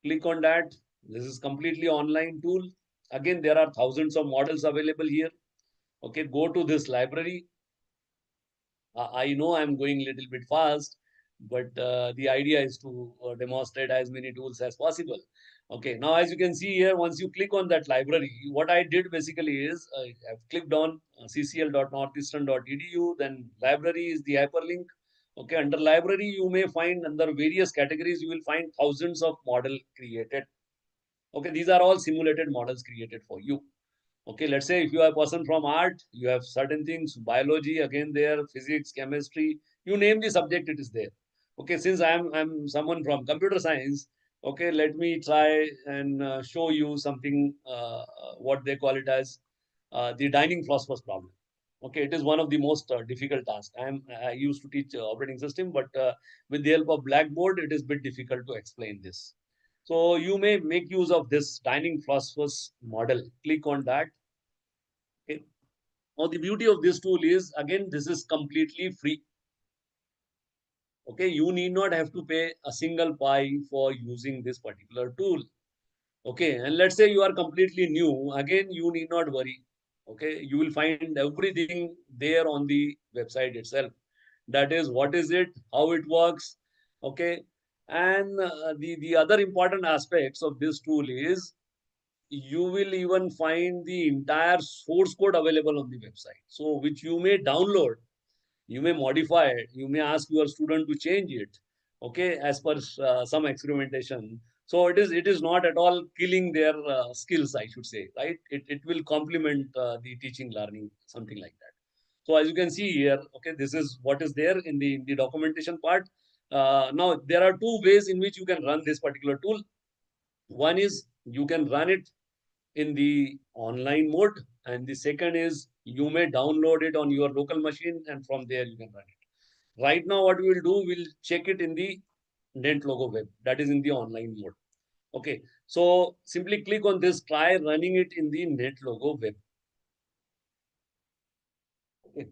click on that. This is completely online tool. Again, there are thousands of models available here. Okay, go to this library. I know I'm going a little bit fast, but the idea is to demonstrate as many tools as possible. Okay, now as you can see here, once you click on that library, what I did basically is I've clicked on ccl.northeastern.edu, then library is the hyperlink. Okay, under library, you may find under various categories, you will find thousands of model created. Okay, these are all simulated models created for you. Okay, let's say if you are a person from art, you have certain things, biology, again there, physics, chemistry, you name the subject, it is there. Okay, since I'm someone from computer science, okay, let me try and show you something, what they call it as the dining philosophers problem. Okay, it is one of the most difficult tasks. I used to teach operating system, but with the help of Blackboard, it is a bit difficult to explain this. So you may make use of this dining philosophers model. Click on that. Okay. Now the beauty of this tool is, again, this is completely free. Okay, you need not have to pay a single pie for using this particular tool. Okay, and let's say you are completely new, again, you need not worry. Okay, you will find everything there on the website itself. That is, what is it, how it works. Okay, and the other important aspects of this tool is you will even find the entire source code available on the website. So, which you may download, you may modify it, you may ask your student to change it, okay, as per some experimentation. So it is not at all killing their skills, I should say, right? It will complement the teaching learning, something like that. So as you can see here, okay, this is what is there in the documentation part. Now there are two ways in which you can run this particular tool. One is you can run it in the online mode, and the second is you may download it on your local machine, and from there you can run it. Right now, what we will do, we'll check it in the Net Logo web, that is in the online mode. Okay, so simply click on this, try running it in the Net Logo web. Okay.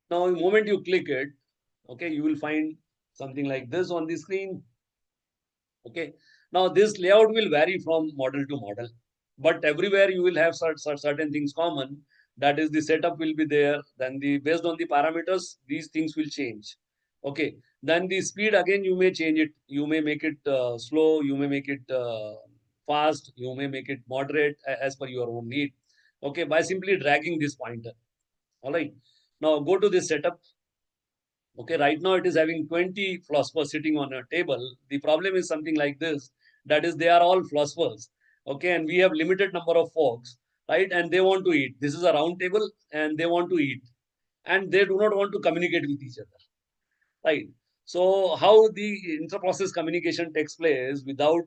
Now, the moment you click it, okay, you will find something like this on the screen. Okay. Now, this layout will vary from model to model, but everywhere you will have certain things common. That is, the setup will be there. Then the based on the parameters, these things will change. Okay. Then the speed, again, you may change it. You may make it slow. You may make it fast. You may make it moderate as per your own need. Okay. By simply dragging this pointer. All right. Now go to this setup. Okay, right now it is having 20 philosophers sitting on a table. The problem is something like this, that is, they are all philosophers. Okay, and we have limited number of folks, right? And they want to eat. This is a round table and they want to eat. And they do not want to communicate with each other, right? So how the inter-process communication takes place without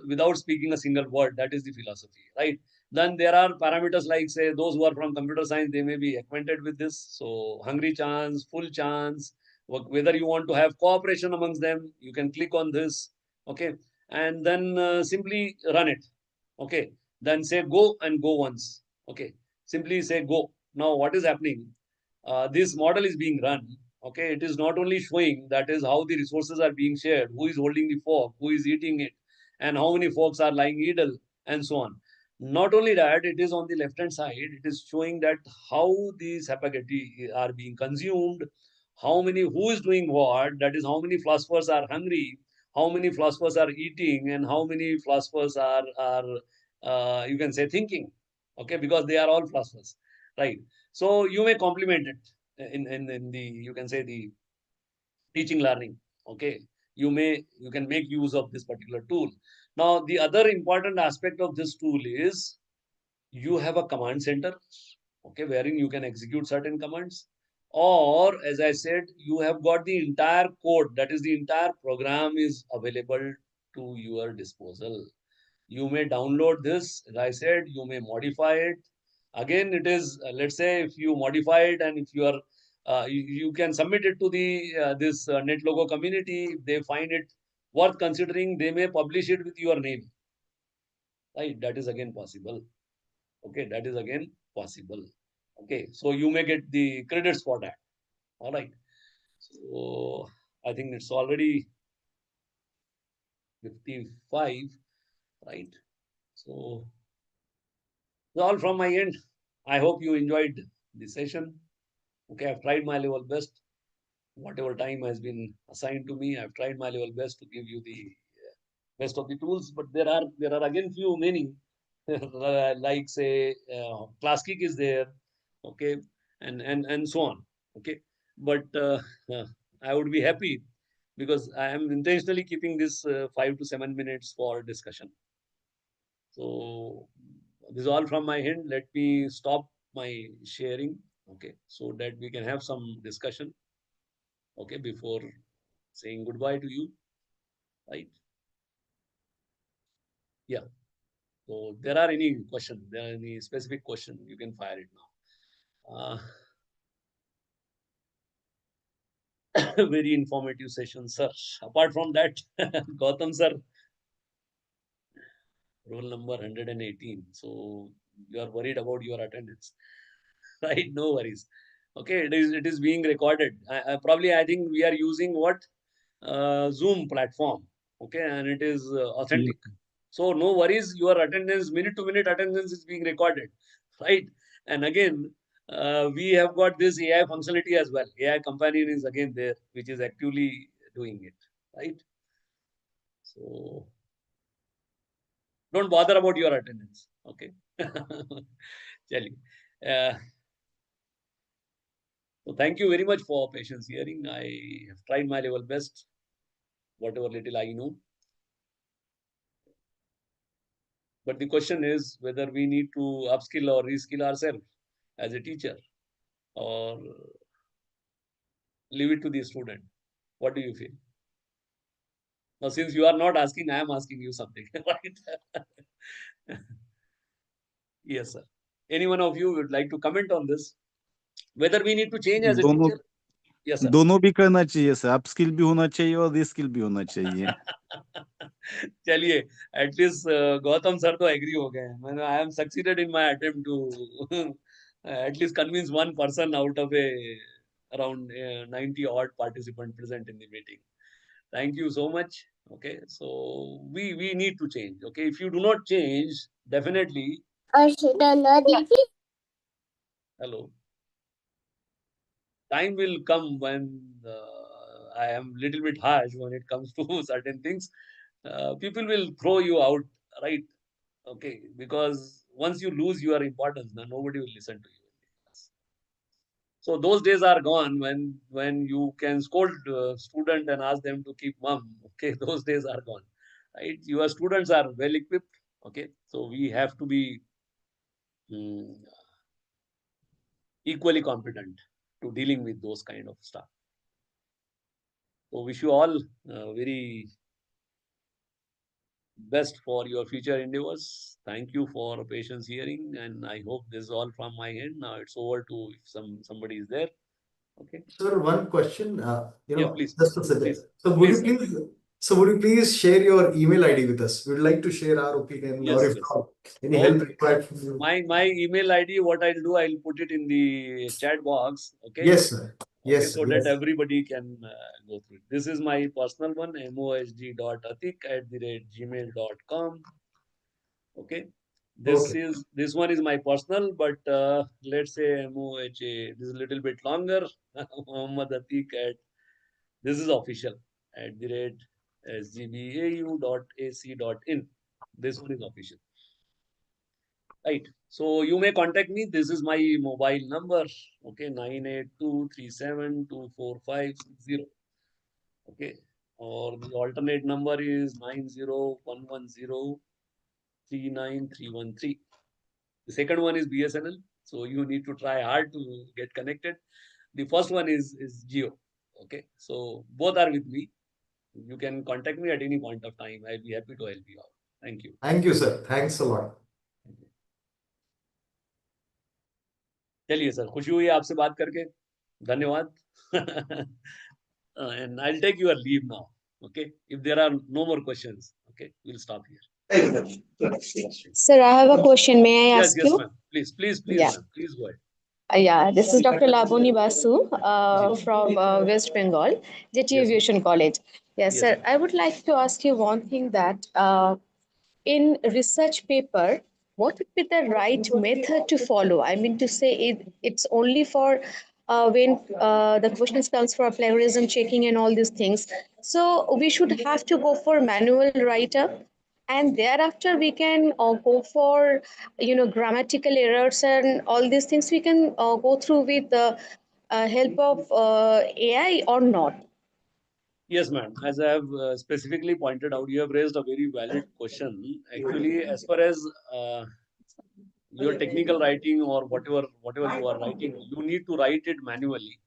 without speaking a single word, that is the philosophy, right? Then there are parameters like, say, those who are from computer science, they may be acquainted with this. So hungry chance, full chance, whether you want to have cooperation amongst them, you can click on this, okay, and then simply run it, okay. Then say go and go once, okay. Simply say go. Now what is happening? This model is being run. Okay, it is not only showing that is how the resources are being shared, who is holding the fork, who is eating it, and how many forks are lying idle, and so on. Not only that, it is on the left hand side, it is showing that how these spaghetti are being consumed, how many, who is doing what, that is how many philosophers are hungry, how many philosophers are eating, and how many philosophers are you can say thinking. Okay, because they are all philosophers, right? So you may complement it in the, you can say, the teaching learning. Okay, you can make use of this particular tool. Now the other important aspect of this tool is you have a command center, okay, wherein you can execute certain commands, or as I said, you have got the entire code, that is the entire program is available to your disposal. You may download this, as I said, you may modify it. Again, it is, let's say, if you modify it and if you are, you can submit it to the this Net Logo community. If they find it worth considering, they may publish it with your name, right? That is again possible. Okay, that is again possible. Okay, so you may get the credits for that. All right. So I think it's already 55, right? So that's all from my end. I hope you enjoyed the session. Okay, I've tried my level best. Whatever time has been assigned to me, I've tried my level best to give you the best of the tools. But there are again few many, like say Classic is there, okay, and so on, okay. But I would be happy because I am intentionally keeping this 5 to 7 minutes for discussion. So this is all from my end. Let me stop my sharing, okay, so that we can have some discussion, okay, before saying goodbye to you, right? Yeah. So there are any questions, there are any specific question, you can fire it now. Very informative session, sir. Apart from that, Gautam sir, roll number 118. So you are worried about your attendance, right? No worries. Okay, it is being recorded. Probably I think we are using what Zoom platform. Okay, and it is authentic. So no worries. Your attendance, minute to minute attendance, is being recorded, right? And again, we have got this AI functionality as well. AI companion is again there, which is actively doing it, right? So don't bother about your attendance. Okay. Chali. Uh, so thank you very much for patience hearing. I have tried my level best, whatever little I know. But the question is whether we need to upskill or reskill ourselves as a teacher, or leave it to the student. What do you feel? Now, since you are not asking, I am asking you something, right? Yes, sir. Any one of you would like to comment on this? Whether we need to change as a दोनों teacher? Yes, sir. दोनों भी करना चाहिए sir, upskill भी होना चाहिए और reskill भी होना चाहिए. चलिए, एटलीस्ट गौतम सर तो एग्री हो गए. मैंने I am succeeded in my attempt to at least convince one person out of a around 90 odd participant present in the meeting. Thank you so much. Okay, so we need to change. Okay, if you do not change, definitely. Hello. Time will come when I am little bit harsh when it comes to certain things. People will throw you out, right? Okay, because once you lose your importance, then nobody will listen to you. So those days are gone when you can scold student and ask them to keep mum. Okay, those days are gone, right? Your students are well equipped. Okay, so we have to be mm, equally competent to dealing with those kind of stuff. So wish you all very best for your future endeavors. Thank you for patience hearing, and I hope this is all from my end. Now it's over to if somebody is there. Okay. Sir, one question, Yeah, please, just please, a second. please, So please, sir. would you please share your email ID with us? We'd like to share our opinion, or Yes, if yes. not, any help Okay. required from you. My email ID, what I'll do, I'll put it in the chat box. Okay. Yes, sir. Okay, Yes, so sir. that Yes. everybody can go through it. This is my personal one, mosg.atik@gmail.com. Okay. Okay. This one is my personal, but let's say MOHA, this is a little bit longer. Mohammad Atik at, this is official, @sgbau.ac.in. This one is official. Right. So you may contact me. This is my mobile number. Okay, 982372456. Okay. Or the alternate number is 9011039313. The second one is BSNL. So you need to try hard to get connected. The first one is Geo. Okay. So both are with me. You can contact me at any point of time. I'll be happy to help you out. Thank you. Thank you, sir. Thanks a lot. चलिए sir, खुशी हुई आपसे बात करके. धन्यवाद. And I'll take your leave now. Okay. If there are no more questions, okay, we'll stop here. Sir, I have a question. May I ask Yes, you? ma'am. Please, Yeah. ma'am. Please go ahead. Yeah, this is Dr. Laboni Basu from West Bengal, JT Yes, Aviation College. Yes, Yes, sir. ma'am. I would like to ask you one thing that in research paper, what would be the right method to follow? I mean to say it's only for when the questions comes for plagiarism checking and all these things. So we should have to go for manual write-up, and thereafter we can go for grammatical errors and all these things we can go through with the help of AI or not. Yes, ma'am. As I have specifically pointed out, you have raised a very valid question. Actually, as far as your technical writing or whatever you are writing, you need to write it manually.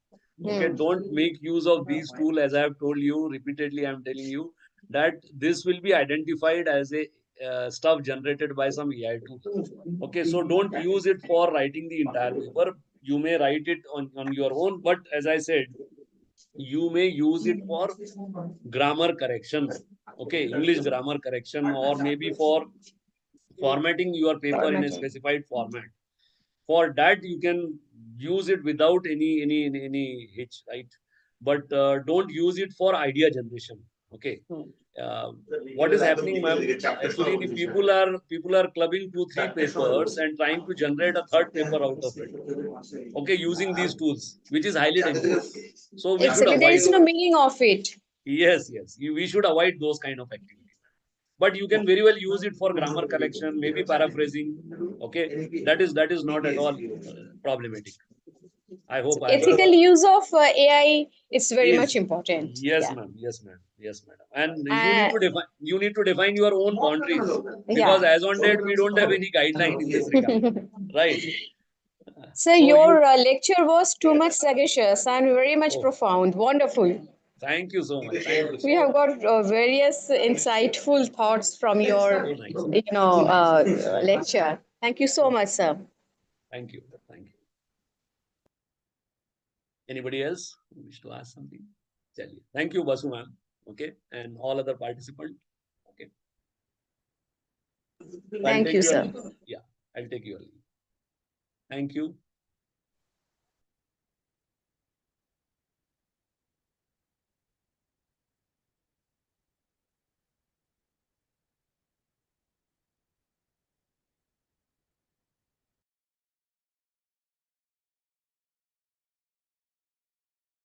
Okay, don't make use of these tools. As I have told you repeatedly, I am telling you that this will be identified as a stuff generated by some AI tool. Okay, so don't use it for writing the entire paper. You may write it on your own, but as I said, you may use it for grammar correction. Okay, English grammar correction, or maybe for formatting your paper in a specified format. For that, you can use it without any hitch, right? But don't use it for idea generation. Okay. What is happening, ma'am? Actually, the people are clubbing 2-3 papers and trying to generate a third paper out of it. Okay, using these tools, which is highly dangerous. So we should Exactly. There avoid. is no meaning of it. Yes, yes. We should avoid those kind of activities. But you can very well use it for grammar correction, maybe paraphrasing. Okay, that is not at all problematic. I hope I have Ethical use of AI is very much is important. yes, Yeah. ma'am. Yes, ma'am. Yes, madam. And Uh, you need to define your own boundaries, because yeah. as on date we don't have any guideline in this regard, right? So So you. your lecture was too much sagacious and very much Oh, profound. Wonderful. thank you so much. Thank you We so have much. got various insightful thoughts from your, So nice. lecture. Thank you so much, sir. Thank you. Thank you. Anybody else who wish to ask something? Chaliye. Thank you, Basu ma'am. Okay, and all other participants. Okay. So I'll Thank take you, your sir. leave. Yeah, I'll take your leave. Thank you.